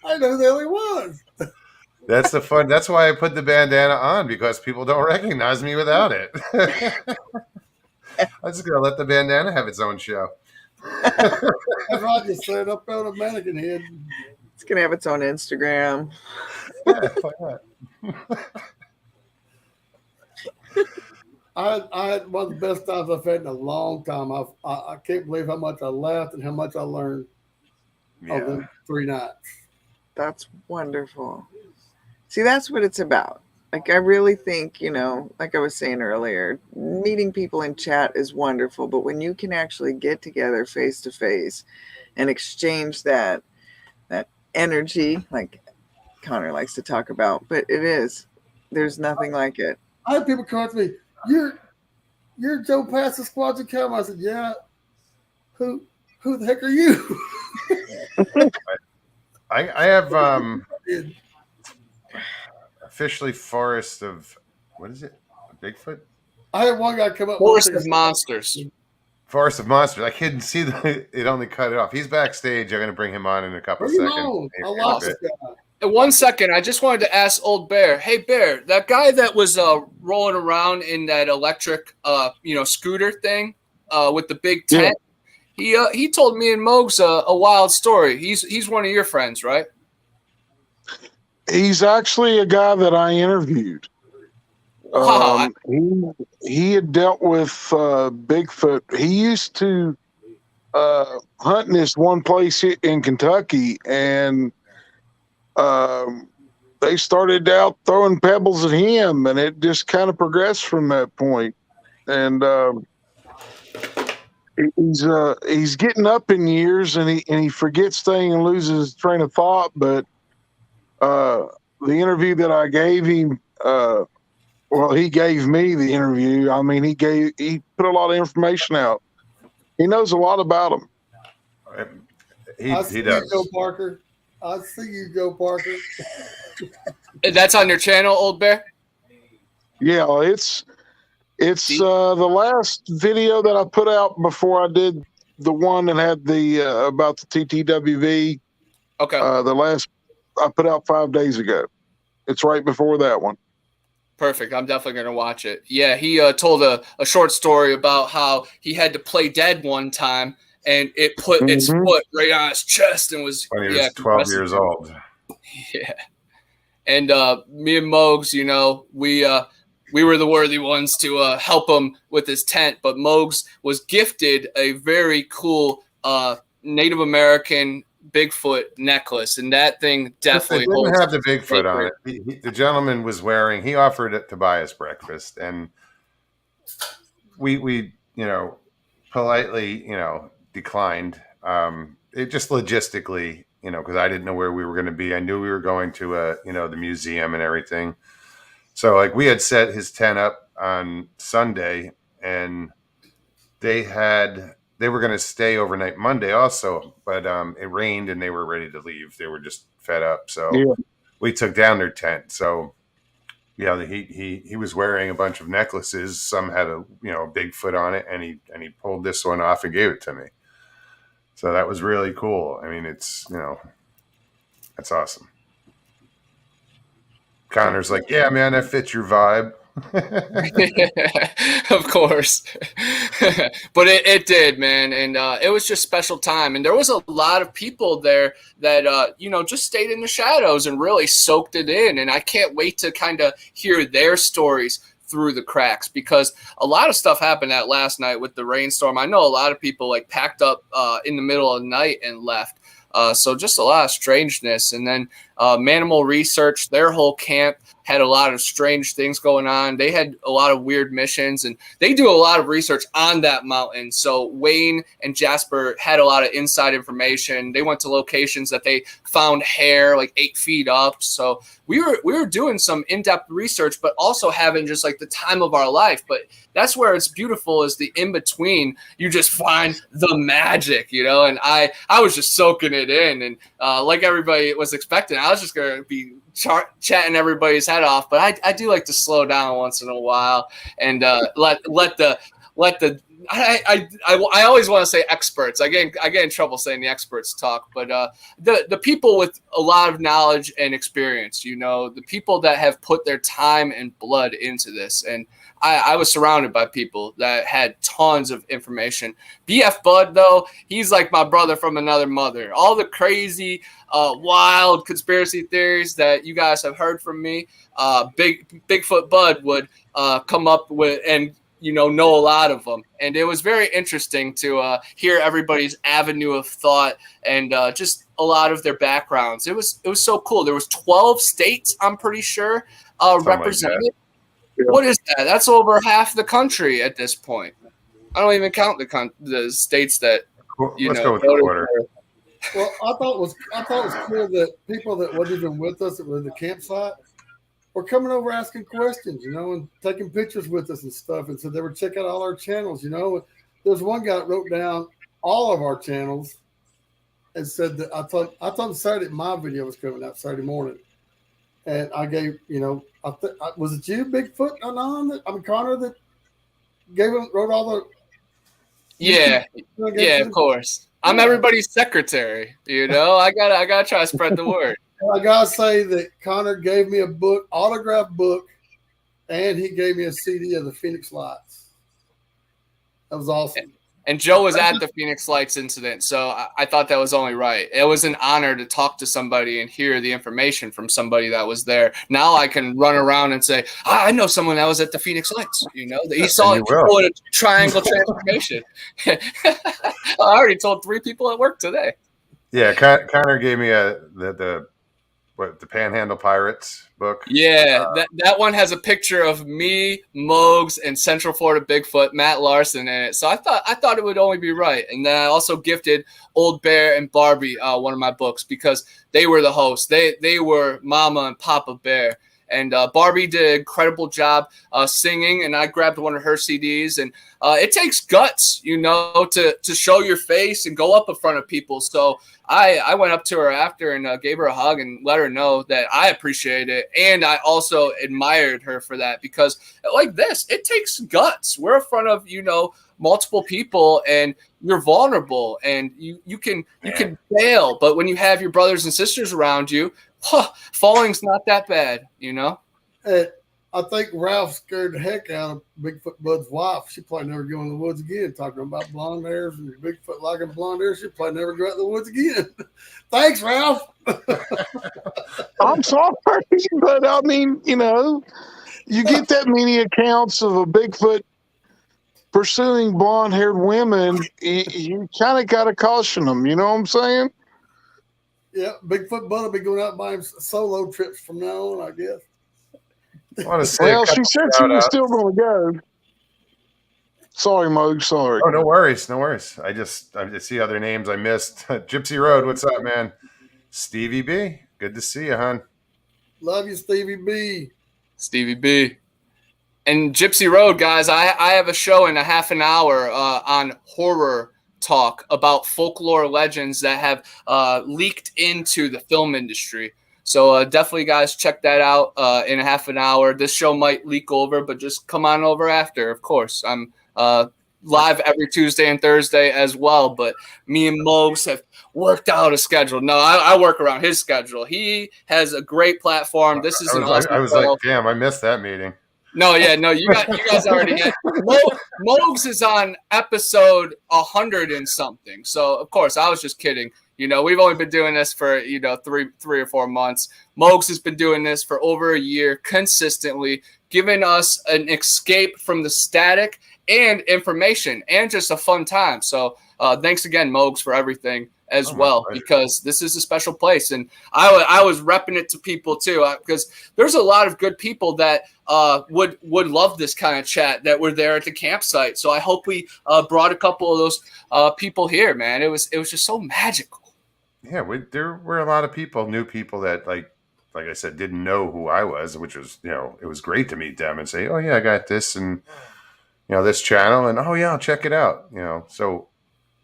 I didn't know who the hell he was. That's the fun. That's why I put the bandana on, because people don't recognize me without it. I'm just gonna let the bandana have its own show. I just set it up on a mannequin head. It's gonna have its own Instagram. Yeah, why not? I had one of the best times I've had in a long time. I can't believe how much I laughed and how much I learned of the 3 nights. That's wonderful. See, that's what it's about. Like, I really think, like I was saying earlier, meeting people in chat is wonderful, but when you can actually get together face to face and exchange that energy, like Connor likes to talk about, but there's nothing like it. I had people come up to me, you're Joe Pass the Squadron Cowboy. I said, yeah. Who the heck are you? I have officially Forest of, what is it? Bigfoot? I had one guy come up. Forest of Monsters. Forest of Monsters. I couldn't see it only cut it off. He's backstage. I'm going to bring him on in a couple of seconds. I love this guy. In 1 second, I just wanted to ask Old Bear. Hey, Bear, that guy that was rolling around in that electric, scooter thing with the big tent, he told me and Mogs a wild story. He's one of your friends, right? He's actually a guy that I interviewed. Wow. He had dealt with Bigfoot. He used to hunt in this one place in Kentucky, and they started out throwing pebbles at him, and it just kind of progressed from that point. And he's getting up in years, and he forgets things and loses his train of thought. But the interview that I gave him, well, he gave me the interview. I mean, he put a lot of information out. He knows a lot about them. I see He you, does. Joe Parker. I see you, Joe Parker. That's on your channel, Old Bear? Yeah, it's the last video that I put out before I did the one that had the about the TTWV. Okay. The last I put out 5 days ago. It's right before that one. Perfect. I'm definitely going to watch it. Yeah, he told a short story about how he had to play dead one time, and it put its foot right on his chest and was When he was 12 years old. Yeah. And me and Mogs, you know, we were the worthy ones to help him with his tent, but Mogs was gifted a very cool Native American Bigfoot necklace, and that thing definitely It didn't holds have the Bigfoot on it. The gentleman was wearing. He offered it to buy us breakfast, and we politely declined. It just logistically, because I didn't know where we were going to be. I knew we were going to the museum and everything. So like we had set his tent up on Sunday, and they were going to stay overnight Monday also, but it rained and they were ready to leave. They were just fed up. So we took down their tent. So yeah, he was wearing a bunch of necklaces. Some had a Bigfoot on it, and he pulled this one off and gave it to me. So that was really cool. I mean, it's that's awesome. Connor's like, yeah, man, that fits your vibe. Of course. But it did, man, and it was just special time, and there was a lot of people there that just stayed in the shadows and really soaked it in, and I can't wait to kind of hear their stories through the cracks, because a lot of stuff happened that last night with the rainstorm. I know a lot of people like packed up in the middle of the night and left. So just a lot of strangeness. And then Manimal Research, their whole camp had a lot of strange things going on. They had a lot of weird missions, and they do a lot of research on that mountain. So Wayne and Jasper had a lot of inside information. They went to locations that they found hair like 8 feet up. So we were doing some in-depth research, but also having just like the time of our life. But that's where it's beautiful, is the in-between. You just find the magic, and I was just soaking it in. And like everybody was expecting, I was just going to be chatting everybody's head off, but I do like to slow down once in a while and let the I always want to say experts. I get in trouble saying the experts talk, but the people with a lot of knowledge and experience, the people that have put their time and blood into this. And I was surrounded by people that had tons of information. BF Bud, though, he's like my brother from another mother. All the crazy, wild conspiracy theories that you guys have heard from me, Bigfoot Bud would come up with and know a lot of them. And it was very interesting to hear everybody's avenue of thought and just a lot of their backgrounds. It was so cool. There was 12 states, I'm pretty sure, represented. Like yeah. What is that? That's over half the country at this point. I don't even count the states that Let's go with the quarter. Well, I thought it was cool that people that wasn't even with us that were in the campsite were coming over asking questions, and taking pictures with us and stuff. And so they would check out all our channels, There's one guy that wrote down all of our channels and said that I told him Saturday my video was coming out Saturday morning. And I gave, was it you, Bigfoot, Anon, Connor, that wrote all the... Yeah, of course. I'm everybody's secretary, I gotta try to spread the word. I gotta say that Connor gave me a book, autographed book, and he gave me a CD of the Phoenix Lights. That was awesome. And Joe was at the Phoenix Lights incident, so I thought that was only right. It was an honor to talk to somebody and hear the information from somebody that was there. Now I can run around and say, I know someone that was at the Phoenix Lights. You know, he saw it in a triangle transformation. I already told 3 people at work today. Yeah, Connor gave me the Panhandle Pirates book. Yeah, that one has a picture of me, Mogs, and Central Florida Bigfoot, Matt Larson in it. So I thought it would only be right. And then I also gifted Old Bear and Barbie one of my books because they were the hosts. They were Mama and Papa Bear. And Barbie did an incredible job singing, and I grabbed one of her CDs. And it takes guts, you know, to show your face and go up in front of people. So I went up to her after and gave her a hug and let her know that I appreciate it. And I also admired her for that because like this, it takes guts. We're in front of, you know, multiple people and you're vulnerable and you can fail. But when you have your brothers and sisters around you, falling's not that bad, you know? I think Ralph scared the heck out of Bigfoot Bud's wife. She probably never go in the woods again, talking about blonde hairs and Bigfoot liking blonde hair. She'll probably never go out in the woods again. Thanks, Ralph. I'm sorry, but I mean, you know, you get that many accounts of a Bigfoot pursuing blonde-haired women, you kind of got to caution them. You know what I'm saying? Yeah, Bigfoot Bud will be going out buying solo trips from now on, I guess. I want to say well, she said she was still going to go. Sorry, Mo. Sorry. Oh, no worries. No worries. I see other names I missed. Gypsy Road. What's up, man? Stevie B. Good to see you, hon. Love you, Stevie B. Stevie B. And Gypsy Road, guys, I have a show in a half an hour on horror talk about folklore legends that have leaked into the film industry. So definitely, guys, check that out in a half an hour. This show might leak over, but just come on over after, of course. I'm live every Tuesday and Thursday as well, but me and Mogs have worked out a schedule. No, I work around his schedule. He has a great platform. This is an awesome I was show. like, damn, I missed that meeting. No, you guys already had. Mogs is on episode 100 and something. So of course I was just kidding. You know, we've only been doing this for, you know, three or 4 months. Mogs has been doing this for over a year consistently, giving us an escape from the static and information and just a fun time. So thanks again, Mogs, for everything as well, because this is a special place. And I was repping it to people too, because there's a lot of good people that would love this kind of chat that were there at the campsite. So I hope we brought a couple of those people here, man. It was just so magical. Yeah, there were a lot of people, new people that like I said, didn't know who I was, which was, you know, it was great to meet them and say, oh yeah, I got this and, you know, this channel and, oh yeah, I'll check it out. You know, so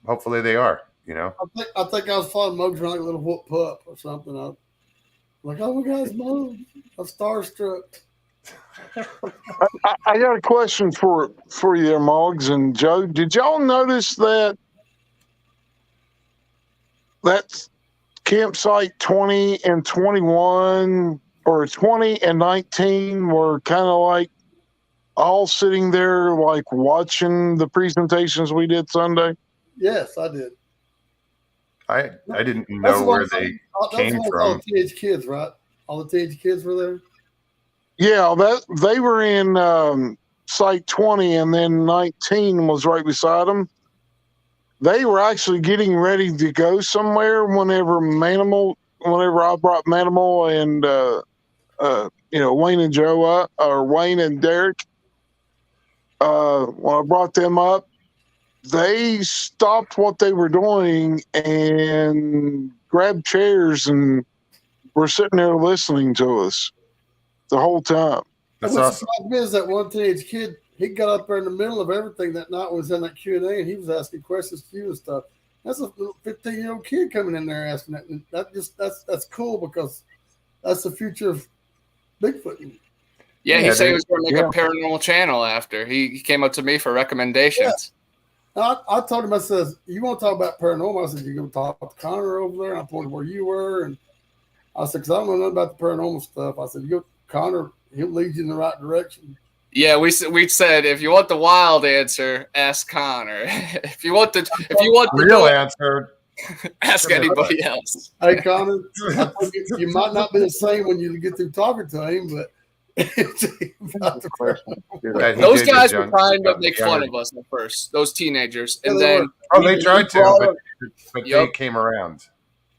hopefully they are, you know. I think I was following Mogs around like a little whoop pup or something. I'm like, oh my gosh, Mogs, I'm starstruck. I got a question for you there, Moggs and Joe. Did y'all notice that campsite 20 and 21 or 20 and 19 were kind of like all sitting there like watching the presentations we did Sunday? Yes, I did. I didn't know where they came from. All the teenage kids, right? All the teenage kids were there? Yeah, they were in site 20 and then 19 was right beside them. They were actually getting ready to go somewhere whenever I brought Manimal and you know, Wayne and Joe up, or Wayne and Derek. When I brought them up, they stopped what they were doing and grabbed chairs and were sitting there listening to us the whole time. That's awesome. The problem is that one teenage kid, he got up there in the middle of everything that night, was in that Q&A, and he was asking questions to you and stuff. That's a little 15-year-old kid coming in there asking that. And that's cool because that's the future of Bigfoot. Yeah, he said he was going to make a paranormal channel after. He came up to me for recommendations. Yeah. I told him, I said, you want to talk about paranormal? I said, you're going to talk to Connor over there? And I told him where you were. And I said, because I don't know nothing about the paranormal stuff. I said, you go Connor, he'll lead you in the right direction. Yeah, we said if you want the wild answer, ask Connor. if you want the Real answer. ask anybody else. Hey, Connor, I think you might not be the same when you get through talking to him, but Yeah, he Those did guys get were young- trying to make younger. fun of us at first. Those teenagers, Yeah, and they then were. Oh, they tried to, brought but they Yep. came around.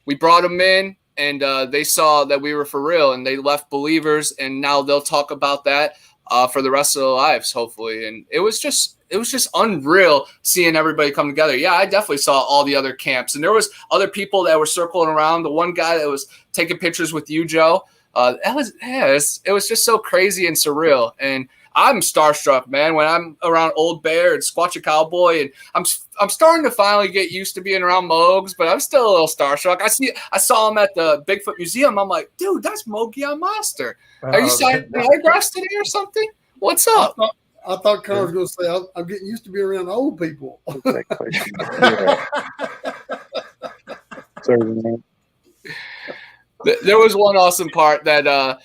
we brought them in, and they saw that we were for real, and they left believers, and now they'll talk about that for the rest of their lives, hopefully. And it was just unreal seeing everybody come together. Yeah, I definitely saw all the other camps, and there was other people that were circling around. The one guy that was taking pictures with you, Joe, it was just so crazy and surreal. And I'm starstruck, man, when I'm around Old Bear and Squatchy Cowboy, and I'm starting to finally get used to being around Mogs, but I'm still a little starstruck. I saw him at the Bigfoot Museum. I'm like, dude, that's Mogi on Monster. Are you signing autographs today or something? What's up? I thought Connor was going to say, I'm getting used to being around old people. There was one awesome part that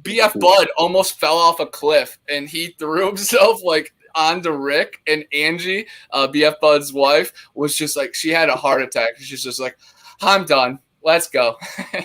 BF Bud almost fell off a cliff, and he threw himself like onto Rick, and Angie, BF Bud's wife, was just like, she had a heart attack. She's just like, I'm done. Let's go.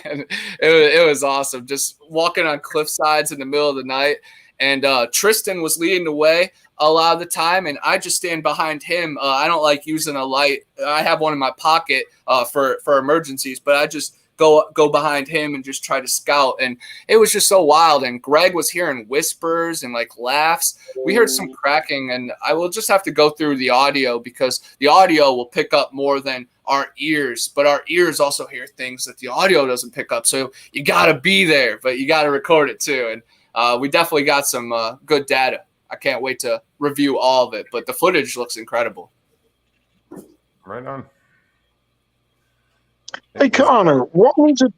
And it was awesome. Just walking on cliff sides in the middle of the night. And Tristan was leading the way a lot of the time, and I just stand behind him. I don't like using a light. I have one in my pocket for emergencies, but I just go behind him and just try to scout. And it was just so wild. And Greg was hearing whispers and like laughs. We heard some cracking, and I will just have to go through the audio because the audio will pick up more than our ears, but our ears also hear things that the audio doesn't pick up. So you got to be there, but you got to record it too. And we definitely got some good data. I can't wait to review all of it, but the footage looks incredible. Right on. Hey, Connor, what was it?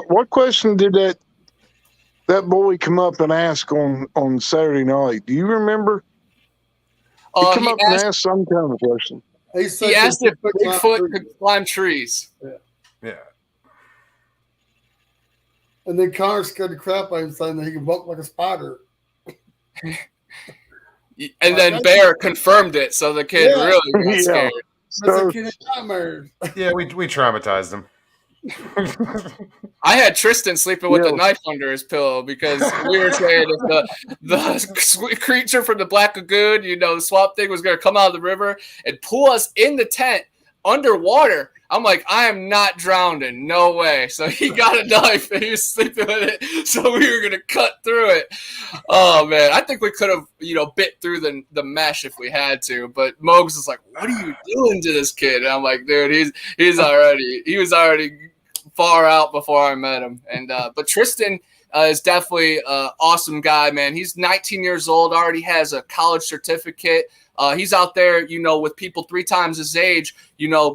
What question did that boy come up and ask on Saturday night? Do you remember? He come up and asked some kind of question. He asked if Bigfoot could climb trees. Yeah. And then Connor scared the crap out of him, saying that he can walk like a spider. And then Bear confirmed it, so the kid really got scared. That's a kid in nightmares. Yeah, we traumatized him. I had Tristan sleeping with a knife under his pillow because we were saying if the creature from the Black Lagoon, the swamp thing, was going to come out of the river and pull us in the tent underwater. I'm like, I am not drowning. No way. So he got a knife and he was sleeping with it. So we were going to cut through it. Oh, man. I think we could have, bit through the mesh if we had to. But Mogs was like, what are you doing to this kid? And I'm like, dude, he was already far out before I met him. And but Tristan is definitely an awesome guy, man. He's 19 years old, already has a college certificate. He's out there, with people 3 times his age,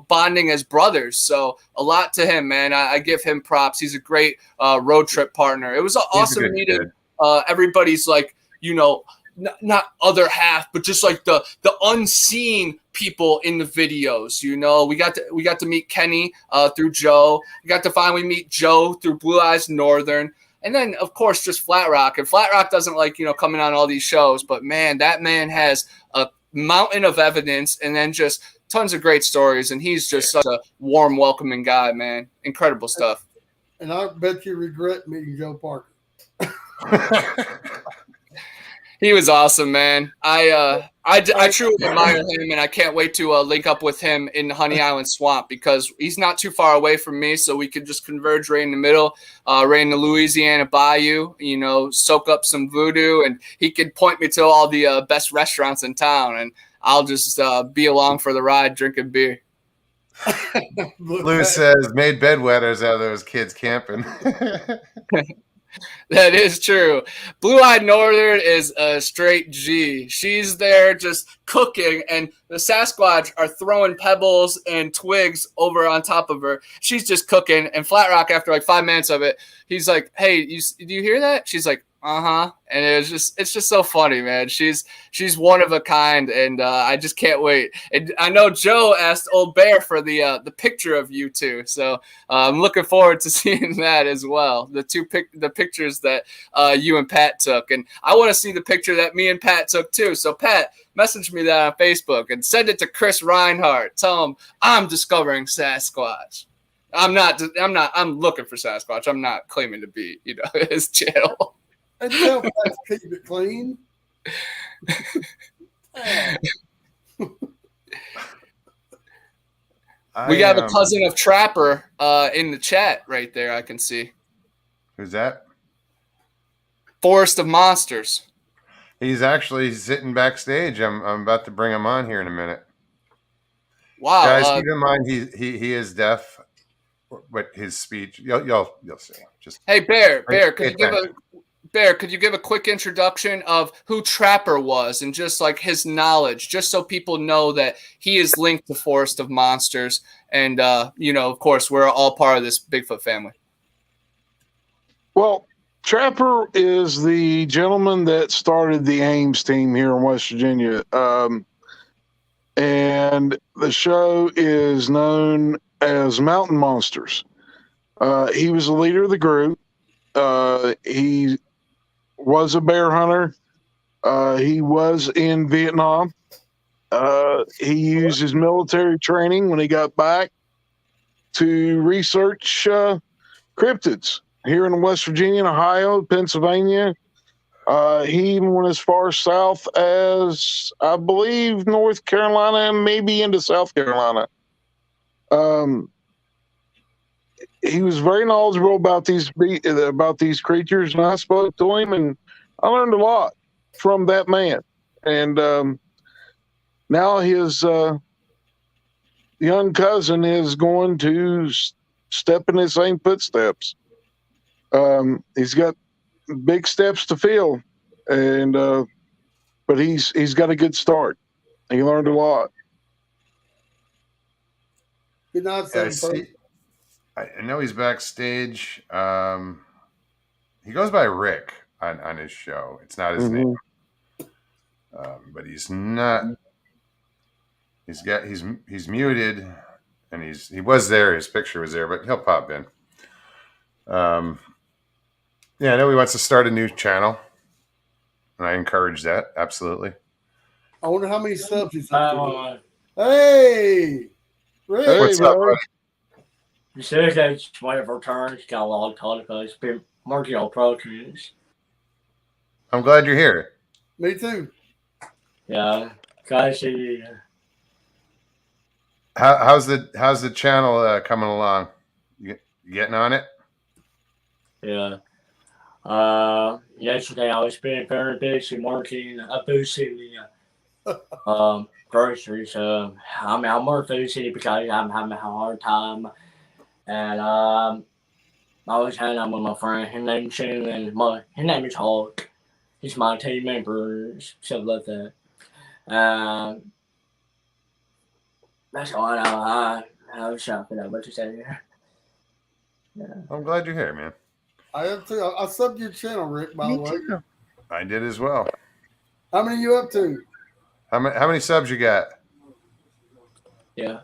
bonding as brothers. So a lot to him, man. I give him props. He's a great road trip partner. It was awesome meeting everybody's like, not other half, but just like the unseen people in the videos. We got to meet Kenny through Joe. We got to finally meet Joe through Blue Eyes Northern. And then, of course, just Flat Rock. And Flat Rock doesn't like, coming on all these shows. But, man, that man has a mountain of evidence and then just tons of great stories. And he's just such a warm, welcoming guy, man. Incredible stuff. And I bet you regret meeting Joe Parker. He was awesome, man. I truly admire him, and I can't wait to link up with him in Honey Island Swamp because he's not too far away from me, so we could just converge right in the middle, right in the Louisiana Bayou, soak up some voodoo, and he could point me to all the best restaurants in town, and I'll just be along for the ride drinking beer. Lou says made bedwetters out of those kids camping. That is true. Blue Eyed Northern is a straight G. She's there just cooking, and the Sasquatch are throwing pebbles and twigs over on top of her. She's just cooking, and Flat Rock, after like 5 minutes of it, he's like, hey, do you hear that? She's like, And it's just so funny, man. She's one of a kind, and I just can't wait. And I know Joe asked Old Bear for the picture of you two, so I'm looking forward to seeing that as well. The pictures that you and Pat took, and I want to see the picture that me and Pat took too. So Pat, message me that on Facebook and send it to Chris Reinhardt. Tell him I'm discovering Sasquatch. I'm looking for Sasquatch. I'm not claiming to be, his channel. And tell Pat to keep it clean. We got a cousin of Trapper in the chat right there. I can see. Who's that? Forest of Monsters. He's actually sitting backstage. I'm about to bring him on here in a minute. Wow, guys, keep in mind he is deaf, but his speech you'll see. Just hey, Bear, could you give a quick introduction of who Trapper was and just like his knowledge, just so people know that he is linked to Forest of Monsters, and of course, we're all part of this Bigfoot family. Well, Trapper is the gentleman that started the Ames team here in West Virginia. And the show is known as Mountain Monsters. He was the leader of the group. He was a bear hunter. He was in Vietnam. He used his military training when he got back to research cryptids here in West Virginia, Ohio, Pennsylvania. He even went as far south as, I believe, North Carolina and maybe into South Carolina. He was very knowledgeable about these creatures, and I spoke to him, and I learned a lot from that man. And now his young cousin is going to step in his same footsteps. He's got big steps to fill, and but he's got a good start. He learned a lot. Good night, I know he's backstage. He goes by Rick on his show. It's not his name, but he's not. He's muted, and he was there. His picture was there, but he'll pop in. Yeah, I know he wants to start a new channel, and I encourage that, absolutely. I wonder how many subs he's up to. Hey, Rick. Hey, what's up, buddy? You said that it's one of our turns. Got a lot of talk about. It's been marking all progress. I'm glad you're here. Me too. Yeah, guys, see. How's the channel coming along? You getting on it? Yeah. Yesterday I was being very busy marketing boosting the groceries. I'm more busy because I'm having a hard time. And I was hanging out with my friend. His name's Shane, and his name is Hulk. He's my team member, stuff like that. That's all I know. I was shopping out what you said here. Yeah. I'm glad you're here, man. I am too. I subbed your channel, Rick, by the way. Too. I did as well. How many are you up to? How many subs you got? Yeah.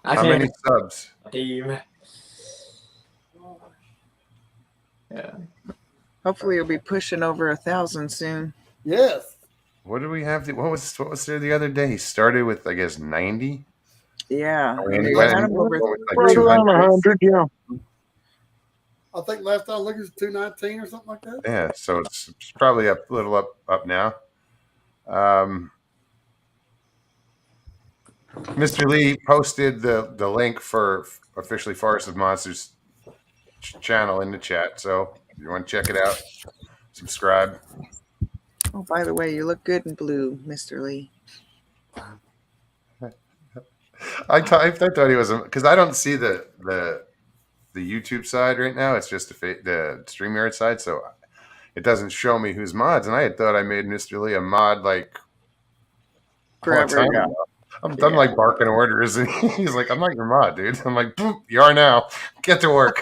How many subs? Team. Yeah. Hopefully, you'll be pushing over 1,000 soon. Yes. What did we have? What was there the other day? He started with, I guess, 90. Yeah, And he I went had him over Right around 100, yeah. I think last time I looked, it was 219 or something like that. Yeah, so it's probably a little up now. Mr. Lee posted the link for officially Forest of Monsters channel in the chat, so if you want to check it out, subscribe. Oh, by the way, you look good in blue, Mr. Lee. I thought he was, because I don't see the YouTube side right now. It's just the StreamYard side, so it doesn't show me who's mods. And I had thought I made Mr. Lee a mod like Forever ago. I'm like barking orders, and he's like, "I'm not your ma, dude." I'm like, "Boop, you are now. Get to work."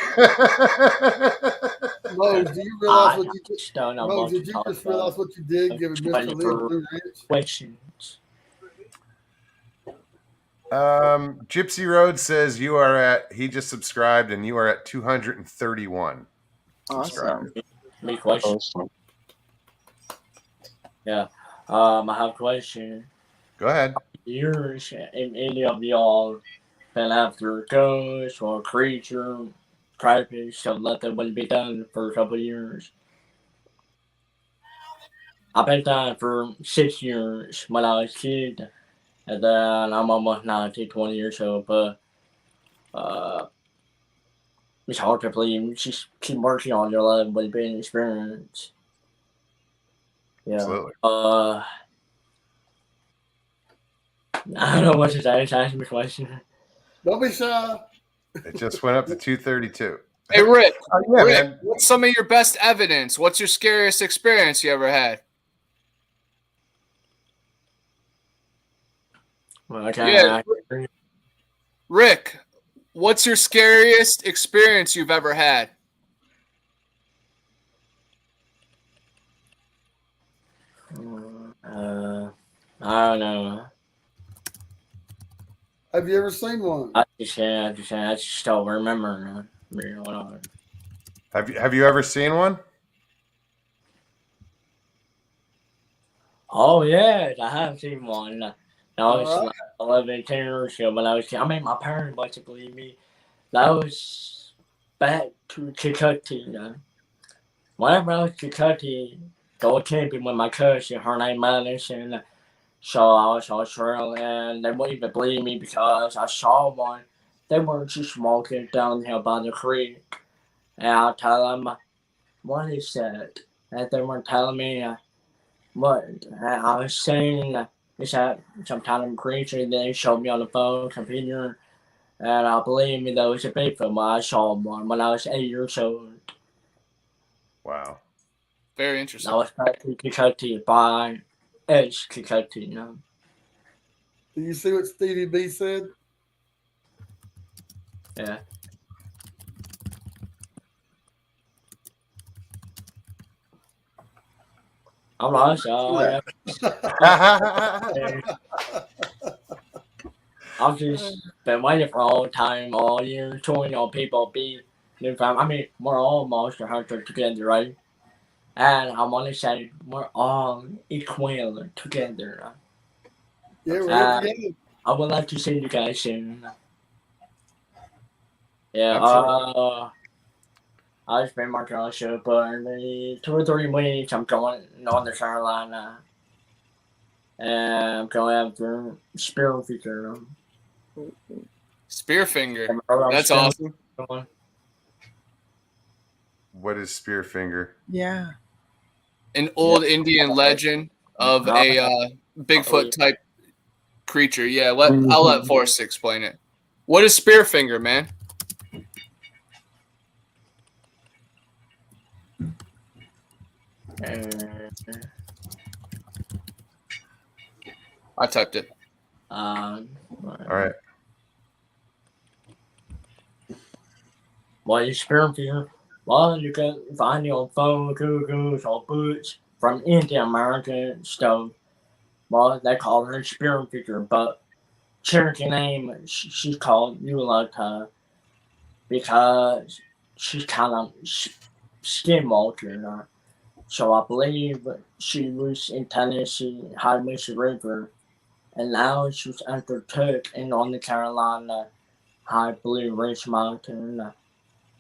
Mose, do you realize what you just don't know Mose, what did to you talk just about. realize what you did giving Mr. Ready Lee a for blue wrench? questions. Gypsy Road says you are at. He just subscribed, and you are at 231 subscribers. Awesome. Me question. Awesome. Yeah. I have a question. Go ahead. Yours and any of y'all been after a ghost or a creature, crayfish, something like that wouldn't be done for a couple of years. I've been down for 6 years when I was a kid, and then I'm almost 19, 20 years old, but it's hard to believe. Just keep working on your life with being an experience. Yeah. Absolutely. I don't know what to say. Just ask me a question. Don't be shy. It just went up to 232. Hey, Rick, Yeah, Rick, man. what's some of your best evidence? What's your scariest experience you ever had? Okay. Rick, what's your scariest experience you've ever had? I don't know. Have you ever seen one? I just don't remember. Have you ever seen one? Oh yeah, I have seen one. That was All right. like 11, 10 years ago when I was kid. I mean, my parents wasn't believe me. That was back to Kentucky. Whenever I was in Kentucky, go camping with my cousin, her name Madison. So I saw a trail, and they wouldn't even believe me because I saw one. They were just walking downhill by the creek, and I tell them, "What is that?" And they were telling me what I was saying. Is that some kind of creature? They showed me on the phone, computer, and I believe me that was a Bigfoot. When I saw one when I was 8 years old. Wow. Very interesting. I was back to Kentucky by Edge, Kentucky. Do you see what Stevie B said? Yeah. I'm not sure. I've just been waiting for all time, all year, touring on people be new fam. I mean, we're all monster hunters together, right? And I want to say we're all equal together. Yeah, we're together. I would like to see you guys soon. Yeah, Absolutely. I've been marking on the show, but in the 2 or 3 weeks, I'm going North Carolina. And I'm going after Spearfinger. Spearfinger. That's awesome. What is Spearfinger? Yeah. An old Indian legend of a Bigfoot type creature. Yeah, I'll let Forrest explain it. What is Spearfinger, man? I typed it. All right. What is Spearfinger? Well, you can find it on phone, Google, or books from Indian American stuff. Well, they call her Spearfinger, but Cherokee name, she's called Yulata because she's kind of skinwalker. So I believe she was in Tennessee, High Mississippi River, and now she was undertook in North Carolina, High Blue Ridge Mountain.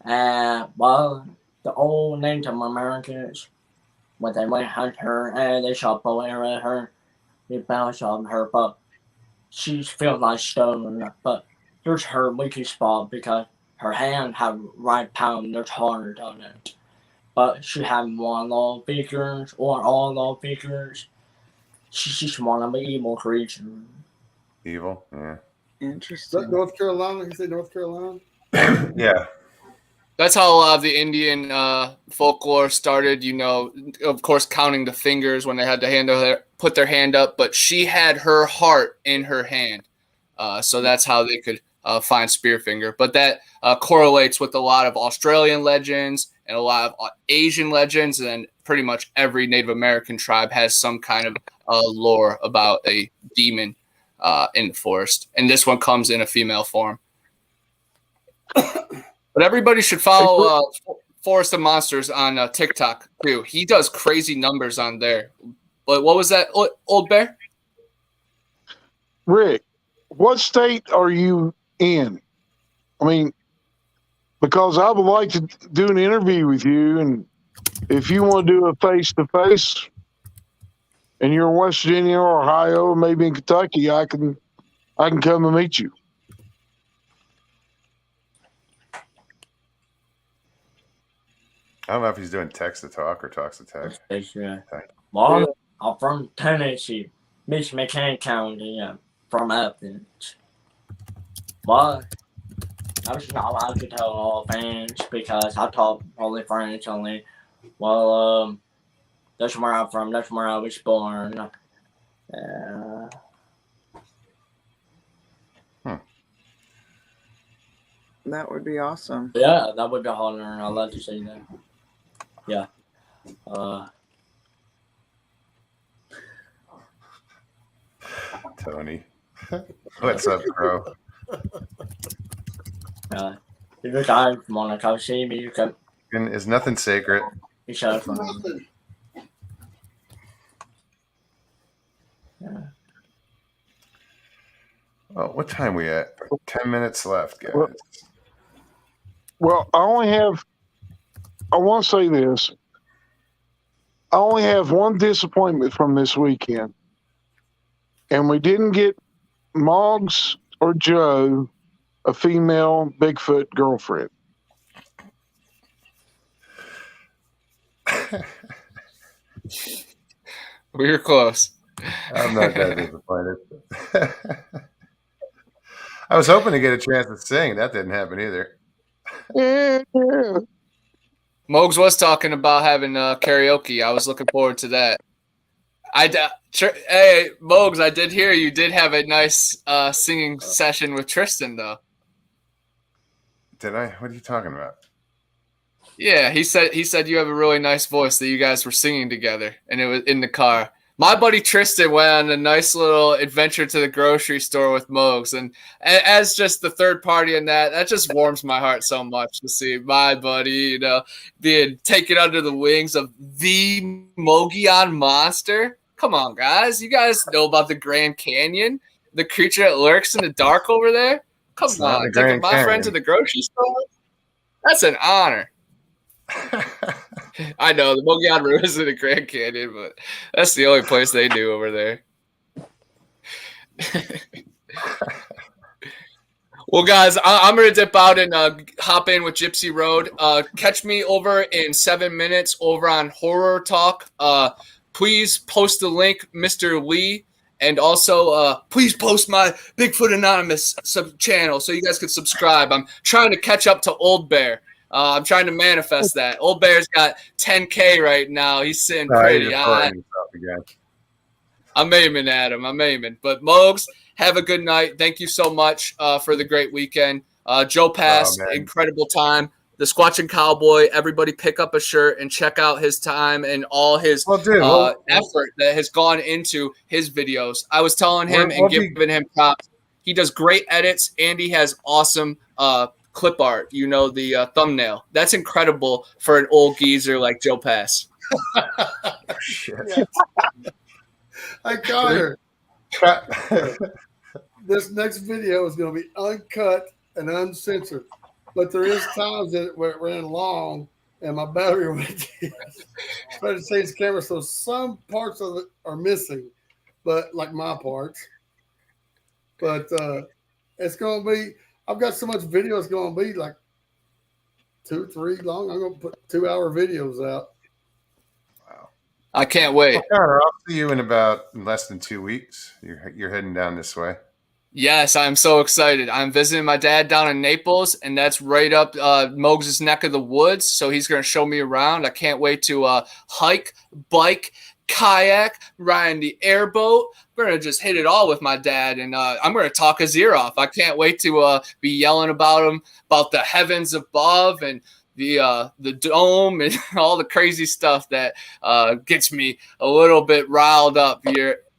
And well, the old Native Americans, when they went hunt her and they shot bow arrow at her, they bounced on her, but she's feels like stone. But here's her weakest spot because her hand had right pound, there's hard on it. But she had one all figures or all figures. She's just one of the evil creatures. Evil. Yeah. Interesting. North Carolina? You say North Carolina? Yeah. That's how a lot of the Indian folklore started, you know, of course, counting the fingers when they had to put their hand up, but she had her heart in her hand. So that's how they could find Spearfinger. But that correlates with a lot of Australian legends and a lot of Asian legends, and pretty much every Native American tribe has some kind of lore about a demon in the forest. And this one comes in a female form. But everybody should follow Forest of Monsters on TikTok too. He does crazy numbers on there. But what was that, Old Bear? Rick, what state are you in? I mean, because I would like to do an interview with you, and if you want to do a face-to-face and you're in West Virginia or Ohio or maybe in Kentucky, I can come and meet you. I don't know if he's doing text to talk or talks to text. Well, I'm from Tennessee, Michigan County, from Athens. But I was not allowed to tell all fans because I talk only French only. Well, that's where I'm from. That's where I was born. That would be awesome. Yeah, that would be hard. I'd love to see that. Yeah. Tony. What's up, bro? If you guys want to come see me, you can. Is nothing sacred. You show for me. Yeah. Oh, what time we at? 10 minutes left, guys. Well, I want to say this. I only have one disappointment from this weekend. And we didn't get Moggs or Joe a female Bigfoot girlfriend. We were close. I'm not that disappointed. I was hoping to get a chance to sing. That didn't happen either. Yeah. Mogs was talking about having karaoke. I was looking forward to that. Hey, Mogs, I did hear you did have a nice singing session with Tristan, though. Did I? What are you talking about? Yeah, he said you have a really nice voice that you guys were singing together, and it was in the car. My buddy Tristan went on a nice little adventure to the grocery store with Mogs, and as just the third party in that just warms my heart so much to see my buddy, being taken under the wings of the Mogollon monster. Come on, guys. You guys know about the Grand Canyon, the creature that lurks in the dark over there? Come on, taking my friend to the grocery store? That's an honor. I know the Mogollon River is in the Grand Canyon, but that's the only place they do over there. Well, guys, I'm going to dip out and hop in with Gypsy Road. Catch me over in 7 minutes over on Horror Talk. Please post the link, Mr. Lee. And also, please post my Bigfoot Anonymous channel so you guys can subscribe. I'm trying to catch up to Old Bear. I'm trying to manifest that. Old Bear's got 10K right now. He's sitting pretty. I'm aiming at him. But Mogs, have a good night. Thank you so much for the great weekend. Joe Pass, incredible time. The Squatching Cowboy, everybody pick up a shirt and check out his time and all his effort that has gone into his videos. I was telling him and giving him props. He does great edits, and he has awesome clip art, the thumbnail. That's incredible for an old geezer like Joe Pass. Shit. I got her. This next video is going to be uncut and uncensored, but there is times that where it ran long and my battery went dead. Try to change the camera, so some parts of it are missing, but like my parts. But it's going to be. I've got so much video, it's going to be like 2-3 long. I'm going to put 2-hour videos out. Wow. I can't wait. Well, Connor, I'll see you in about less than 2 weeks. You're heading down this way. Yes, I'm so excited. I'm visiting my dad down in Naples, and that's right up Mogs' neck of the woods. So he's going to show me around. I can't wait to hike, bike, kayak, riding the airboat. We're going to just hit it all with my dad, and I'm going to talk his ear off. I can't wait to be yelling about him, about the heavens above and the dome and all the crazy stuff that gets me a little bit riled up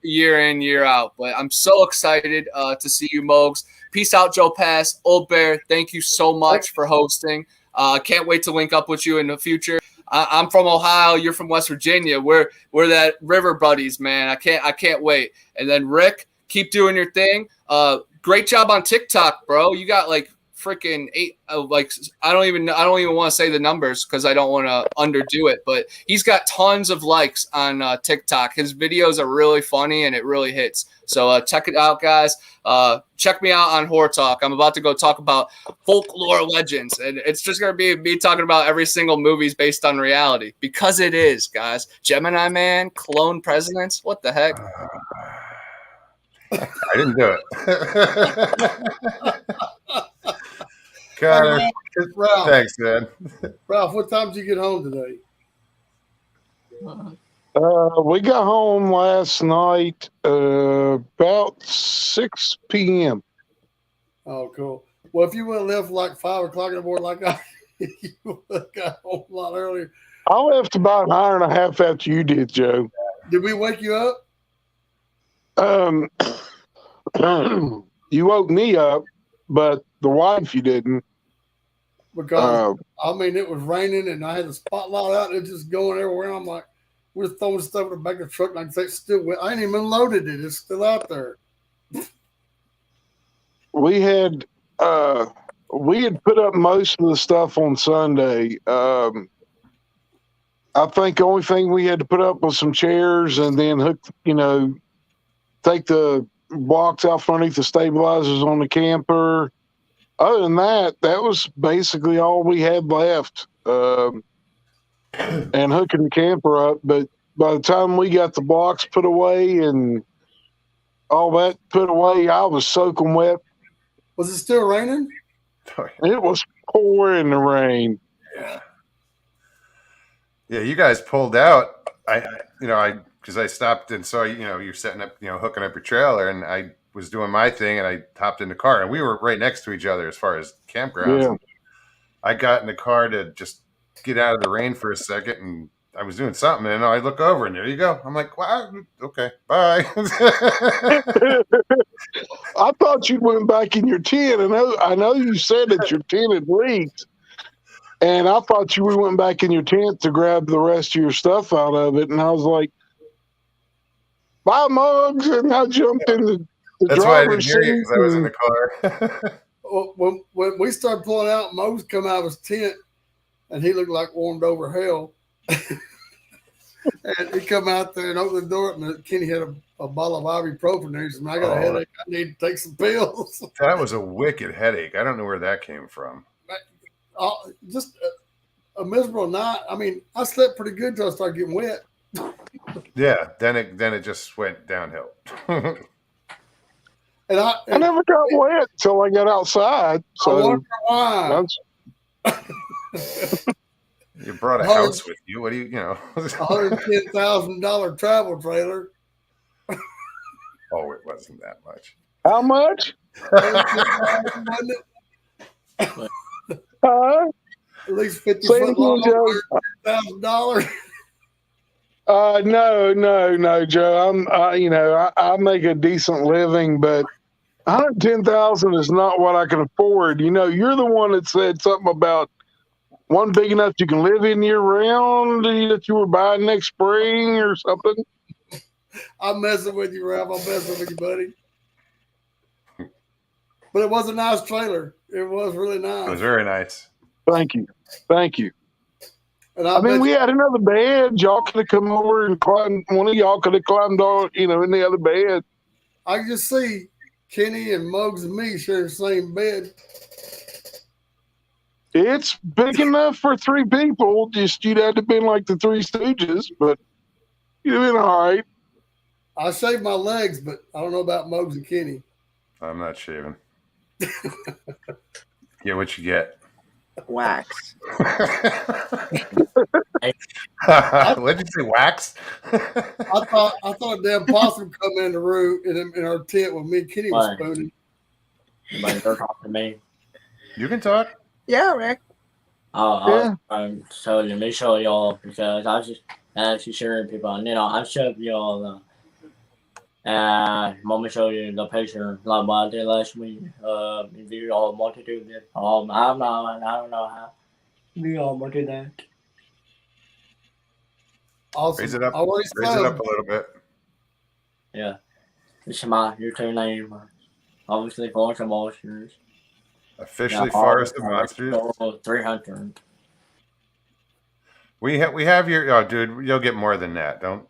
year in, year out. But I'm so excited to see you, Mogs. Peace out, Joe Pass. Old Bear, thank you so much for hosting. Can't wait to link up with you in the future. I'm from Ohio. You're from West Virginia. We're that river buddies, man. I can't wait. And then Rick, keep doing your thing. Great job on TikTok, bro. You got like freaking 8. I don't even want to say the numbers because I don't want to underdo it. But he's got tons of likes on TikTok. His videos are really funny and it really hits. So check it out, guys. Check me out on Horror Talk. I'm about to go talk about folklore legends, and it's just gonna be me talking about every single movie's based on reality because it is, guys. Gemini Man, clone presidents. What the heck? I didn't do it. God, Ralph, thanks, man. Ralph, what time did you get home today? We got home last night about 6 p.m. Oh, cool. Well, if you would have left like 5 o'clock in the morning like I you would have got home a lot earlier. I left about an hour and a half after you did, Joe. Did we wake you up? You woke me up, but the wife you didn't. Because, I mean, it was raining and I had the spotlight out and it just going everywhere. I'm like, we're throwing stuff in the back of the truck and I can say it's still wet. I ain't even loaded it. It's still out there. We had put up most of the stuff on Sunday. I think the only thing we had to put up was some chairs and then take the blocks out from underneath the stabilizers on the camper. Other than that, that was basically all we had left. And hooking the camper up. But by the time we got the blocks put away and all that put away, I was soaking wet. Was it still raining? It was pouring the rain. Yeah. Yeah, you guys pulled out. Because I stopped and saw you're setting up, hooking up your trailer, and I was doing my thing, and I hopped in the car, and we were right next to each other as far as campgrounds. Yeah. I got in the car to just get out of the rain for a second, and I was doing something, and I look over, and there you go. I'm like, wow, okay, bye. I thought you went back in your tent. I know you said that your tent had leaked, and I thought you went back in your tent to grab the rest of your stuff out of it, and I was like, bye, Mugs, and I jumped in the That's why I didn't driver's hear you, seat. because I was in the car. When we started pulling out, Mose come out of his tent, and he looked like warmed over hell. And he come out there and opened the door, and Kenny had a bottle of ibuprofen there. He said, I got a headache. I need to take some pills. That was a wicked headache. I don't know where that came from. Just a miserable night. I mean, I slept pretty good until I started getting wet. Yeah, then it just went downhill. And I never got wet until I got outside. So I wonder why. You brought a house with you. What do you $110,000 travel trailer. Oh, it wasn't that much. How much? At least 50 foot long, $100,000. No, Joe. I make a decent living, but $110,000 is not what I can afford. You're the one that said something about one big enough you can live in year round that you were buying next spring or something. I'm messing with you, Ralph. I'm messing with you, buddy. But it was a nice trailer. It was really nice. It was very nice. Thank you. And we had another bed. Y'all could have come over and climbed. One of y'all could have climbed on, in the other bed. I can just see Kenny and Muggs and me share the same bed. It's big enough for 3 people. Just you'd have to been like the Three Stooges, but you'd been all right. I shaved my legs, but I don't know about Muggs and Kenny. I'm not shaving. Get what you get. Wax. What did you say? Wax? I thought a damn possum come in the room in our tent when me and Kenny was Why? spooning. Anybody go talk to me? You can talk. Yeah, Rick. Oh, so let me show y'all because I was just actually sharing people. And, I showed y'all. Let me show you the picture like what I did last week. If you all want to do this, I don't know how. We all want to do that. Awesome. Raise it up. I already Raise it said up a little bit. Yeah, this is my YouTube name. Obviously, Forest of Monsters. Officially Forest of Monsters. 300. We have your. Oh, dude, you'll get more than that. Don't.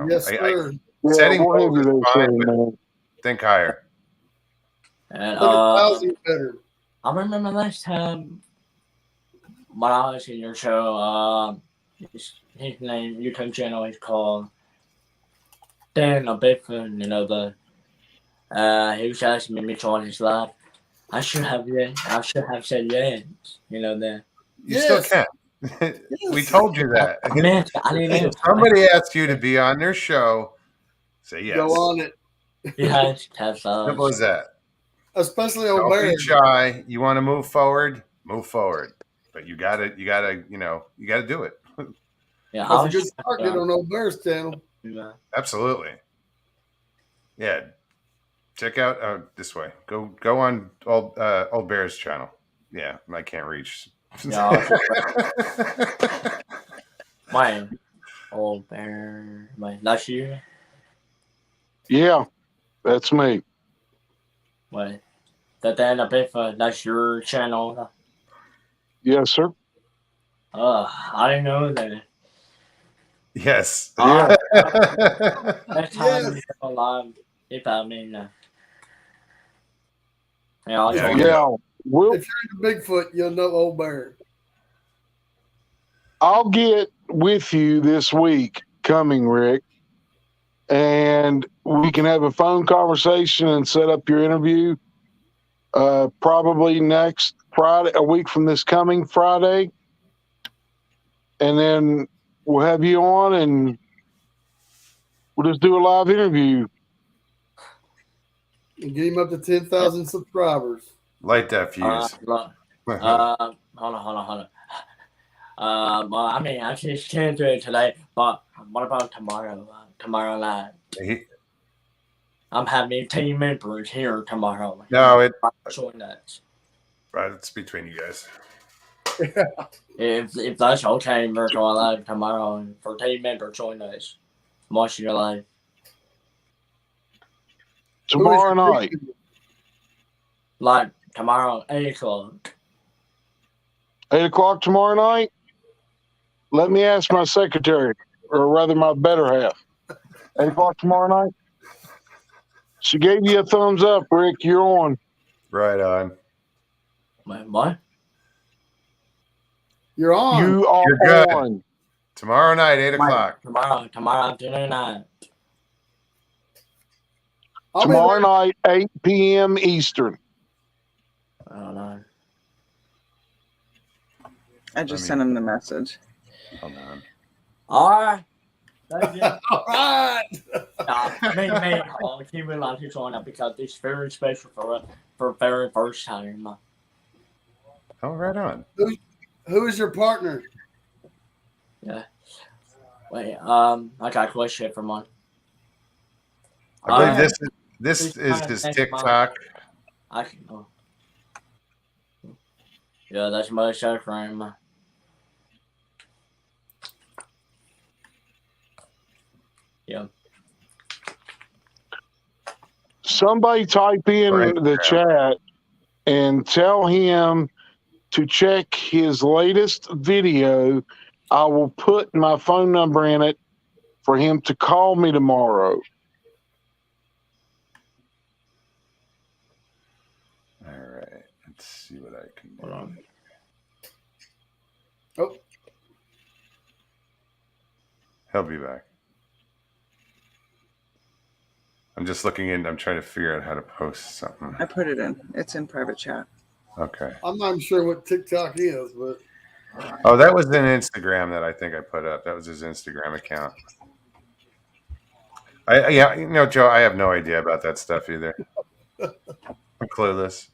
yes, sir. Setting we'll have goals you is there fine, soon, but man. think higher. And 100,000 better. I remember last time when I was in your show, his name, YouTube channel is called Dan a Bigfoot, he was asking me to join his live. I should have said yes, that. You still Yes. can. We told you that. I meant I didn't If answer. somebody asks you to be on their show, say yes. Go on it. Yes, have Simple as that. Especially on Don't Bear. be shy. You want to move forward, but you gotta do it. Yeah, That's a good start. Get on Old Bear's channel. Absolutely. Yeah. Check out this way. Go on Old Bear's channel. Yeah, I can't reach. Yeah, my Old Bear, last year. Yeah, that's me. Wait, that Dan a Bigfoot, that's your channel. Yes, sir. I didn't know that. Yes. Yeah. Next time you go live, if I mean, I'll Yeah, join. Yeah. If you're into Bigfoot, you'll know Old Bear. I'll get with you this week coming, Rick, and we can have a phone conversation and set up your interview probably next Friday, a week from this coming Friday. And then we'll have you on and we'll just do a live interview. And get him up to 10,000 subscribers. Light that fuse. Hold on. Well, I mean, I just can't do it today, but what about tomorrow? Tomorrow night? I'm having team members here tomorrow. No, join us. Right, it's between you guys. If that's okay, we're going live tomorrow for team member join us. Watch your live. Tomorrow night. Like tomorrow, 8 o'clock. 8 o'clock tomorrow night? Let me ask my secretary, or rather my better half. 8 o'clock tomorrow night? She gave you a thumbs up, Rick. You're on. Right on. Wait, what? You're on. You are You're good. on. Tomorrow night, 8 o'clock. Tomorrow afternoon night. Tomorrow night, 8 p.m. Eastern. I don't know. I just sent him the message. Hold on. All right. Thank you. All right. Me, he would like to join up because it's very special for very first time. Oh, right on. Who is your partner? Yeah. Wait, I got a question for one. I believe this is his TikTok. I can know. Yeah, that's my show frame. Yeah. Somebody type in the chat and tell him to check his latest video. I will put my phone number in it for him to call me tomorrow. All right. Let's see what I can do. Hold on. Oh. He'll be back. I'm just looking in. I'm trying to figure out how to post something. I put it in. It's in private chat. Okay. I'm not even sure what TikTok is, but Oh, that was an Instagram that I think I put up. That was his Instagram account. Yeah, Joe, I have no idea about that stuff either. I'm clueless.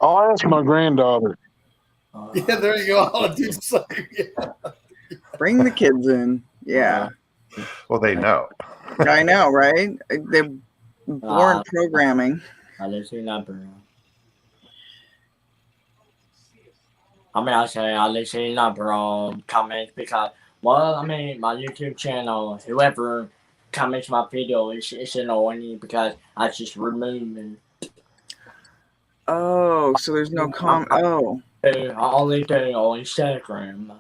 I'll ask my granddaughter. yeah, there you go. I'll do the same. Yeah. Bring the kids in. Yeah. Well, they know. I know, right? They're born programming. I'll say number. I mean, I say I'll listen number on comments because, well, I mean, my YouTube channel, whoever comments my video, it's annoying because I just remove and Oh, so there's no Oh. I only do on Instagram.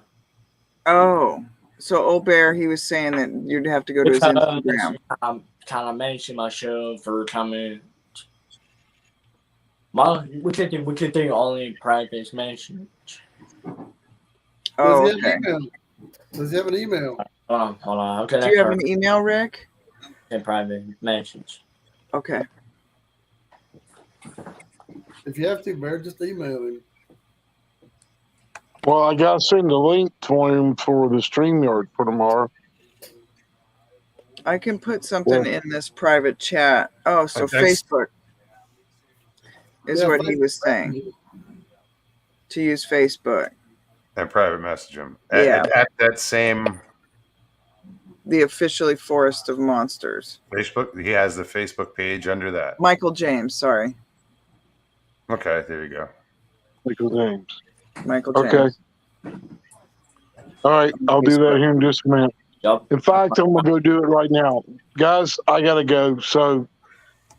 Oh. So Old Bear, he was saying that you'd have to go to his Instagram. I'm kind of mention my show for comment. Well, we could do only private mentions. Oh, Does he okay. have email? Does he have an email? Hold on. Okay, Do you have an email, Rick? in private mentions? Okay. If you have to, Bear, just email him. Well, I got to send a link to him for the StreamYard for tomorrow. I can put something in this private chat. Oh, so Facebook is what he was saying. To use Facebook. And private message him. Yeah. At that same The officially Forest of Monsters. Facebook, he has the Facebook page under that. Michael James, sorry. Okay, there you go. Michael James. Michael James. Okay. All right, I'll do that here in just a minute. Yep. In fact, I'm going to go do it right now. Guys, I got to go. So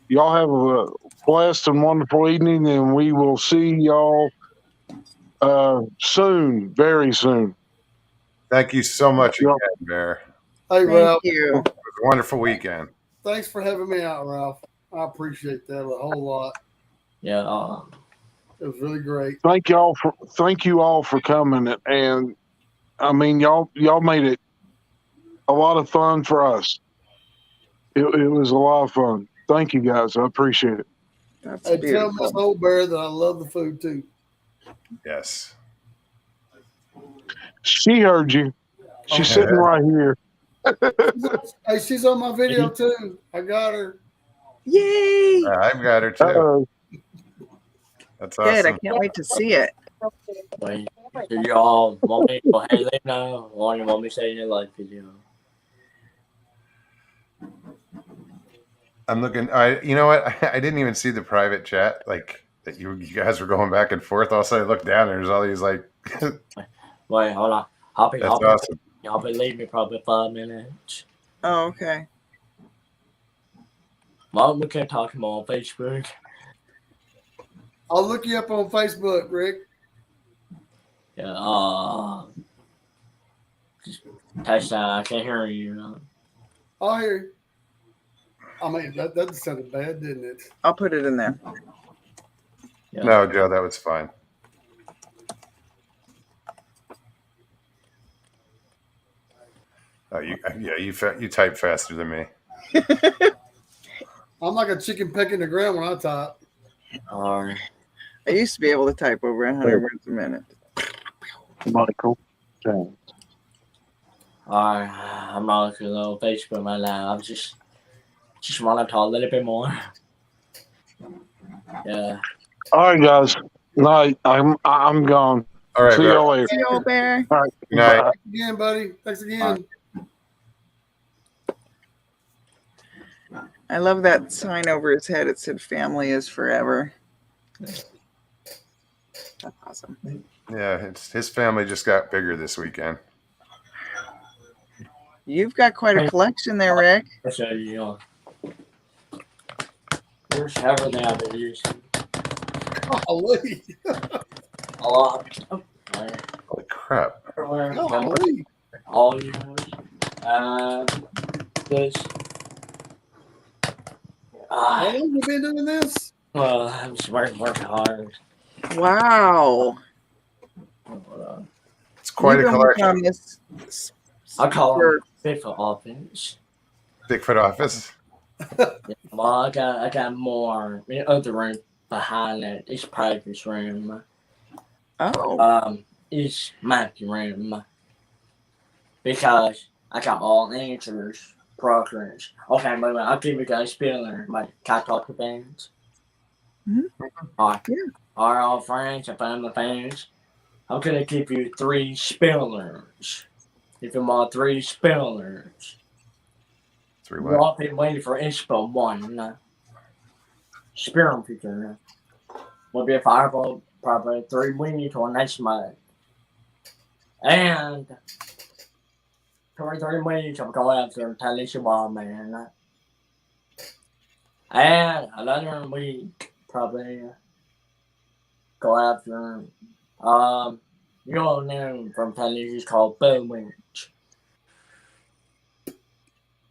y'all have a blessed and wonderful evening, and we will see y'all soon, very soon. Thank you so much again, Bear. Hey, Thank Ralph. you. It was a wonderful weekend. Thanks for having me out, Ralph. I appreciate that a whole lot. Yeah. It was really great. Thank you all for coming, and I mean y'all made it a lot of fun for us. It was a lot of fun. Thank you guys. I appreciate it. That's Hey, tell beautiful. Miss Old Bear that I love the food too. Yes. She heard you. She's sitting right here. Hey, she's on my video too. I got her. Yay! I've got her too. Uh-oh. That's Good. I awesome. can't wait to see it. Wait, do y'all want me to hey let know or you want me to say in your live video? I'm looking. You know what? I didn't even see the private chat. Like that, you guys were going back and forth. Also, I looked down and there's all these like. Wait, hold on. That's awesome. Y'all be leave me probably 5 minutes. Oh, okay. Well, we can talk more on Facebook. I'll look you up on Facebook, Rick. Yeah. Just text that. I can't hear you. I'll hear you. I mean, that sounded bad, didn't it? I'll put it in there. Yeah. No, Joe, that was fine. Oh, you type faster than me. I'm like a chicken peck in the ground when I type. Alright. I used to be able to type over 100 words a minute. Michael James. Alright. I'm not looking on Facebook right now. I'm just want to talk a little bit more. Yeah. All right, guys. Night. I'm gone. All right, See Bear. y'all later. See you, Old Bear. All right. Good night. Bye. Thanks again, buddy. Thanks again. I love that sign over his head. It said "Family is forever." That's awesome. Yeah, his family just got bigger this weekend. You've got quite a collection there, Rick. So, you know. There's everything I've been using. Golly. A lot. Holy crap! Everywhere. Golly. All yours. This. How long have you been doing this? Well, I'm just working hard. Wow. It's quite a You've been collection. on this I call for- it Bigfoot offense. Bigfoot office. Yeah, I'm Well, I got more in the other room behind it. It's practice room. Oh, It's monkey room because I got all answers, programs. Okay, wait, I'll give you guys a spiller. Can I talk to fans? Mhm. Alright. Yeah. Alright, all friends and family fans. I'm gonna give you 3 spillers. If you want 3 spillers. Three We've what? all been waiting for Inspo 1. Spirit feature. Will be a fireball, probably 3 weenie to next month. And 3 weeks I'm going after Talisha Man. And another week probably go after your name from Talisha called Bill Winch.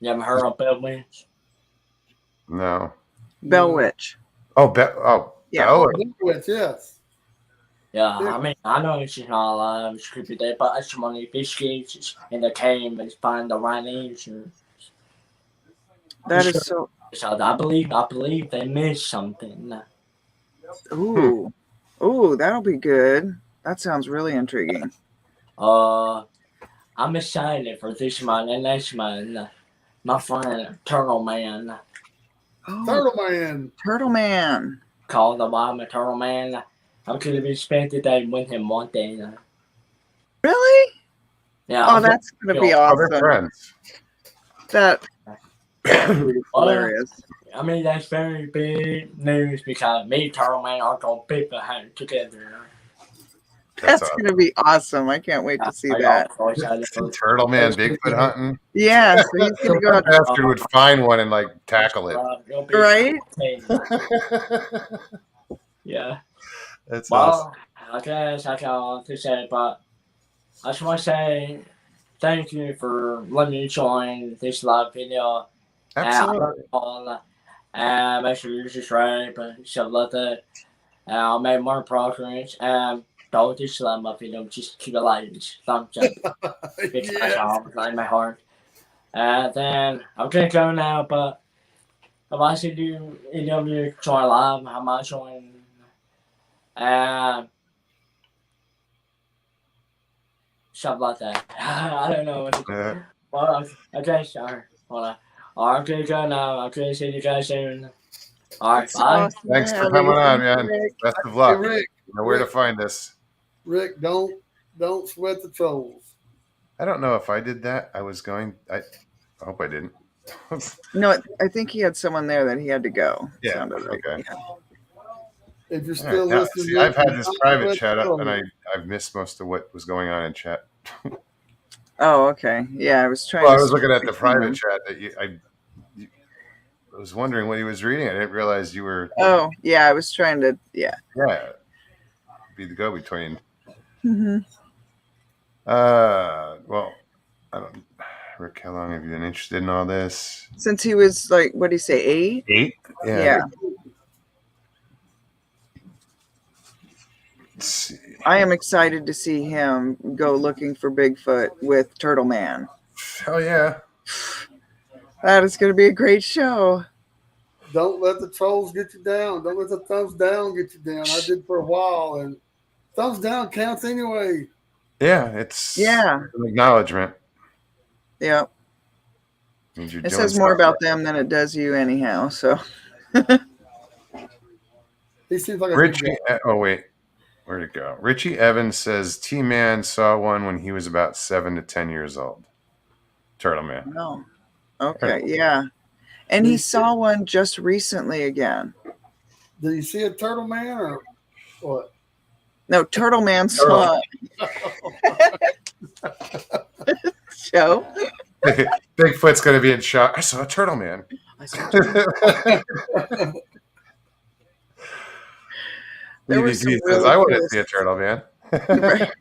You haven't heard of Bill Winch? No. Bell Witch. Oh, Yeah. Bella. Which, yes. Yeah, Yeah. I mean, I know she's not alive. She could be dead, but it's money biscuits in the cave and find the right answer. That is so. So I believe they missed something. Ooh. Ooh, that'll be good. That sounds really intriguing. I'm excited for this month and next month. My friend Turtle Man Oh, Turtle Man. Turtle Man. called the mom Turtle Man. I'm gonna be spending the day with him one day. Really? Yeah. Oh, that's gonna be Oh, they're awesome. friends. That would be Well, hilarious. I mean, that's very big news because me and Turtle Man are going Bigfoot hunting together. That's awesome. gonna be awesome. I can't wait to see Are that. y'all excited for Turtle Man Bigfoot hunting. Yeah, so he's gonna go That out, bastard would find one and like tackle it. You'll be right? Yeah. That's awesome. Well, I guess I got all to say, but I just want to say thank you for letting me join this live video. Absolutely. Make sure you subscribe and stuff like that. I'll make more progress. Don't dislike my video, just keep it like thumbs up. Because Yes. it's like my heart. Then I'm gonna go now, but if I see you any of you join live, I might join. Stuff like that. I don't know what to do. Yeah. Well, okay, sorry. Hold on. I'm gonna go now. I'm gonna see you guys soon. Alright, That's bye. awesome, Thanks for Ellie. coming on, Thank you, man. Rick. Best of Hey, luck. Rick. You know where to Rick. find us. Rick, don't sweat the trolls. I don't know if I did that. I hope I didn't. No, I think he had someone there that he had to go. Yeah, Sounded like. okay. Yeah. If you're All still right, now, listening, see, Rick, I've had this don't private sweat chat the up, and trolls. I've missed most of what was going on in chat. Oh, okay. Yeah, I was trying. Well, I to was looking at the see private him. chat that I was wondering what he was reading. I didn't realize you were. Oh, yeah, I was trying to. Yeah. Yeah, be the go-between. Mm-hmm. Well, I don't. Rick, how long have you been interested in all this? Since he was like, what do you say, 8? 8. Yeah. Let's see. I am excited to see him go looking for Bigfoot with Turtle Man. Hell yeah. That is going to be a great show. Don't let the trolls get you down. Don't let the thumbs down get you down. I did for a while, and thumbs down counts anyway. Yeah, it's Yeah. an acknowledgement. Yeah. Means you're It doing says more something. about them than it does you, anyhow. So. He seems like a Richie. Oh wait, where'd it go? Richie Evans says T-Man saw one when he was about 7 to 10 years old. Turtle Man. No. Okay. Yeah. And he saw one just recently again. Did you see a turtle man or what? No, Turtle Man saw show. Bigfoot's gonna be in shock. I saw a turtle man. There was BBB some says, really I want to cool see a turtle man. Right.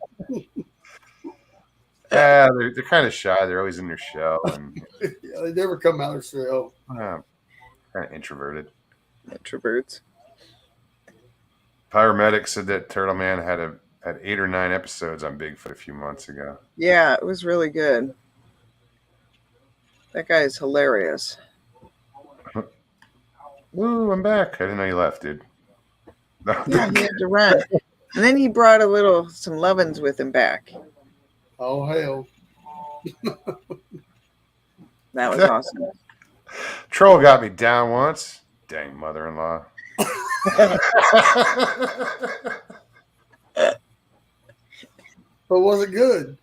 Yeah, they're kind of shy. They're always in their shell and Yeah, they never come out of shell. kind of introverted. Introverts. Pyromedic said that Turtle Man had 8 or 9 episodes on Bigfoot a few months ago. Yeah, it was really good. That guy is hilarious. Woo, I'm back. I didn't know you left, dude. Yeah, he had to run. And then he brought some lovin's with him back. Oh hell! That was awesome. Troll got me down once. Dang mother-in-law. But was it good?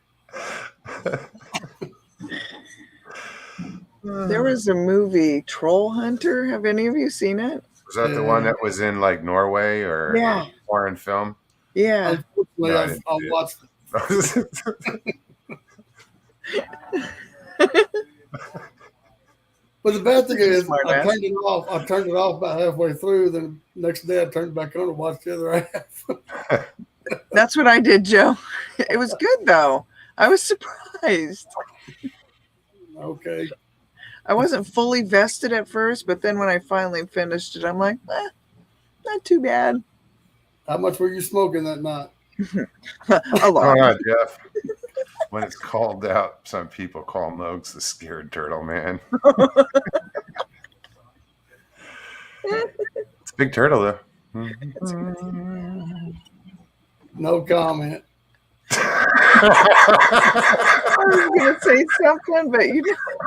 There was a movie, Troll Hunter. Have any of you seen it? Was that the one that was in like Norway or Yeah. a foreign film? Yeah. Unfortunately, No, I I didn't see it. watched it. But the bad thing is, Smart I ass. turned it off. I turned it off about halfway through. Then next day, I turned it back on and watched the other half. That's what I did, Joe. It was good, though. I was surprised. Okay. I wasn't fully vested at first, but then when I finally finished it, I'm like, not too bad. How much were you smoking that night? A lot. Come on, Jeff. When it's called out, some people call Mogs the scared turtle man. It's a big turtle, though. No comment. I was going to say something, but you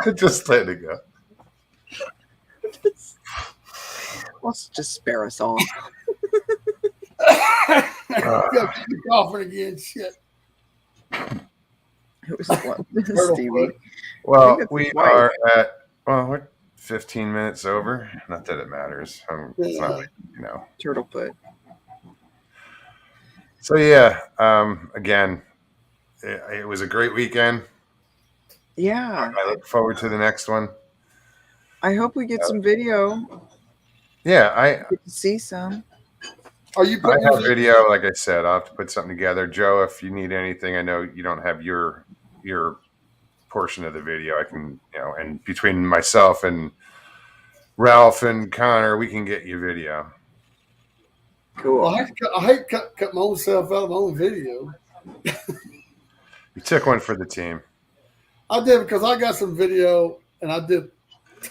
know, Just let it go. let's just spare us all. You're coughing again. Shit. It was what, Stevie. foot. Well, that's we white. are at, we're 15 minutes over. Not that it matters. It's not like, Turtle foot. So, yeah, again, it was a great weekend. Yeah. I look forward to the next one. I hope we get some video. Yeah, I Get to see some. Are you I putting have yours- video, like I said. I'll have to put something together. Joe, if you need anything, I know you don't have your portion of the video. I can, and between myself and Ralph and Connor, we can get you video. Cool. Well, I hate cut my own self out of my own video. You took one for the team. I did because I got some video and I did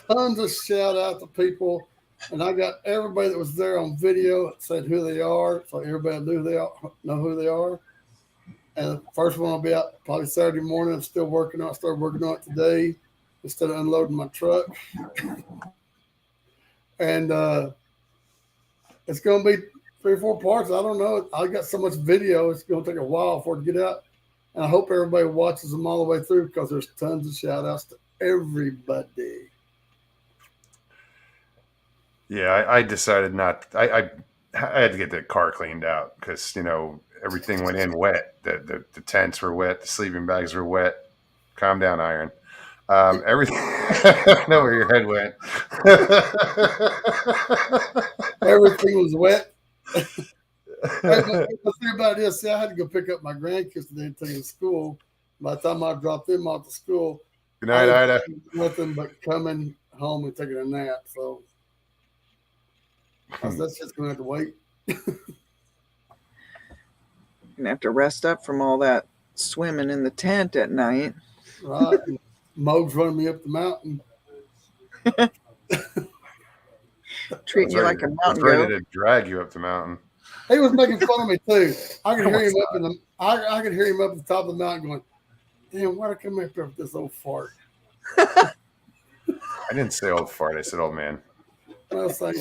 tons of shout out to people, and I got everybody that was there on video said who they are, so everybody knew know who they are. And the first one will be out probably Saturday morning. I'm still working on it. I started working on it today instead of unloading my truck. And it's going to be 3 or 4 parts. I don't know. I got so much video. It's going to take a while for it to get out. And I hope everybody watches them all the way through because there's tons of shout outs to everybody. Yeah, I decided not. I had to get the car cleaned out because everything went in wet. The tents were wet. The sleeping bags were wet. Calm down, Iron. Everything. I know where your head went. Everything was wet. The thing about this, I had to go pick up my grandkids today and take them to school. By the time I dropped them off to school, Good night, Ida. nothing but coming home and taking a nap. So that's just going to have to wait. Gonna have to rest up from all that swimming in the tent at night. Right. Mo's running me up the mountain. Treating you like a I was mountain ready goat. to drag you up the mountain. He was making fun of me too. I could hear him up in the. I could hear him up at the top of the mountain going, "Damn, why'd I come up here with this old fart?" I didn't say old fart. I said old man. And I was like,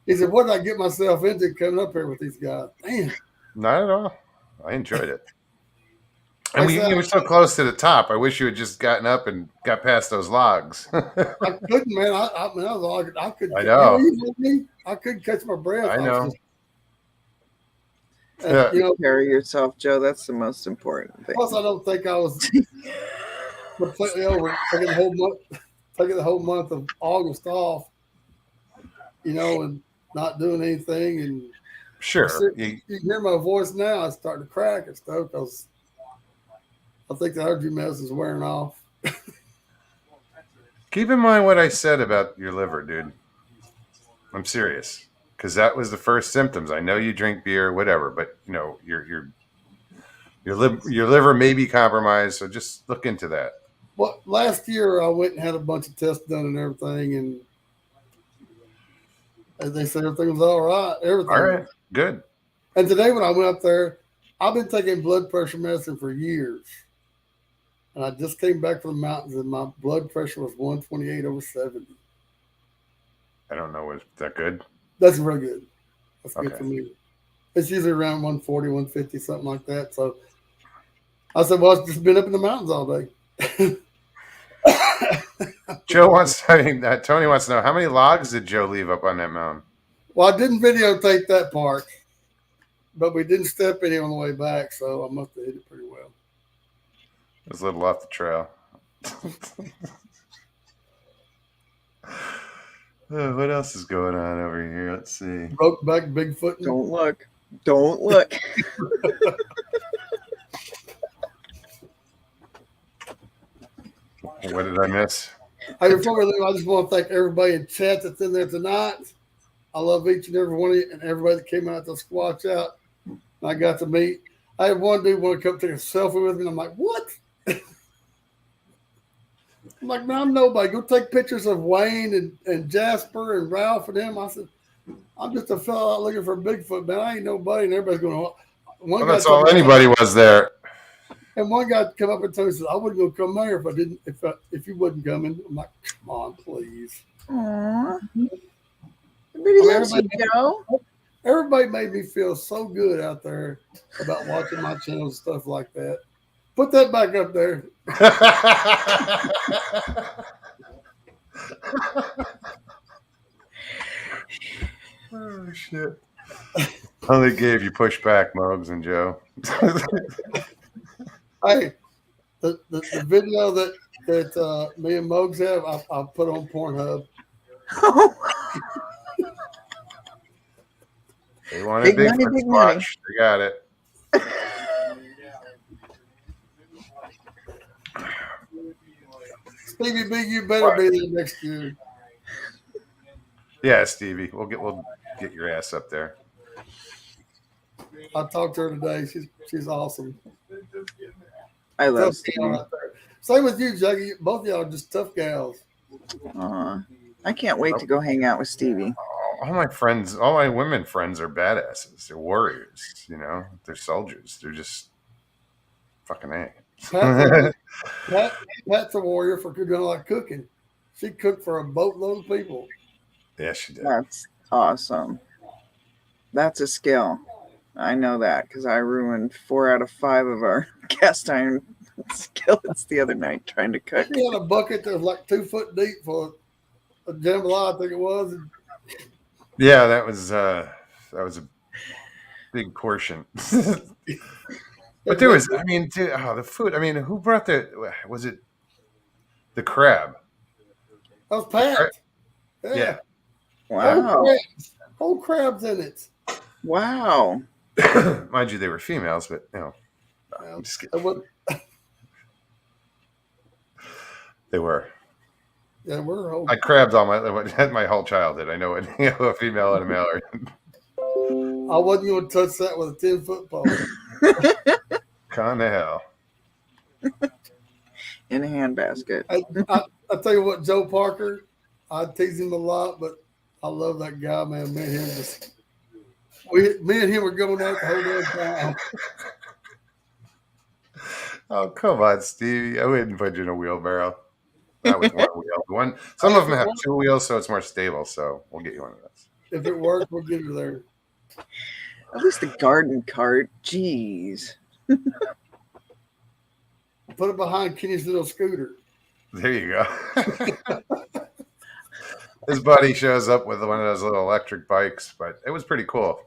he said, "What did I get myself into coming up here with these guys?" Damn. Not at all. I enjoyed it. And you were so close to the top. I wish you had just gotten up and got past those logs. I couldn't, man. I mean, that was all I could. I know. You know me? I couldn't catch my breath. I know. Take care of yourself, Joe. That's the most important thing. Plus, I don't think I was completely over taking the whole month of August off, and not doing anything. And Sure. you hear my voice now. It's starting to crack and stuff because I think the allergy medicine's wearing off. Keep in mind what I said about your liver, dude. I'm serious. Because that was the first symptoms. I know you drink beer, whatever, but your liver may be compromised, so just look into that. Well, last year I went and had a bunch of tests done and everything, and as they said, everything was all right. Everything. All right, good. And today when I went up there, I've been taking blood pressure medicine for years. And I just came back from the mountains and my blood pressure was 128/70. I don't know. Is that good? That's real good. That's good Okay. for me. It's usually around 140, 150, something like that. So I said, well, I've just been up in the mountains all day. Joe wants. Tony wants to know how many logs did Joe leave up on that mountain? Well, I didn't videotape that part, but we didn't step any on the way back, so I must have hit it pretty well. It was a little off the trail. What else is going on over here? Let's see. Broke back Bigfoot. Don't look. Don't look. What did I miss? Hey, before we leave, I just want to thank everybody in chat that's in there tonight. I love each and every one of you and everybody that came out to squatch out. I got to meet. I had one dude want to come take a selfie with me, and I'm like, what? I'm like, man, I'm nobody. Go take pictures of Wayne and Jasper and Ralph and them. I said, I'm just a fellow out looking for Bigfoot, man. I ain't nobody. And everybody's going, Well, that's all anybody was there. And one guy come up and told me, said, I wouldn't go come there if you wasn't coming. I'm like, come on, please. Aww. Everybody loves you, Joe. Everybody made me feel so good out there about watching my channel and stuff like that. Put that back up there. Oh, shit. Only gave you pushback, Muggs and Joe. Hey, the video that me and Muggs have, I'll put on Pornhub. They wanted Big money, big money. They got it. Stevie B, you better be there next year. Yeah, Stevie. We'll get your ass up there. I talked to her today. She's awesome. I love Tough Stevie. gal out there. Same with you, Juggy. Both of y'all are just tough gals. I can't wait to go hang out with Stevie. All my women friends are badasses. They're warriors, They're soldiers. They're just fucking A. Pat's a warrior for doing a lot of cooking. She cooked for a boatload of people. Yeah, she did. That's awesome. That's a skill. I know that because I ruined 4 out of 5 of our cast iron skillets the other night trying to cook. She had a bucket that was like 2 foot deep for a jambalaya, I think it was. Yeah, that was a big portion. But there was, the food. Who brought was it the crab? That was Pat. Yeah. Wow. Whole crabs in it. Wow. Mind you, they were females, but I'm just kidding. They were. Yeah, we're whole. I crabbed my whole childhood. I know what a female and a male are. I wasn't going to touch that with a 10-foot pole. Con to hell. In a handbasket. I tell you what, Joe Parker, I tease him a lot, but I love that guy, man. Me and him were going out the whole damn time. Oh, come on, Stevie. I wouldn't put you in a wheelbarrow. That was one wheel. Some of them have 2 wheels, so it's more stable. So we'll get you one of those. If it works, we'll get her there. At least the garden cart. Jeez. Put it behind Kenny's little scooter. There you go. His buddy shows up with one of those little electric bikes, but it was pretty cool.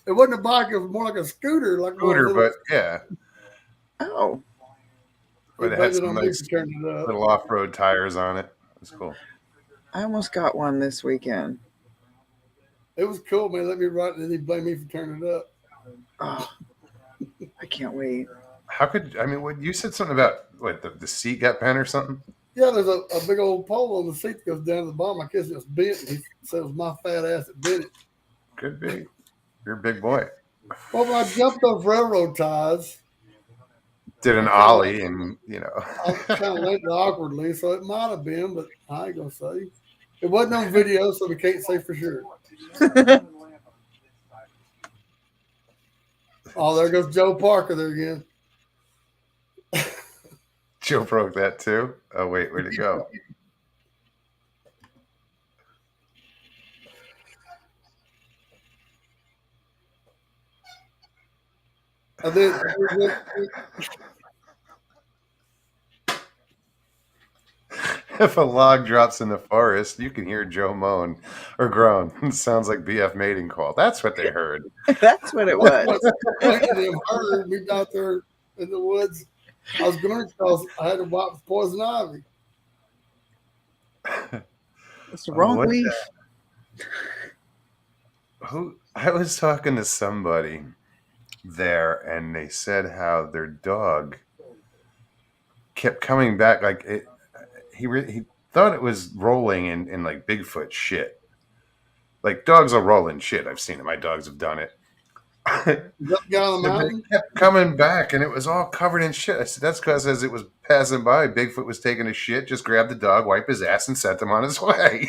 It wasn't a bike; it was more like a scooter. But yeah. Oh. But it had some nice little off-road tires on it. It was cool. I almost got one this weekend. It was cool, man. Let me ride it, and then he blamed me for turning it up. Oh, I can't wait. How could when you said something about the seat got bent or something? Yeah, there's a big old pole on the seat that goes down to the bottom. I guess it was bent. He said it was my fat ass that bent it. Could be. You're a big boy. Well, when I jumped those railroad ties, did an ollie, and I kind of landed awkwardly, so it might have been, but I ain't gonna say. It wasn't on video, so we can't say for sure. Oh, there goes Joe Parker there again. Joe broke that too. Oh wait, where'd it go? And then If a log drops in the forest, you can hear Joe moan or groan. It sounds like BF mating call. That's what they heard. That's what it was. them heard me out there in the woods. I was going because I had to wipe with poison ivy. It's the wrong What leaf. I was talking to somebody there, and they said how their dog kept coming back. Like he thought it was rolling in like Bigfoot shit. Like dogs will roll in shit. I've seen it. My dogs have done it. That guy on the mountain? It kept coming back, and it was all covered in shit. I said, that's because as it was passing by, Bigfoot was taking a shit, just grabbed the dog, wiped his ass, and sent him on his way.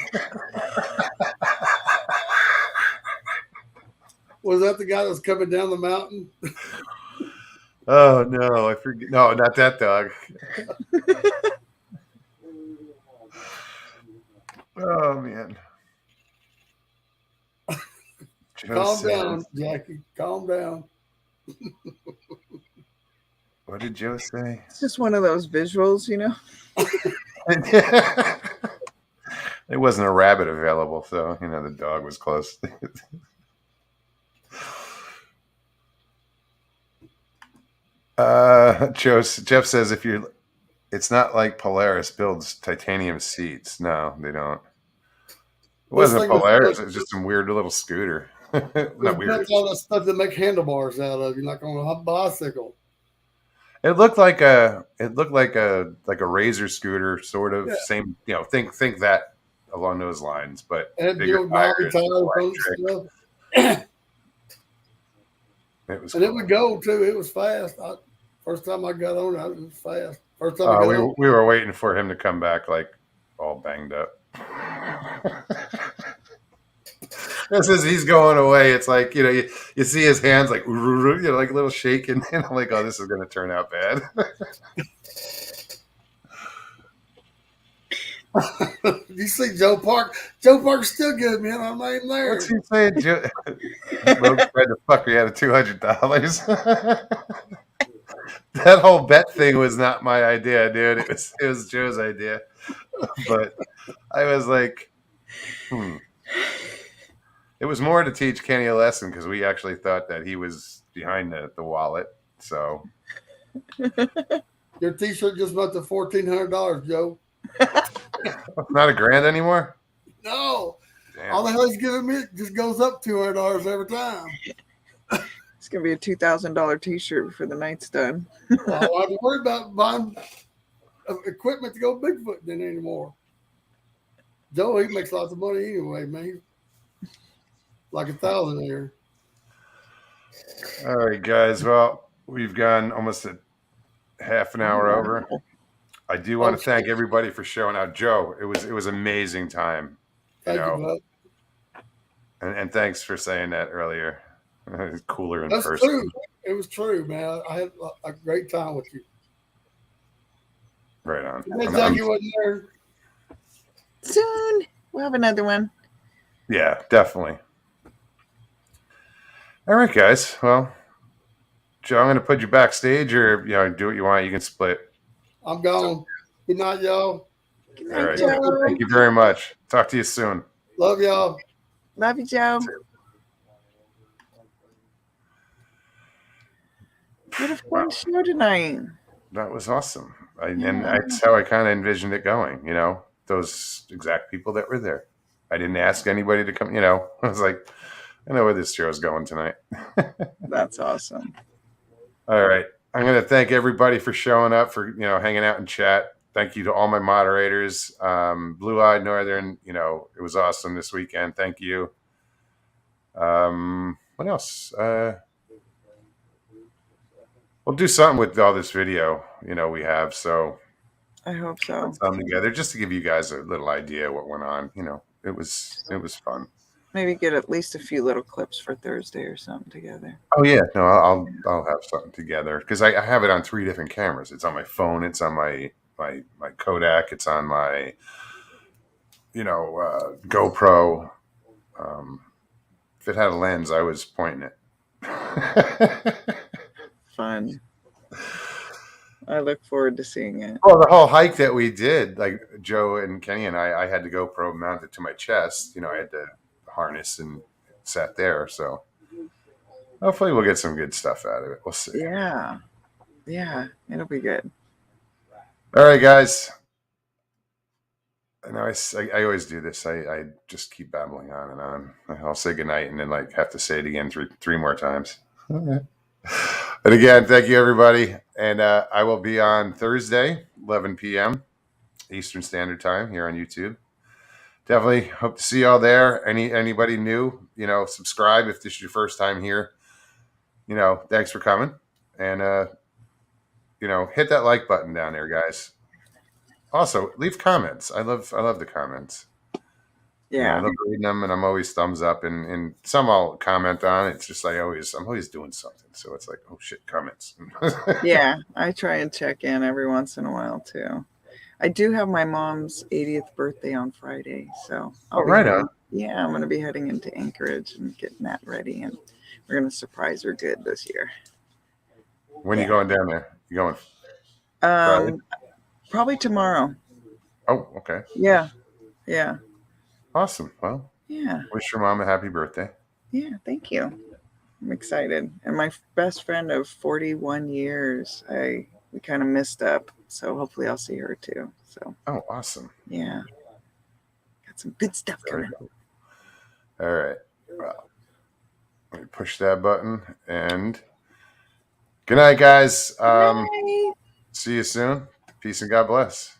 Was that the guy that was coming down the mountain? Oh, no, I forget. No, not that dog. Oh, man. Calm down, Jackie. Calm down. What did Joe say? It's just one of those visuals, you know. There wasn't a rabbit available, so the dog was close. Jeff says it's not like Polaris builds titanium seats. No, they don't. It wasn't Polaris. It was just some weird little scooter. Not weird. All that stuff that make handlebars out of. You're like on a bicycle. It looked like a razor scooter, sort of. Yeah. Same, think that along those lines, but and bigger tires, stuff. It was, and cool. It would go too. It was fast. First time I got on it was fast. First time we were waiting for him to come back like all banged up. This is he's going away. It's like you see his hands like like a little shaking, and I'm like, oh, this is going to turn out bad. You see Joe Park? Joe Park's still good, man. I'm not even there. What's he saying? Logan tried to fuck me out of $200. That whole bet thing was not my idea, dude. It was Joe's idea. But I was like, It was more to teach Kenny a lesson because we actually thought that he was behind the wallet. So your T-shirt just went to $1,400, Joe. Not $1,000 anymore. No, damn. All the hell he's giving me just goes up $200 every time. It's gonna be a $2,000 T-shirt before the night's done. Well, I don't worry about buying equipment to go Bigfoot then anymore. Joe, he makes lots of money anyway, man. Like $1,000 a year. All right, guys. Well, we've gone almost a half an hour over. I do want to thank everybody for showing out. Joe, it was amazing time. Thank you, and thanks for saying that earlier. It's cooler in That's person. True. It was true, man. I had a great time with you. Right on. Jackie wasn't there. Soon we'll have another one. Yeah, definitely. All right, guys. Well, Joe, I'm going to put you backstage, or do what you want. You can split. I'm gone. Good night, y'all. Good night, all right. Joe. Thank you very much. Talk to you soon. Love y'all. Love you, Joe. What a fun show tonight. That was awesome. And that's how I kind of envisioned it going, those exact people that were there. I didn't ask anybody to come, I was like, I know where this show is going tonight. That's awesome. All right. I'm going to thank everybody for showing up, for, hanging out and chat. Thank you to all my moderators. Blue Eyed Northern, it was awesome this weekend. Thank you. What else? We'll do something with all this video, we have. So I hope so. put something together just to give you guys a little idea what went on. It was fun. Maybe get at least a few little clips for Thursday or something together. Oh yeah, no, I'll have something together because I have it on 3 different cameras. It's on my phone. It's on my Kodak. It's on my GoPro. If it had a lens, I was pointing it. Fun. I look forward to seeing it. Well, the whole hike that we did, like Joe and Kenny and I had the GoPro mounted to my chest. I had the harness and sat there. So hopefully we'll get some good stuff out of it. We'll see. Yeah. Yeah. It'll be good. All right, guys. I know I always do this. I just keep babbling on and on. I'll say goodnight and then have to say it again three more times. Okay. But again, thank you, everybody. And I will be on Thursday, 11 p.m. Eastern Standard Time here on YouTube. Definitely hope to see y'all there. Anybody new, subscribe if this is your first time here. Thanks for coming. And, hit that like button down there, guys. Also, leave comments. I love the comments. Yeah. I love reading them, and I'm always thumbs up. And some I'll comment on. It's just I'm always doing something. So it's like, oh shit, comments. Yeah, I try and check in every once in a while too. I do have my mom's 80th birthday on Friday, so Oh, right on. Yeah, I'm going to be heading into Anchorage and getting that ready, and we're going to surprise her good this year. When are you going down there? You going? Friday? Probably tomorrow. Oh, okay. Yeah. Awesome. Well, yeah. Wish your mom a happy birthday. Yeah, thank you. I'm excited. And my best friend of 41 years, we kind of missed up, so hopefully I'll see her too. So. Oh, awesome. Yeah. Got some good stuff coming. Cool. All right. Well, let me push that button and good night, guys. Good night. See you soon. Peace and God bless.